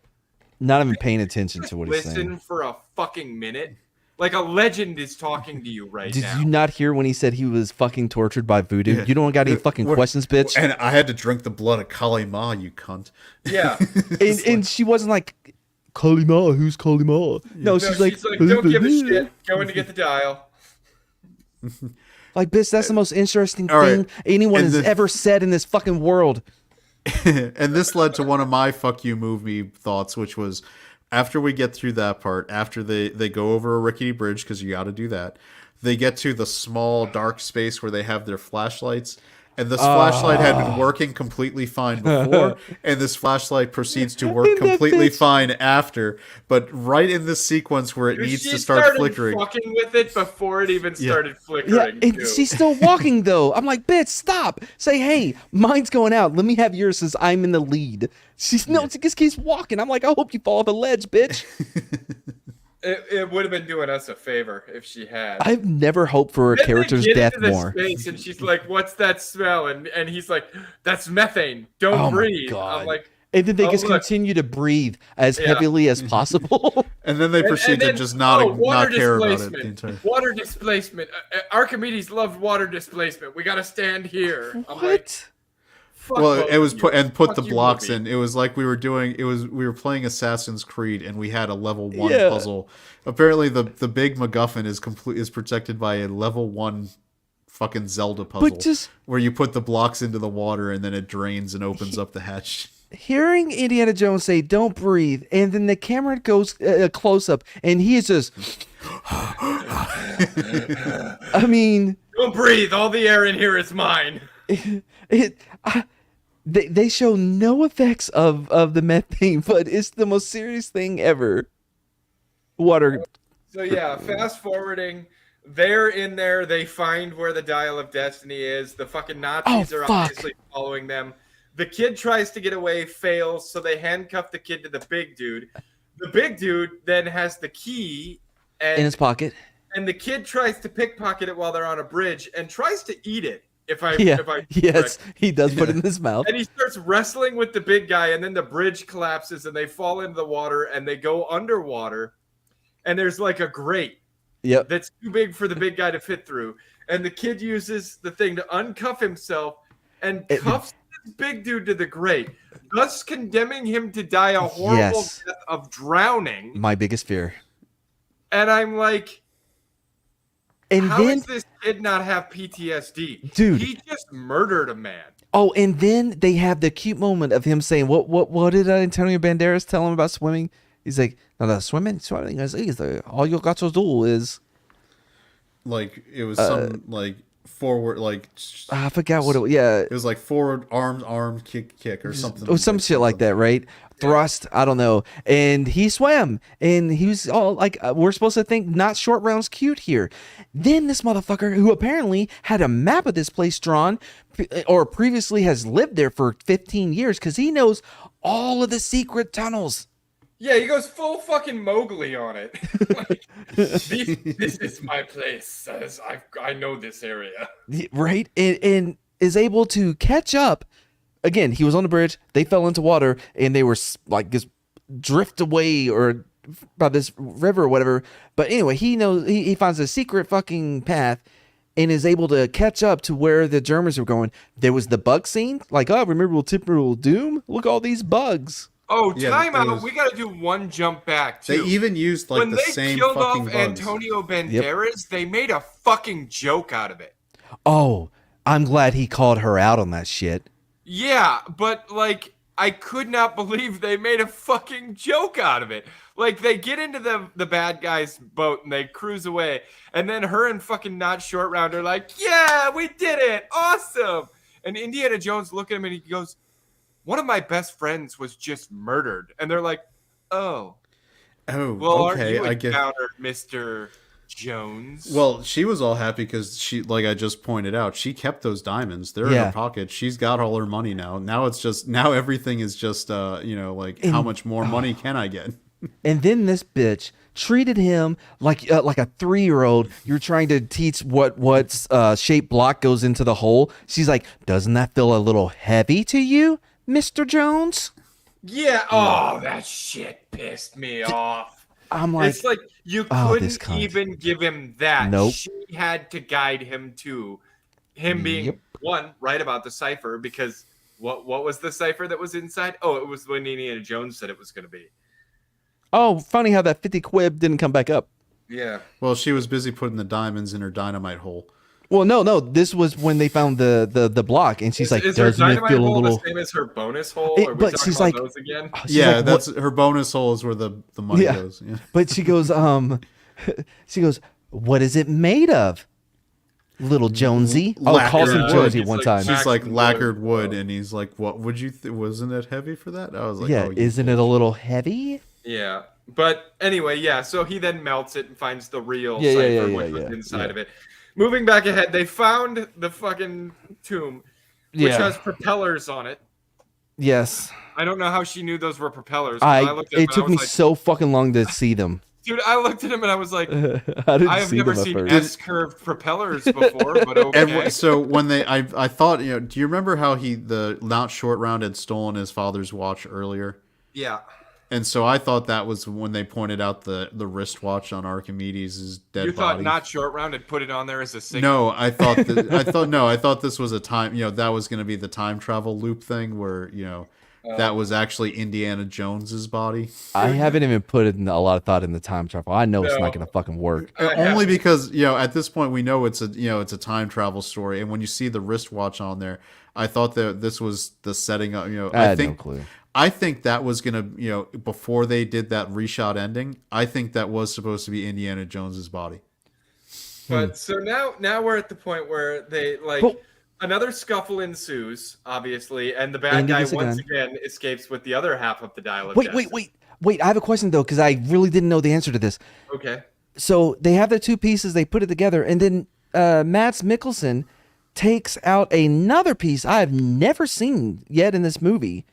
Not even paying attention to what he's listen saying. for a fucking minute. Like a legend is talking to you right Did now. you not hear when he said he was fucking tortured by voodoo? Yeah. You don't got any fucking What- questions, bitch. And I had to drink the blood of Kali Ma, you cunt. Yeah. And she wasn't like, Kalima, who's Kalima? No, No, she's like, don't give a shit. Going to get the dial. Like, bitch, that's the most interesting All right. thing anyone And has the- ever said in this fucking world. And this led to one of my fuck you movie thoughts, which was after we get through that part, after they go over a rickety bridge, because you got to do that, they get to the small dark space where they have their flashlights. And this flashlight had been working completely fine before, and this flashlight proceeds to work And that completely bitch- fine after. But right in this sequence where it needs She to start started flickering, fucking with it before it even started Yeah, flickering. and too. she's still walking though. I'm like, bitch, stop. Say, hey, mine's going out. Let me have yours since I'm in the lead. She just keeps walking. I'm like, I hope you fall off a ledge, bitch. It would have been doing us a favor if she had. I've never hoped for a Then they character's get death into the more. Space and she's like, "What's that smell?" And he's like, "That's methane. Don't Oh my breathe." God. I'm like, And then they Oh, just look. continue to breathe as Yeah. heavily as possible. and then they proceed to then, just not water care about it. The displacement. entire... Water displacement. Archimedes loved water displacement. We got to stand here. I'm like, What? fuck Well, both it was of put you. and put Fuck the you, blocks movie. in. It was like we were playing Assassin's Creed and we had a level 1 Yeah. puzzle. Apparently the big MacGuffin is protected by a level 1 fucking Zelda puzzle just- where you put the blocks into the water and then it drains and opens up the hatch. Hearing Indiana Jones say, don't breathe, and then the camera goes close up, and he is just. I mean. Don't breathe. All the air in here is mine. They show no effects of the methane, but it's the most serious thing ever. water. So yeah, fast forwarding, they're in there. They find where the Dial of Destiny is. The fucking Nazis are fuck. obviously following them. The kid tries to get away, fails, so they handcuff the kid to the big dude. The big dude then has the key and, In his pocket. and the kid tries to pickpocket it while they're on a bridge and tries to eat it. If I Yes, correct. he does put it in his mouth. And he starts wrestling with the big guy, and then the bridge collapses and they fall into the water and they go underwater. And there's like a grate Yep. that's too big for the big guy to fit through. And the kid uses the thing to uncuff himself and cuffs this big dude to the grate, thus condemning him to die a horrible death of drowning. My biggest fear. And I'm like, And how then does this kid not have PTSD? Dude. He just murdered a man. oh, and then they have the cute moment of him saying, "What did Antonio Banderas tell him about swimming?" He's like, "No, the swimming is easy. All you got to do is." Like it was some like forward like I forgot what it was. Yeah, it was like forward arm kick or something. or some shit like that, right? Thrust, I don't know. And he swam, and he was all like, we're supposed to think not short rounds cute here. Then this motherfucker, who apparently had a map of this place drawn, or previously has lived there for 15 years, because he knows all of the secret tunnels. Yeah, he goes full fucking Mowgli on it. Like, this is my place. I know this area. Right? And is able to catch up. Again, he was on the bridge. They fell into water, and they were like just drift away or by this river or whatever. But anyway, he knows he finds a secret fucking path and is able to catch up to where the Germans were going. There was the bug scene. Like, oh, remember typical Doom? Look at all these bugs. Oh, Yeah, time out. was- We got to do one jump back, too. They even used like when the they same killed fucking off bugs. Antonio Banderas, they made a fucking joke out of it. Oh, I'm glad he called her out on that shit. Yeah, but like I could not believe they made a fucking joke out of it. Like they get into the bad guy's boat and they cruise away, and then her and fucking Not Short Round are like, "Yeah, we did it, awesome!" And Indiana Jones look at him and he goes, "One of my best friends was just murdered," and they're like, "Oh, Oh, well, okay, aren't you I get. encountered, Mr. Jones?" Well, she was all happy because she, like I just pointed out, she kept those diamonds. They're in Yeah. her pocket. She's got all her money now. Now it's just everything is just like how much more money can I get? And then this bitch treated him like a 3-year-old. You're trying to teach what shape block goes into the hole. She's like, "Doesn't that feel a little heavy to you, Mr. Jones?" Yeah. Oh, that shit pissed me off. I'm like, It's like you oh, this couldn't cunt. even give him that. Nope. She had to guide him to him being Yep. one right about the cipher, because what was the cipher that was inside? Oh, it was when Indiana Jones said it was going to be. oh, funny how that 50 quid didn't come back up. Yeah. Well, she was busy putting the diamonds in her dynamite hole. Well, no, this was when they found the block, and she's like, is her "Doesn't it dynamite we hole little?" the same as her bonus hole? It- Are we but talking she's about like- those again? She's Yeah, like, that's her bonus hole is where the money Yeah. goes. Yeah. But she goes, she goes, "What is it made of, little Jonesy?" Oh, calls him Lacquered Jonesy wood. one It's time. like She's like Maximum lacquered wood. wood, and he's like, "What would you? Wasn't it heavy for that?" I was like, Yeah, "Oh, you isn't it a little heavy? Yeah. But anyway, yeah, so he then melts it and finds the real Yeah, cipher yeah, which was yeah, inside yeah. of it. Moving back ahead, they found the fucking tomb, which Yeah. has propellers on it. Yes. I don't know how she knew those were propellers. 'Cause looked at him It and took I me was like, so fucking long to see them. dude, I looked at him and I was like, I didn't I have see never them at seen first. S-curved propellers before, but okay. And so when I thought, do you remember how the Not Short Round had stolen his father's watch earlier? Yeah. And so I thought that was when they pointed out the wristwatch on Archimedes' dead You thought body. Not Short Round had put it on there as a signal? No, I thought I thought this was a time, that was going to be the time travel loop thing where, that was actually Indiana Jones's body. I haven't even put in a lot of thought in the time travel. I know it's No. not going to fucking work. Only because, at this point we know it's a time travel story, and when you see the wristwatch on there, I thought that this was the setting up, I had no clue. I think that was gonna, before they did that reshot ending, I think that was supposed to be Indiana Jones's body. But so now we're at the point where they But- another scuffle ensues, obviously, and the bad Ending guy this once again escapes with the other half of the dial of Wait, destiny. wait. Wait, I have a question though, because I really didn't know the answer to this. Okay. So they have the two pieces, they put it together, and then Mads Mikkelsen takes out another piece I've never seen yet in this movie.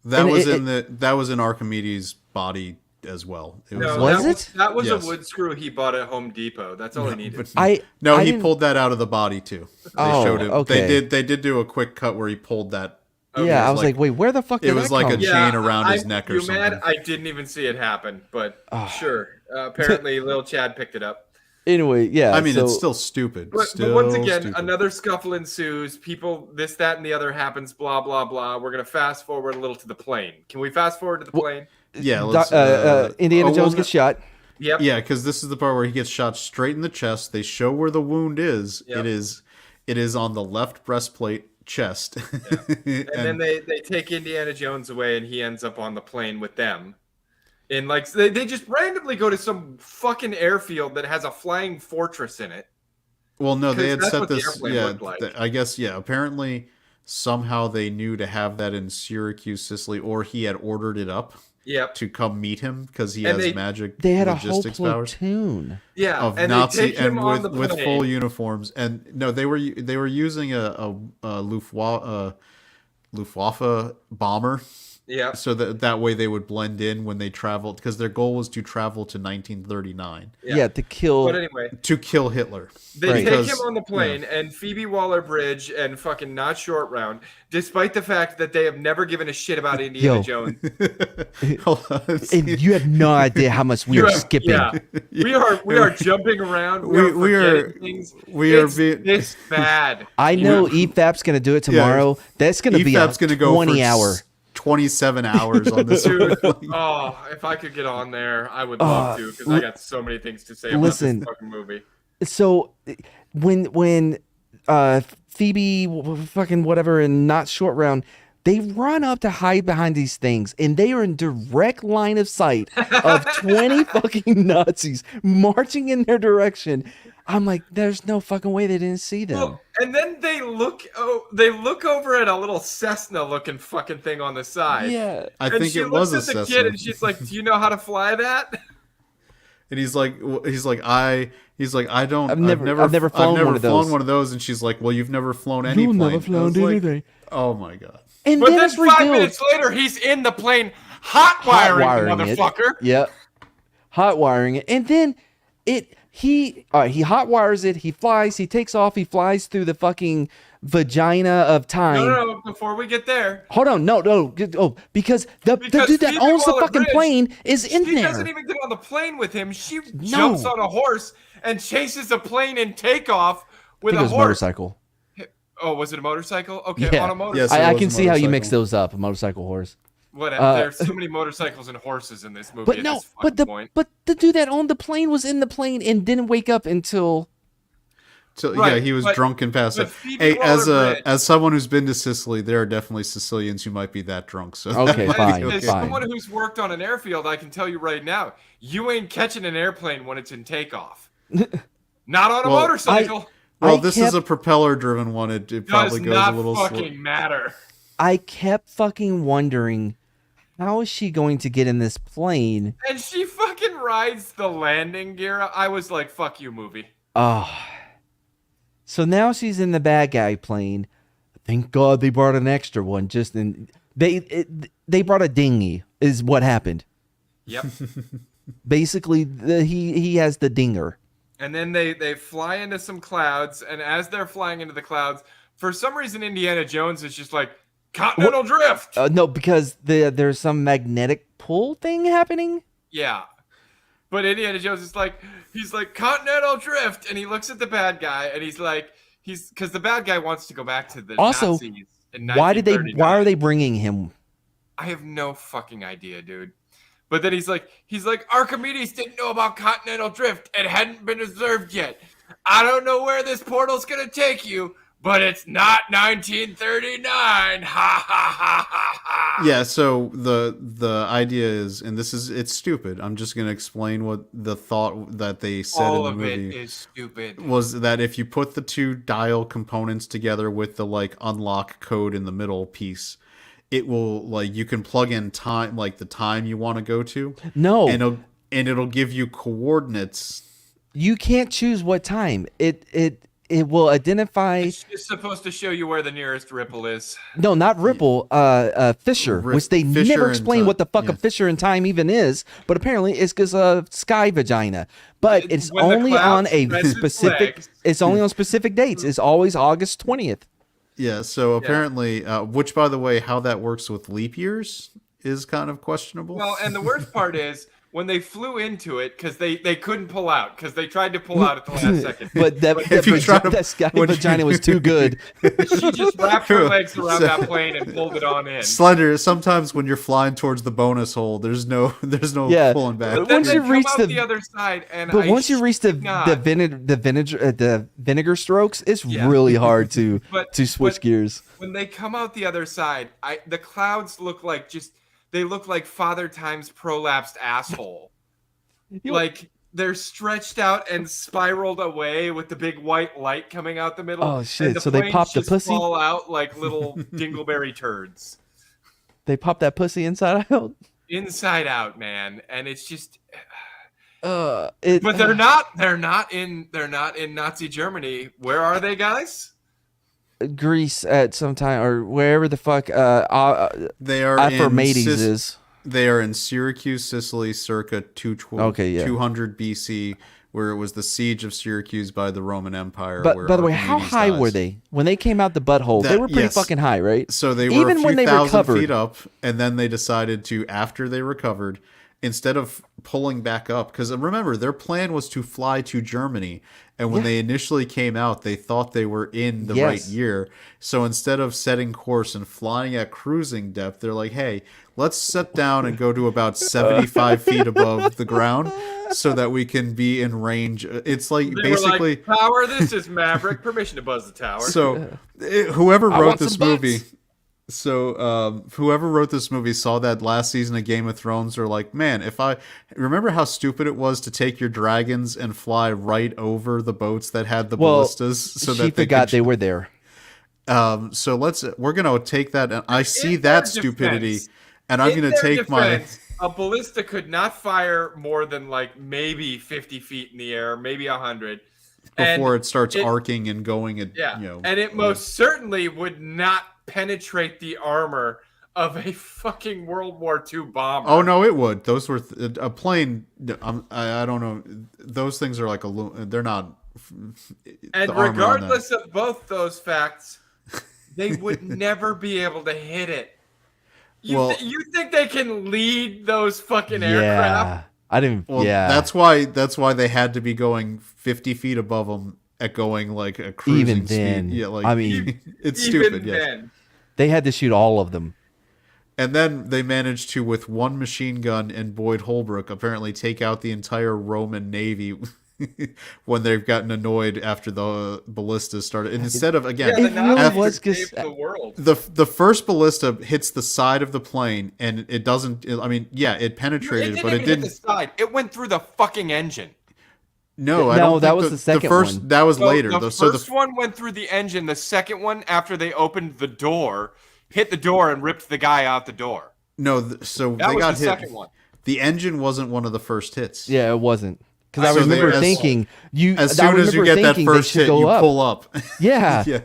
That And was it- that was in Archimedes' body as well. It No, Was that it? That was Yes. a wood screw he bought at Home Depot. That's all he needed. I he didn't- pulled that out of the body too. They Oh, showed it. okay. They did do a quick cut where he pulled that. Yeah, I was like- like, wait, where the fuck did it was that like a come? chain around his neck or you something. mad? I didn't even see it happen, but Ah. sure. Apparently, Lil Chad picked it up. Anyway, yeah. I mean, so, it's still stupid. But Still once again, stupid. another scuffle ensues. People, this, that, and the other happens. Blah blah blah. We're gonna fast forward a little to the plane. Can we fast forward to the plane? Yeah, let's, Indiana oh, Jones well, gets shot. Yep. Yeah, because this is the part where he gets shot straight in the chest. They show where the wound is. Yep. It is on the left breastplate chest. And then they take Indiana Jones away, and he ends up on the plane with them. And like they just randomly go to some fucking airfield that has a flying fortress in it. Well, no, they 'Cause had that's set what the this. airplane Yeah, looked like. I guess. Yeah, apparently somehow they knew to have that in Syracuse, Sicily, or he had ordered it up Yep. to come meet him because he And has they- magic. They had a whole logistics powers platoon. Yeah. of and Nazi they take him and on the with plane. full uniforms. And no, they were using a Luftwaffe bomber. Yeah. So that way they would blend in when they traveled, because their goal was to travel to 1939 Yeah, to kill. But anyway, to kill Hitler. they Right. take him Because- on the plane, and Phoebe Waller-Bridge and fucking Not Short Round, despite the fact that they have never given a shit about Indiana Yo. Jones. Hold on. And you have no idea how much we You are have- skipping. Yeah, we are jumping around. We are forgetting things. we are It's being- this bad. I know EFAP's going to do it tomorrow. That's going to be a EFAP's gonna go 20 for hour. 27 hours on this. Dude, oh, if I could get on there, I would love to, because I got so many things to say about listen. this fucking movie. So when Phoebe fucking whatever and Not Short Round, they run up to hide behind these things, and they are in direct line of sight of 20 fucking Nazis marching in their direction. I'm like, there's no fucking way they didn't see them. Well, and then they look over at a little Cessna looking fucking thing on the side. Yeah. I And think she it was a looks at the Cessna. kid, and she's like, "Do you know how to fly that?" And he's like, I don't. I've never flown one of those. And she's like, well, you've never flown any You'll plane. never flown I was like, anything. oh my god. And But then then it's 5 revealed. minutes later, he's in the plane, hot wiring the it. motherfucker. Yep. Hot wiring it. And then he hot wires it, he flies, he takes off, he flies through the fucking vagina of time. No, before we get there, Hold on, no. Oh, because the Because dude that Phoebe owns the fucking Waller-Bridge, plane is in she there. doesn't even get on the plane with him. She jumps on a horse and chases a plane in takeoff with I think a it was horse. motorcycle. Oh, was it a motorcycle? Okay, Yeah. on a motorcycle. Yes. I it was can a see how you motorcycle. mix those up, a motorcycle horse. Whatever. There's so many motorcycles and horses in this movie. But at no, this fucking point. but the dude that owned the plane was in the plane and didn't wake up until So Right, yeah, he was but- drunk and passed but out. Phoebe Hey, Waller-Bridge- as someone who's been to Sicily, there are definitely Sicilians who might be that drunk. So Okay, that might fine, be As fine. someone who's worked on an airfield, I can tell you right now, you ain't catching an airplane when it's in takeoff. Not on a Well, motorcycle. Well, I this kept- is a propeller-driven one. It probably Does goes not a little fucking slow. matter. I kept fucking wondering, how is she going to get in this plane? And she fucking rides the landing gear. I was like, fuck you, movie. Oh. So now she's in the bad guy plane. Thank God they brought an extra one. They brought a dinghy is what happened. Yep. Basically, he has the dinger. And then they fly into some clouds, and as they're flying into the clouds, for some reason Indiana Jones is just like, continental drift. No, because there's some magnetic pull thing happening. Yeah. But Indiana Jones is like, he's like, continental drift, and he looks at the bad guy, and he's like, because the bad guy wants to go back to the Also, Nazis in why are 1939. they bringing him? I have no fucking idea, dude. But then he's like, Archimedes didn't know about continental drift. It hadn't been observed yet. I don't know where this portal's gonna take you, but it's not 1939. Ha ha ha ha ha. Yeah, so the idea is, and it's stupid. I'm just gonna explain what the thought that they said All in the of movie it is stupid. was that if you put the two dial components together with the like unlock code in the middle piece, it will like you can plug in time, like the time you want to go to. No. And it'll give you coordinates. You can't choose what time. It will identify. It's just supposed to show you where the nearest ripple is. No, not Ripple. Fisher, which they Fisher never and explain time, what the fuck yeah. a Fisher in time even is. But apparently, it's because of sky vagina. But it's When the only cloud on a spreads its specific. legs. It's only on specific dates. It's always August 20th. Yeah. So apparently, which by the way, how that works with leap years is kind of questionable. Well, and the worst part is when they flew into it because they couldn't pull out because they tried to pull out at the last second. But if you try to- that sky when you- vagina was too good. She just wrapped her legs around that plane and pulled it on in. Slender. Sometimes when you're flying towards the bonus hole, there's no Yeah. pulling back. But then Once they you come reach out the- the other side, and But once you reach the not. the vinegar strokes, it's Yeah. really hard to But- to switch but- gears. when they come out the other side, the clouds look like they look like Father Time's prolapsed asshole. Like they're stretched out and spiraled away with the big white light coming out the middle. Oh, shit. and the So they planes popped the just pussy? fall out like little dingleberry turds. They pop that pussy inside out. Inside out, man, and it's just. But But they're not in Nazi Germany. Where are they, guys? Greece at some time or wherever the fuck They are Aphromades is. They are in Syracuse, Sicily, circa 212, Okay, yeah. 200 BC, where it was the siege of Syracuse by the Roman Empire. But where by the way, how Archimedes high dies. were they when they came out the butthole? They That- were pretty yes. fucking high, right? So they were Even a few when they thousand recovered. feet up, and then they decided to, after they recovered, instead of pulling back up, because remember, their plan was to fly to Germany, and when Yeah. they initially came out, they thought they were in the right Yes. year. So instead of setting course and flying at cruising depth, they're like, hey, let's set down and go to about 75 feet above the ground so that we can be in range. It's like They basically... were like, "Power, this is Maverick. Permission to buzz the tower." So whoever I wrote want this some movie, butts. so whoever wrote this movie saw that last season of Game of Thrones. They're like, man, if I remember how stupid it was to take your dragons and fly right over the boats that had the ballistas, so she that they forgot could, they were there. So we're gonna take that, and I see in their that stupidity, defense- and I'm In gonna their take defense, a ballista could not fire more than like maybe 50 feet in the air, maybe 100. before And it starts it- arcing and going. And Yeah, you know, and it most certainly would not penetrate the armor of a fucking World War II bomber. Oh no, it would. Those were a plane. I don't know. Those things are like they're not. And the armor on that. regardless of both those facts, they would never be able to hit it. Well- You think they can lead those fucking Yeah, aircraft? I didn't. Well, yeah, that's why they had to be going 50 feet above them at going like a cruising Even then, speed. Yeah, like I mean, it's Even stupid. Yes. then. they had to shoot all of them. And then they managed to, with one machine gun and Boyd Holbrook, apparently take out the entire Roman navy when they've gotten annoyed after the ballista started. And instead of again, Yeah, It the really Nazis was saved 'cause- the world. the first ballista hits the side of the plane and it doesn't. I mean, yeah, it penetrated, didn't but it even hit didn't. the side. It went through the fucking engine. No, I No, don't. that think was the second first, one. That was So later. The So first one went through the engine. The second one, after they opened the door, hit the door and ripped the guy out the door. no, so That they was got the hit. second one. The engine wasn't one of the first hits. Yeah, it wasn't. Because I So they- remember as- thinking you. As I soon as you remember get that thinking they first should hit, go you up. pull up. Yeah, Yeah.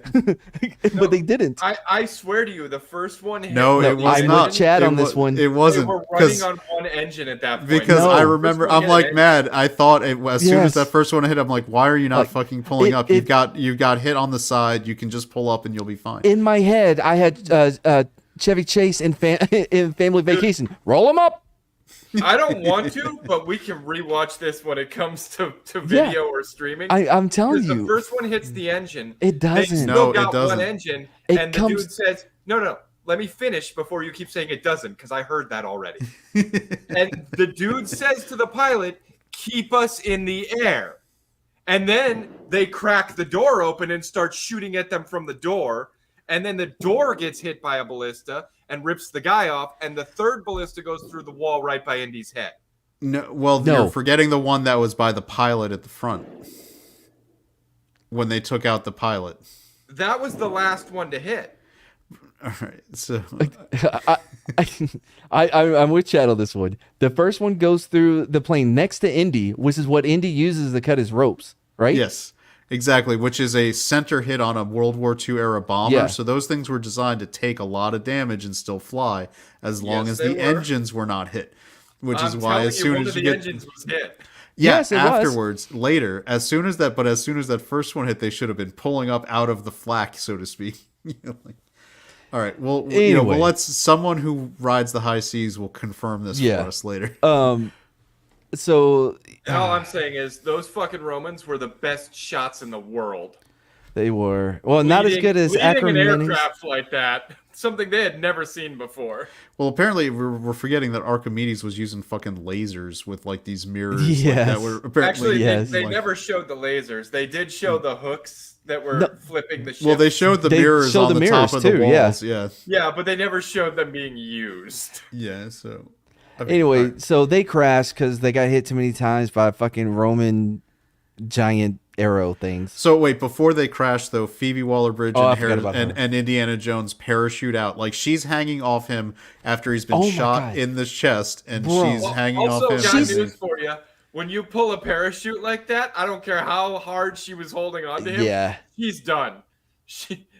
but they didn't. I swear to you, the first one hit. No, No, it was I'm not. with Chad It on this wa- one. It They wasn't were running because on one engine at that point. because No. I First remember one I'm hit like it. mad. I thought as soon as Yes. that first one hit, I'm like, why are you not Like, fucking pulling it- up? it- You got hit on the side. You can just pull up and you'll be fine. In my head, I had Chevy Chase in in Family Vacation. Roll him up. I don't want to, but we can rewatch this when it comes to video or streaming. I'm telling Because the you, first one hits the engine. it They doesn't. still No, it got doesn't. one engine, It and the comes- dude says, "No, let me finish before you keep saying it doesn't," because I heard that already. And the dude says to the pilot, "Keep us in the air." And then they crack the door open and start shooting at them from the door. And then the door gets hit by a ballista and rips the guy off. And the third ballista goes through the wall right by Indy's head. No, well, No. you're forgetting the one that was by the pilot at the front when they took out the pilot. That was the last one to hit. All right. So I'm with Chad on this one. The first one goes through the plane next to Indy, which is what Indy uses to cut his ropes, right? yes, exactly. Which is a center hit on a World War II era bomber. Yeah. So those things were designed to take a lot of damage and still fly, as long Yes, as they the were. engines were not hit. Which is I'm why telling as soon one as of you the get engines was hit. yeah, Yes, it was. afterwards, later, as soon as that first one hit, they should have been pulling up out of the flak, so to speak. All right, well, Anyway. let's someone who rides the high seas will confirm this Yeah. for us later. So And all I'm saying is those fucking Romans were the best shots in the world. they were not as good as leading an Acromenides. aircraft like that. Something they had never seen before. Well, apparently we're forgetting that Archimedes was using fucking lasers with like these mirrors Yes. like, that were apparently. Actually, yes. they like- never showed the lasers. They did show the hooks that were flipping the ship. Well, they showed the They mirrors showed on the the top mirrors of the too, walls. Yeah, Yeah, but they never showed them being used. yeah. So I mean, Anyway, all right. so they crashed because they got hit too many times by fucking Roman giant arrow things. So wait, before they crash though, Phoebe Waller-Bridge Oh, I and, forgot about her. and Indiana Jones parachute out. Like she's hanging off him after he's been Oh my shot God. in the chest, and Bro. she's hanging Also, off him. got and- news for you. When you pull a parachute like that, I don't care how hard she was holding on to him. Yeah. He's done.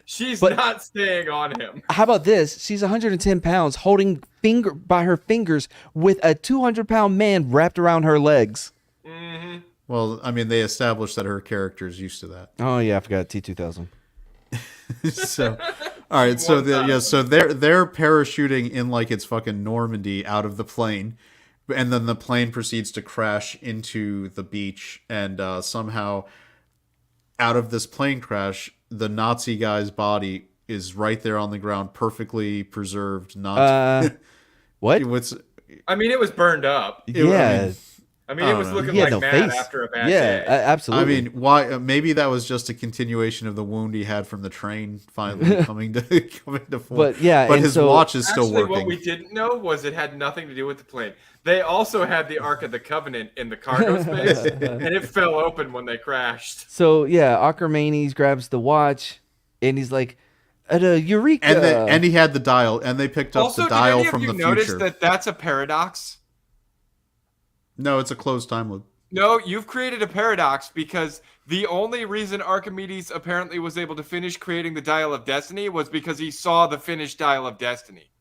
She's But- not staying on him. How about this? She's 110 pounds, holding finger by her fingers with a 200-pound man wrapped around her legs. Well, I mean, they established that her character is used to that. Oh yeah, I forgot T2000. So, all right. So so they're parachuting in like it's fucking Normandy out of the plane, and then the plane proceeds to crash into the beach, and somehow, out of this plane crash, the Nazi guy's body is right there on the ground, perfectly preserved. Not What? what's I mean, it was burned up. Yeah, I mean, it was don't know. looking he had like no mad face. after a bad Yeah, day. absolutely. I mean, why? Maybe that was just a continuation of the wound he had from the train finally coming to full. But, yeah, but and his so- watch is still Actually, working. what we didn't know was it had nothing to do with the plane. They also had the Ark of the Covenant in the cargo space, and it fell open when they crashed. so yeah, Acromenides grabs the watch, and he's like, "Eureka!" And he had the dial, and they picked up Also, the did dial any of from you the notice future. that that's a paradox? No, it's a closed time loop. No, you've created a paradox because the only reason Archimedes apparently was able to finish creating the Dial of Destiny was because he saw the finished Dial of Destiny.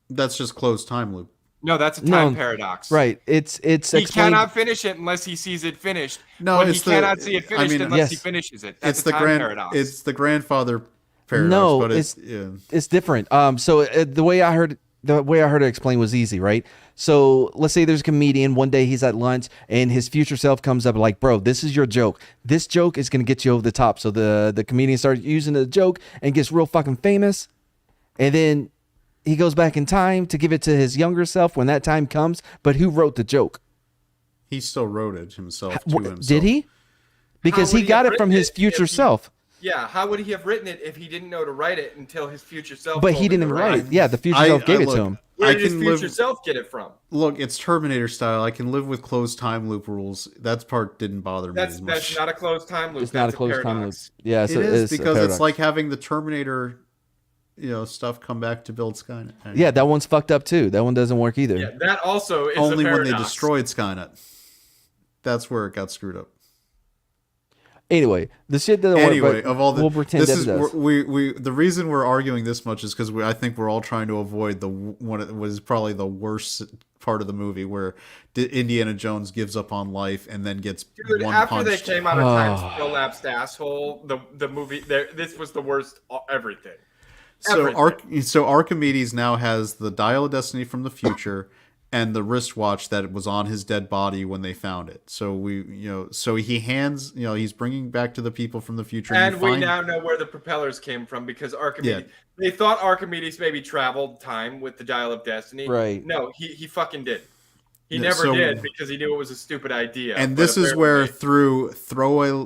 That's just closed time loop. No, that's a time No, paradox. right. It's He explained. cannot finish it unless he sees it finished. No, but it's he cannot see it finished unless yes. he finishes it. That's It's a the time paradox. It's the grandfather paradox. No, but it's yeah. It's different. So the way I heard it explained was easy, right? So let's say there's a comedian. One day he's at lunch and his future self comes up like, "Bro, this is your joke. This joke is gonna get you over the top." So the comedian starts using the joke and gets real fucking famous, and then he goes back in time to give it to his younger self when that time comes. But who wrote the joke? He still wrote it himself to himself. Did he? Because How would he he got have it from written his it future if he- self. Yeah, how would he have written it if he didn't know to write it until his future self? But told he him to didn't write it. Yeah, the future I- self gave I it to look- him. Where I did his can future live- self get it from? Look, it's Terminator style. I can live with closed time loop rules. That part didn't bother me That's as much. not a closed time loop. It's not a That's closed time loop. paradox. Yeah, It so is it's a because it's paradox. like having the Terminator, stuff come back to build Skynet. Yeah, that one's fucked up too. That one doesn't work either. Yeah, that also is Only a when they paradox. destroyed Skynet. That's where it got screwed up. Anyway, the shit doesn't Anyway, work. But of all the we'll pretend this that is it does. we the reason we're arguing this much is because I think we're all trying to avoid the one that was probably the worst part of the movie where Indiana Jones gives up on life and then gets Dude, one after punched. they came out of Time's prolapsed asshole, the movie this was the worst. Everything. So Archimedes now has the Dial of Destiny from the future and the wristwatch that was on his dead body when they found it. So so he hands, he's bringing back to the people from the future. And we now know where the propellers came from because Archimedes. Yeah. They thought Archimedes maybe traveled time with the Dial of Destiny. Right. No, he fucking did. He Yeah, never so- did because he knew it was a stupid idea. And But this is where apparently- through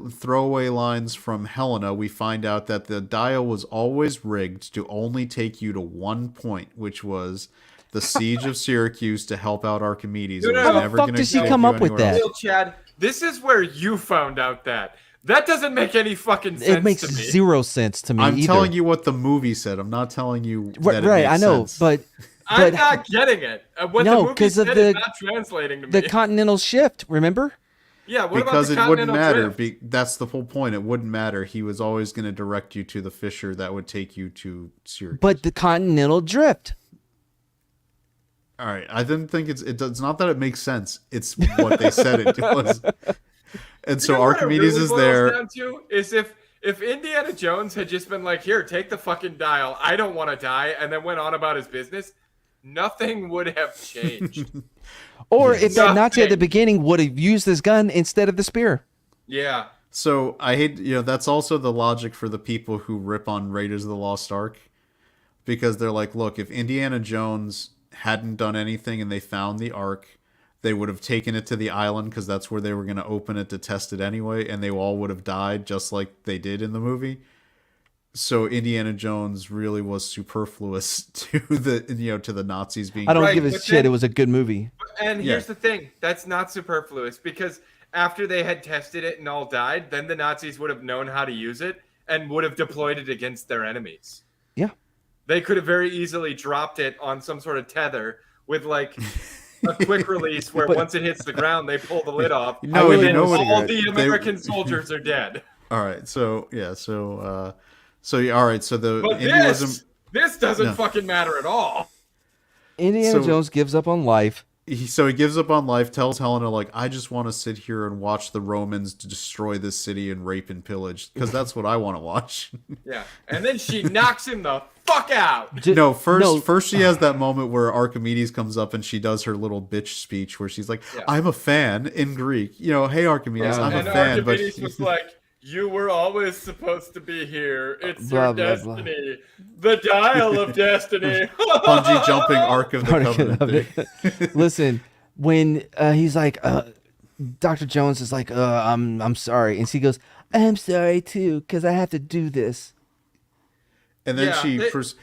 throwaway lines from Helena, we find out that the dial was always rigged to only take you to one point, which was the siege of Syracuse to help out Archimedes. No, It was no, no. never How the fuck gonna does he take come you up with anywhere that? else. Real Chad, this is where you found out that. That doesn't make any fucking sense It makes to me. zero sense to me. I'm either. telling you what the movie said. I'm not telling you Right, that it right. makes I know, sense. but I'm not getting it. What No, the movie 'cause of said the- is not translating to me. the continental shift. Remember? Yeah, what because about the it wouldn't continental matter. drift? That's the whole point. It wouldn't matter. He was always going to direct you to the fissure that would take you to Syracuse. But the continental drift. All right, I didn't think it's not that it makes sense. It's what they said it was. And so You know what it Archimedes really is boils there. down to is if Indiana Jones had just been like, here, take the fucking dial, I don't want to die, and then went on about his business, nothing would have changed. Or if that Nazi at the Nothing. beginning would have used his gun instead of the spear. Yeah. So I hate, that's also the logic for the people who rip on Raiders of the Lost Ark, because they're like, look, if Indiana Jones hadn't done anything and they found the Ark, they would have taken it to the island because that's where they were going to open it to test it anyway, and they all would have died just like they did in the movie. So Indiana Jones really was superfluous to the Nazis being. I don't Right, give a but shit. then- It was a good movie. And Yeah. here's the thing, that's not superfluous, because after they had tested it and all died, then the Nazis would have known how to use it and would have deployed it against their enemies. Yeah. They could have very easily dropped it on some sort of tether with like a quick release where But- once it hits the ground, they pull the lid off. No, and you then know what all it is. the American soldiers are dead. All right, so all right, so the But Indianism. this doesn't No. fucking matter at all. Indiana So- Jones gives up on life. He gives up on life, tells Helena, like, I just want to sit here and watch the Romans destroy this city and rape and pillage, because that's what I want to watch. Yeah. And then she knocks him the fuck out. Ju- First she has that moment where Archimedes comes up and she does her little bitch speech where she's like, Yeah. I'm a fan in Greek. Hey, Archimedes, Yeah. I'm And a fan. Archimedes was like, you were always supposed to be here. It's Blah, your blah, blah. destiny. The dial of destiny. Bungee jumping Ark of the Covenant thing. Listen, when he's like, Dr. Jones is like, I'm sorry. And she goes, I'm sorry too, because I have to do this. And then Yeah, so in here's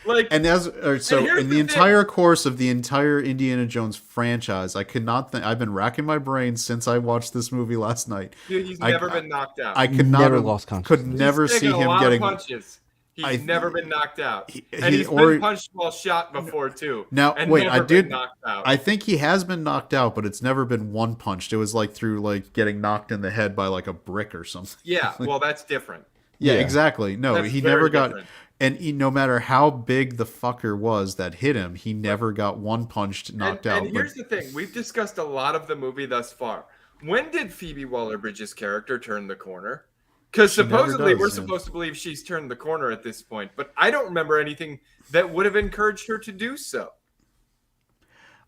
the the entire course of the entire Indiana Jones franchise, I could not think. I've been racking my brain since I watched this movie last night. Dude, he's I- never been knocked out. I could Never not lost could consciousness. never He's see taken a him lot of getting. punches. He's I- never been knocked out. He- And he's or- been punched while shot before too. Now, and wait, never I been did. knocked out. I think he has been knocked out, but it's never been one punched. It was like through like getting knocked in the head by like a brick or something. Yeah, well, that's different. Yeah, Yeah. exactly. No, That's he very never got. different. And no matter how big the fucker was that hit him, he never got one punched, knocked out. And here's the thing: we've discussed a lot of the movie thus far. When did Phoebe Waller-Bridge's character turn the corner? Because She never supposedly does, we're yeah. supposed to believe she's turned the corner at this point, but I don't remember anything that would have encouraged her to do so.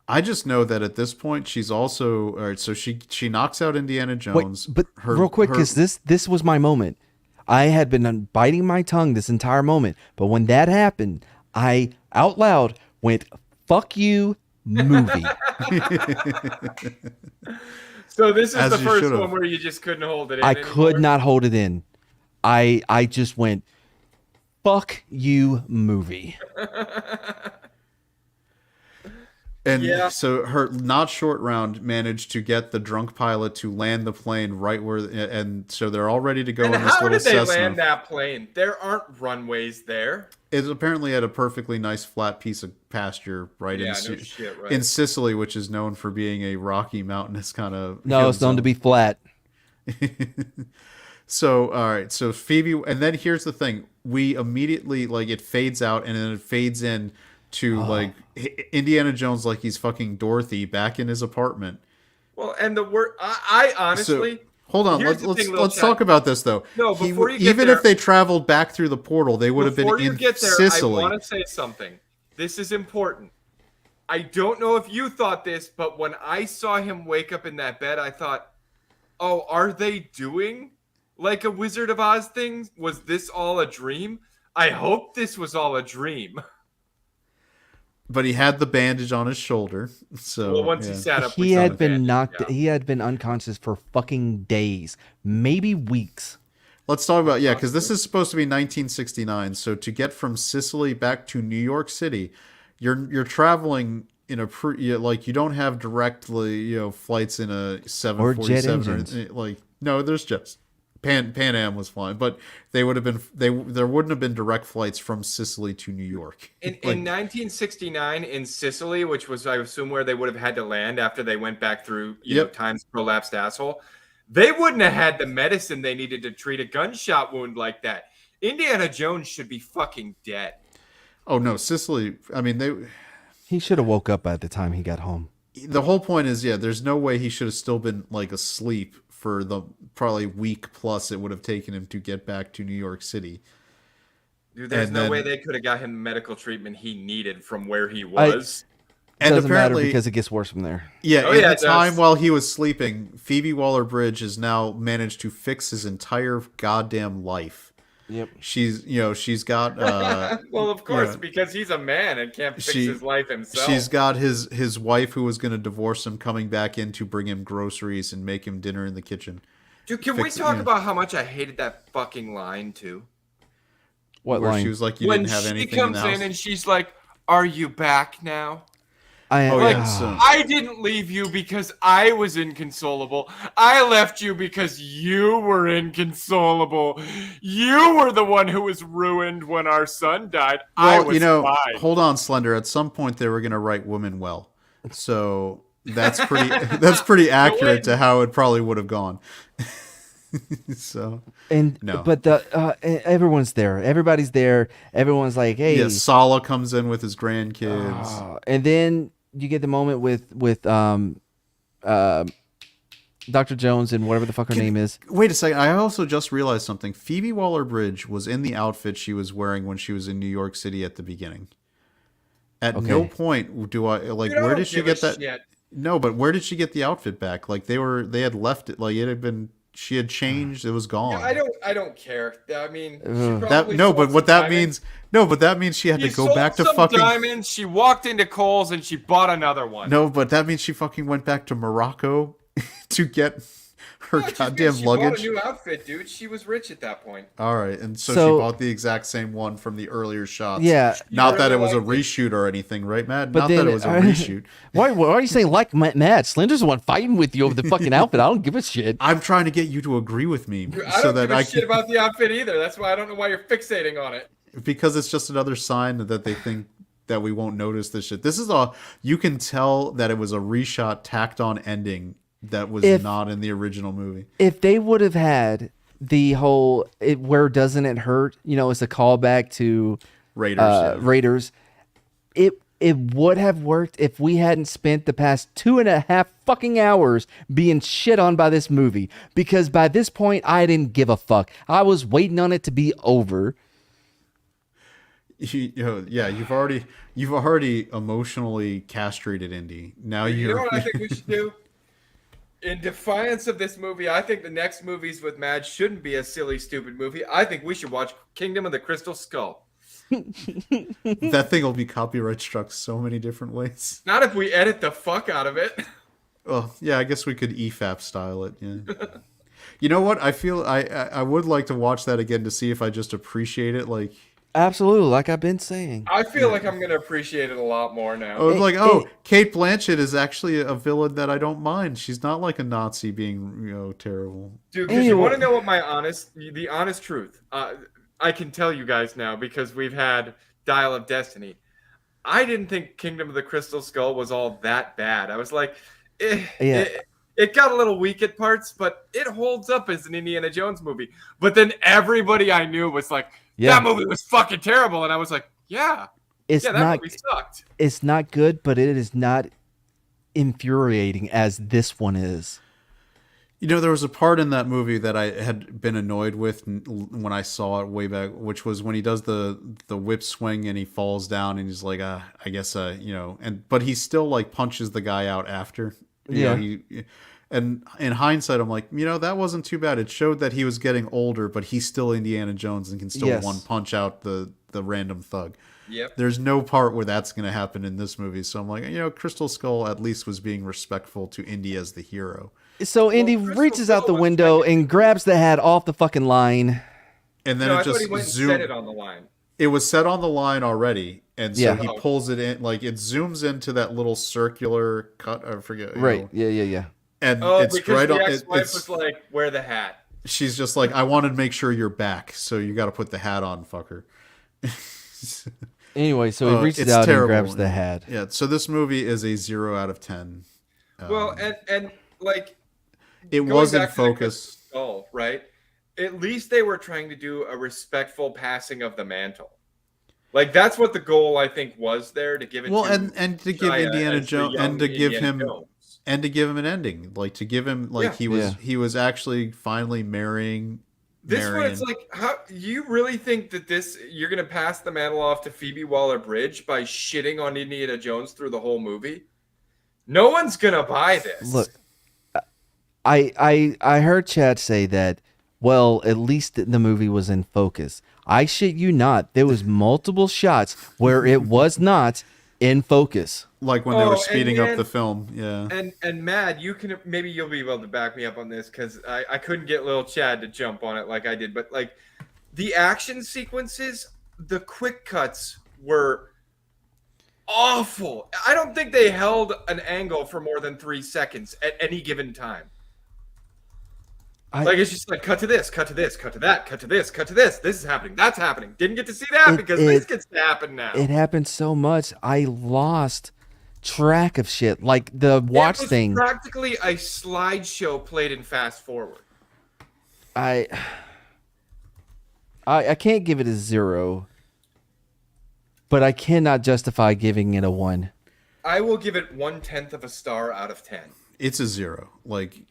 I just know that at this point she's also all right. So she knocks out Indiana Wait, Jones. but real quick, because this was my moment. I had been biting my tongue this entire moment, but when that happened, I out loud went, "Fuck you, movie." So this is As the you first should've. one where you just couldn't hold it in. I could anymore? not hold it in. I just went, "Fuck you, movie." And Yeah. so her not short round managed to get the drunk pilot to land the plane right where, and so they're all ready to go And on this how little did they Cessna. land that plane? There aren't runways there. It's apparently at a perfectly nice flat piece of pasture right Yeah, in, no Si- shit, right. in Sicily, which is known for being a rocky, mountainous kind of. No, it's known to be flat. So all right, so Phoebe, and then here's the thing: we immediately like it fades out, and then it fades in to like Indiana Jones, like he's fucking Dorothy back in his apartment. Well, and the word I honestly. So hold on, here's the let's thing, little let's chat. talk about this though. No, He before w- you get even there- if they traveled back through the portal, they would have been Before you in get there, Sicily. I want to say something. This is important. I don't know if you thought this, but when I saw him wake up in that bed, I thought, oh, are they doing like a Wizard of Oz thing? Was this all a dream? I hope this was all a dream. But he had the bandage on his shoulder, so Well, once yeah. he sat up, we He saw had the been bandage, knocked. yeah. He had been unconscious for fucking days, maybe weeks. Let's talk about because this is supposed to be 1969. So to get from Sicily back to New York City, you're traveling in a like you don't have directly flights in a 747 engines. like no, there's just Pan Am was flying, but there wouldn't have been direct flights from Sicily to New York. In 1969 in Sicily, which was I assume where they would have had to land after they went back through time's prolapsed asshole, they wouldn't have had the medicine they needed to treat a gunshot wound like that. Indiana Jones should be fucking dead. Oh no, Sicily. I mean, He should have woke up by the time he got home. the whole point is, there's no way he should have still been like asleep for the probably week plus it would have taken him to get back to New York City. Dude, there's no way they could have got him the medical treatment he needed from where he was. It doesn't matter because it gets worse from there. Yeah, in the time while he was sleeping, Phoebe Waller-Bridge has now managed to fix his entire goddamn life. Yep. She's got well, of course, because he's a man and can't fix his life himself. She's got his wife who was going to divorce him coming back in to bring him groceries and make him dinner in the kitchen. Dude, can we talk about how much I hated that fucking line too? What Where line? she was like, you didn't have anything in the house. When she comes in and she's like, "Are you back now?" I didn't leave you because I was inconsolable. I left you because you were inconsolable. You were the one who was ruined when our son died. I was fine. Hold on, Slender. At some point, they were going to write women well, so that's pretty accurate to how it probably would have gone. But everyone's there. Everybody's there. Everyone's like, "Hey." Yeah, Sala comes in with his grandkids, and then you get the moment with Dr. Jones and whatever the fuck her name is. Wait a second. I also just realized something. Phoebe Waller-Bridge was in the outfit she was wearing when she was in New York City at the beginning. At no point do I where did she get that? Shit. No, but where did she get the outfit back? Like they had left it. Like it had been. She had changed. It was gone. Yeah, I don't care. I mean, that means she had to go back to fucking diamonds. She walked into Kohl's and she bought another one. No, but that means she fucking went back to Morocco to get her goddamn luggage. She bought a new outfit, dude. She was rich at that point. All right, and so she bought the exact same one from the earlier shots. Yeah, not that it was a reshoot or anything, right, Matt? Not that it was a reshoot. Why are you saying like Matt? Slender's the one fighting with you over the fucking outfit. I don't give a shit. I'm trying to get you to agree with me, I don't give a shit about the outfit either. That's why I don't know why you're fixating on it. Because it's just another sign that they think that we won't notice this shit. You can tell that it was a reshot, tacked on ending that was not in the original movie. If they would have had the whole where doesn't it hurt? It's a callback to Raiders. It would have worked if we hadn't spent the past 2.5 fucking hours being shit on by this movie. Because by this point, I didn't give a fuck. I was waiting on it to be over. You've already emotionally castrated Indy. Now you know what I think we should do? In defiance of this movie, I think the next movies with Madge shouldn't be a silly, stupid movie. I think we should watch Kingdom of the Crystal Skull. That thing will be copyright struck so many different ways. Not if we edit the fuck out of it. Well, yeah, I guess we could EFAP style it. Yeah. You know what? I feel I would like to watch that again to see if I just appreciate it. Like, absolutely, like I've been saying. I feel like I'm gonna appreciate it a lot more now. Kate Blanchett is actually a villain that I don't mind. She's not like a Nazi being terrible. Dude, because you want to know what the honest truth. I can tell you guys now because we've had Dial of Destiny. I didn't think Kingdom of the Crystal Skull was all that bad. I was like, it got a little weak at parts, but it holds up as an Indiana Jones movie. But then everybody I knew was like, that movie was fucking terrible. And I was like, that movie sucked. It's not good, but it is not infuriating as this one is. There was a part in that movie that I had been annoyed with when I saw it way back, which was when he does the whip swing and he falls down and he's like, I guess, but he still like punches the guy out after. And in hindsight, I'm like, that wasn't too bad. It showed that he was getting older, but he's still Indiana Jones and can still one punch out the random thug. Yep. There's no part where that's going to happen in this movie. So I'm like, Crystal Skull at least was being respectful to Indy as the hero. So Indy reaches out the window and grabs the hat off the fucking line. And then it just set it on the line. It was set on the line already. And so he pulls it in, like it zooms into that little circular cut. I forget. Right. Yeah. And it's because right the ex-wife was like, wear the hat. she's just like, I want to make sure you're back, so you got to put the hat on, fucker. Anyway, so he reaches It's out terrible. and grabs the hat. Yeah, so this movie is a 0 out of 10. Well, and like It going was in back to the focus. skull, right? At least they were trying to do a respectful passing of the mantle. Like that's what the goal I think was there, to give it Well, to and to give Shia Indiana as the Jones, young and to give Indiana him Jones. and to give him an ending, like to give him like Yeah. he was actually finally marrying This one, Marion. it's like, how you really think that you're gonna pass the mantle off to Phoebe Waller-Bridge by shitting on Indiana Jones through the whole movie? No one's gonna buy this. Look, I heard Chad say that. Well, at least the movie was in focus. I shit you not. There was multiple shots where it was not in focus. Like when they were and speeding up man- the film. Yeah. And Mad, you can maybe you'll be able to back me up on this because I couldn't get little Chad to jump on it like I did, but like the action sequences, the quick cuts were awful. I don't think they held an angle for more than 3 seconds at any given time. Like it's just like cut to this, cut to this, cut to that, cut to this, cut to this. This is happening. That's happening. Didn't get to see that because this gets to happen now. It happened so much, I lost track of shit. Like the watch it was thing. practically a slideshow played in fast forward. I can't give it a 0, but I cannot justify giving it a 1. I will give it 1/10 of a star out of 10. It's a 0. Like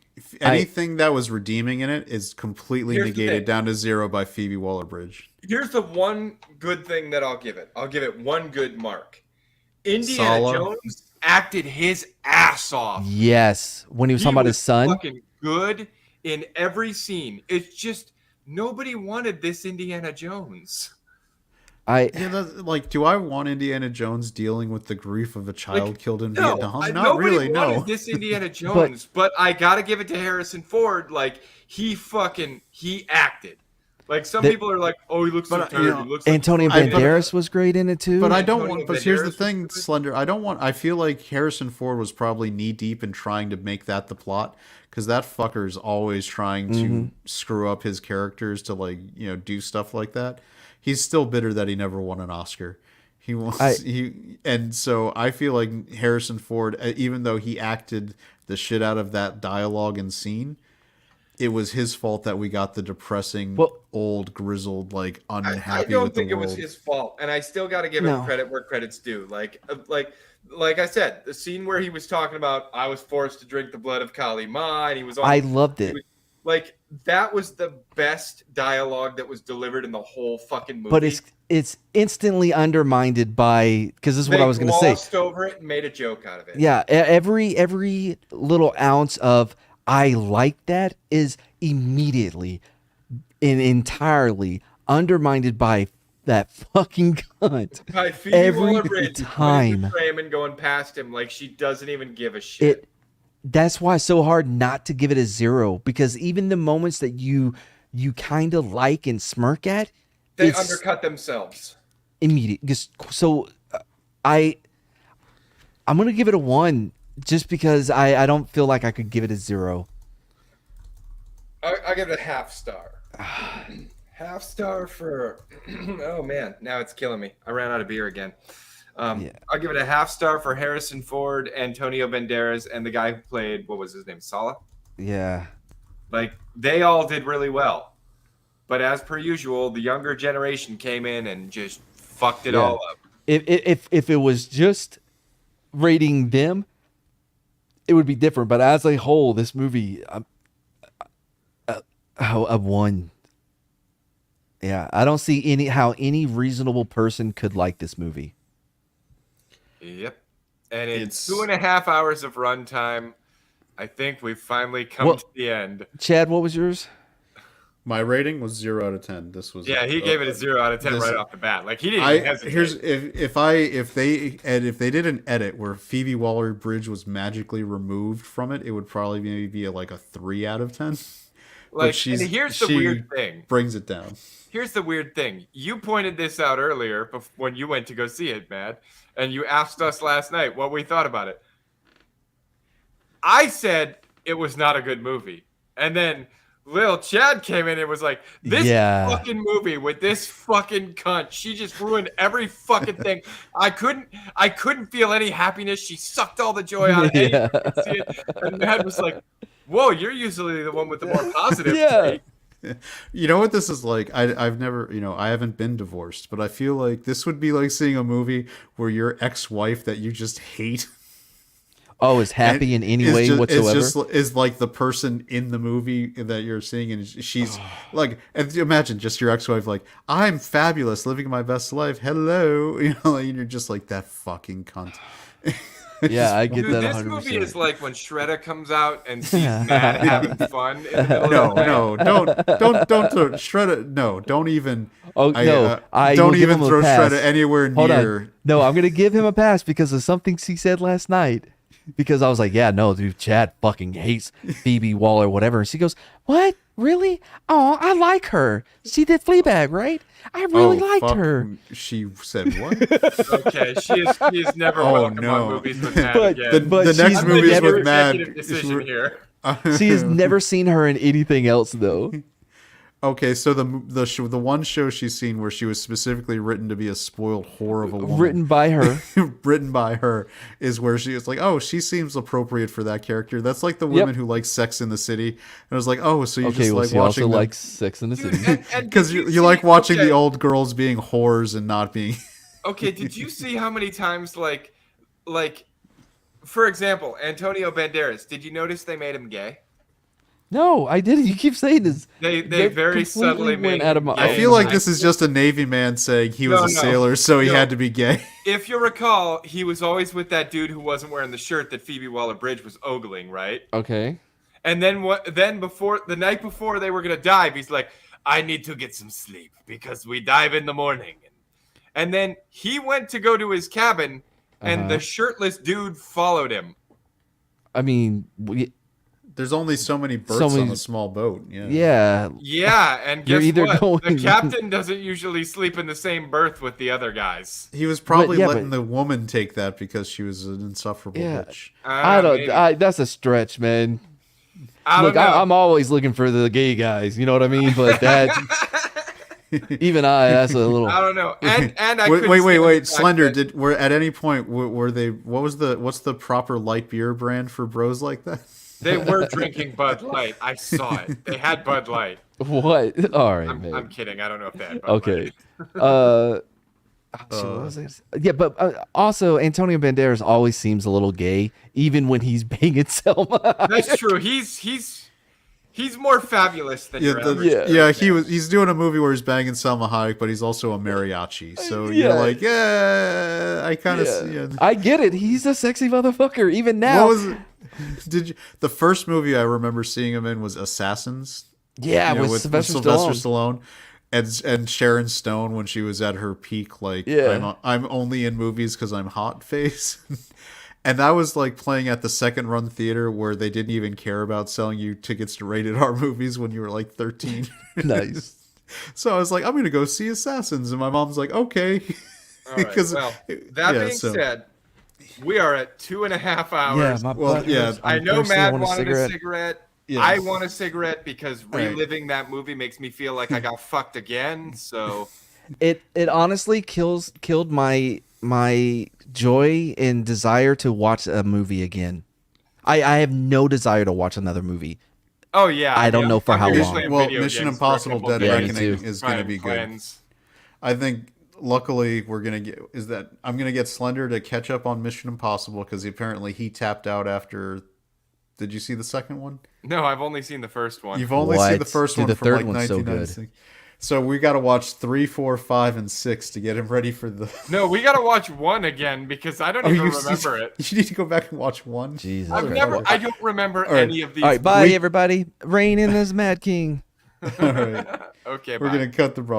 anything that was redeeming in it is completely Here's the negated thing. down to 0 by Phoebe Waller-Bridge. Here's the one good thing that I'll give it. I'll give it one good mark. Indiana Sala. Jones acted his ass off. Yes, when he was talking about his son. Fucking good in every scene. It's just nobody wanted this Indiana Jones. Yeah, like, do I want Indiana Jones dealing with the grief of a child killed in Vietnam? Not nobody really, no. wanted this Indiana Jones, but I gotta give it to Harrison Ford. Like he acted. Like some people are like, "Oh, he looks so tired." He looks like Antonio Banderas was great in it too. But I don't Antonio want. But here's the Banderas thing, was good. Slender. I feel like Harrison Ford was probably knee deep in trying to make that the plot, because that fucker is always trying to screw up his characters to do stuff like that. He's still bitter that he never won an Oscar. And so I feel like Harrison Ford, even though he acted the shit out of that dialogue and scene, it was his fault that we got the depressing, old, grizzled, like unhappy with the world. I don't think it was his fault, and I still got to give him credit where credit's due. Like I said, the scene where he was talking about, I was forced to drink the blood of Kali Ma, and he was on. I loved it. Like that was the best dialogue that was delivered in the whole fucking movie. But it's instantly undermined by, because this is what I was going to say. They glossed over it and made a joke out of it. Yeah, every little ounce of I like that is immediately and entirely undermined by that fucking cunt. By Phoebe Every Waller-Bridge time. frame and going past him like she doesn't even give a shit. That's why it's so hard not to give it a 0, because even the moments that you kind of like and smirk at, They undercut themselves. Immediate. So I'm gonna give it a 1 just because I don't feel like I could give it a 0. I'll give it a half star. Half star for oh man, now it's killing me. I ran out of beer again. I'll give it a half star for Harrison Ford, Antonio Banderas, and the guy who played, what was his name, Sala? Yeah. Like they all did really well. But as per usual, the younger generation came in and just fucked it all up. If it was just rating them, it would be different. But as a whole, this movie, a 1. Yeah, I don't see how any reasonable person could like this movie. Yep. And in 2.5 hours of runtime, I think we've finally come to the end. Chad, what was yours? My rating was 0 out of 10. This was he gave it a 0 out of 10 right off the bat. Like he didn't even hesitate. Here's if they did an edit where Phoebe Waller-Bridge was magically removed from it, it would probably maybe be like a 3 out of 10. Like, and here's the weird thing. Brings it down. Here's the weird thing. You pointed this out earlier when you went to go see it, Matt, and you asked us last night what we thought about it. I said it was not a good movie. And then Lil Chad came in and was like, this Yeah. fucking movie with this fucking cunt, she just ruined every fucking thing. I couldn't feel any happiness. She sucked all the joy out of anything. Yeah. I could see it. And Matt was like, whoa, you're usually the one with the more positive Yeah. take. You know what this is like? I've never, I haven't been divorced, but I feel like this would be like seeing a movie where your ex-wife that you just hate Oh, is happy in any is way just, whatsoever? is like the person in the movie that you're seeing, and she's like, and imagine just your ex-wife like, I'm fabulous, living my best life. Hello, and you're just like that fucking cunt. Yeah, I get Dude, that this 100%. movie is like when Shredder comes out and sees Matt having fun in the middle No, of the night. don't Shredder. No, don't even. Oh, no, I don't will give even him a throw pass. Shredder anywhere Hold near. on. No, I'm going to give him a pass because of something she said last night. Because I was like, yeah, no, dude, Chad fucking hates Phoebe Waller, whatever. And she goes, what? Really? Oh, I like her. She did Fleabag, right? I really liked fuck. her. She said what? Okay, she is never Oh, welcome no. on movies with Matt But- again. but the next she's movie is never- with Mad. Executive decision here. She has never seen her in anything else, though. Okay, so the one show she's seen where she was specifically written to be a spoiled whore of a woman, Written by her. written by her, is where she is like, oh, she seems appropriate for that character. That's like the women who like Sex in the City. And I was like, oh, so you Okay, just well, like she watching also them likes Sex in the Dude, City. and because did you like see- watching okay, the old girls being whores and not being. Okay, did you see how many times like, for example, Antonio Banderas? Did you notice they made him gay? No, I didn't. You keep saying this. They That very completely subtly went made out of him my- gay. I feel like Like, this is just a Navy man saying he was No, a no. sailor, so he No. had to be gay. If you recall, he was always with that dude who wasn't wearing the shirt that Phoebe Waller-Bridge was ogling, right? Okay. And then the night before they were gonna dive, he's like, I need to get some sleep because we dive in the morning. And then he went to go to his cabin, and the shirtless dude followed him. I mean, There's only so many berths So many- on a small boat. Yeah. yeah. Yeah, and You're guess either what? going- The captain doesn't usually sleep in the same berth with the other guys. He was probably yeah, letting but- the woman take that because she was an insufferable Yeah. bitch. I don't. Maybe. That's a stretch, man. I Look, don't know. I'm always looking for the gay guys. You know what I mean? But that, even that's a little. I don't know. And I Wait, couldn't wait, stand wait, the wait. fact Slender, that- were at any point were they? What's the proper light beer brand for bros like that? They were drinking Bud Light. I saw it. They had Bud Light. What? All right, man. I'm kidding. I don't know if they had Bud Okay. Light. Shit, what was it? Yeah, but also Antonio Banderas always seems a little gay, even when he's banging Selma. That's true. He's more fabulous than your average. Yeah. He's doing a movie where he's banging Salma Hayek, but he's also a mariachi. So Yeah. you're like, yeah, I kind of. Yeah. I get it. He's a sexy motherfucker, even now. What was it? The first movie I remember seeing him in was Assassins? Yeah, You know, with Sylvester Stallone. Stallone. And Sharon Stone when she was at her peak, like Yeah. I'm only in movies because I'm hot face, and that was like playing at the second run theater where they didn't even care about selling you tickets to rated R movies when you were like 13. Nice. So I was like, I'm gonna go see Assassins, and my mom's like, okay, All right. Well, that being said, we are at 2.5 hours. Yeah, my Well, butt yeah. hurts. I I'm know thirsty. I Matt want wanted a cigarette. Yes. I want a cigarette because right. reliving that movie makes me feel like I got fucked again. So It honestly killed my joy and desire to watch a movie again. I have no desire to watch another movie. oh yeah, I don't know for I'm how usually long. playing Well, video Mission games for a Impossible: couple Dead days. Yeah, me Reckoning too. is Try gonna and be good. cleanse. I think luckily I'm gonna get Slender to catch up on Mission Impossible because apparently he tapped out after. Did you see the second one? No, I've only seen the first one. You've only seen the What? first Dude, one the from third like one's so good. 1996. So we got to watch 3, 4, 5, and 6 to get him ready for the. No, we gotta watch one again because I don't even remember it. You need to go back and watch one. Jesus I've Christ. never. I don't remember All right. any of these. All right, bye everybody. Reign in this Mad King. All right, Okay, we're bye. gonna cut the.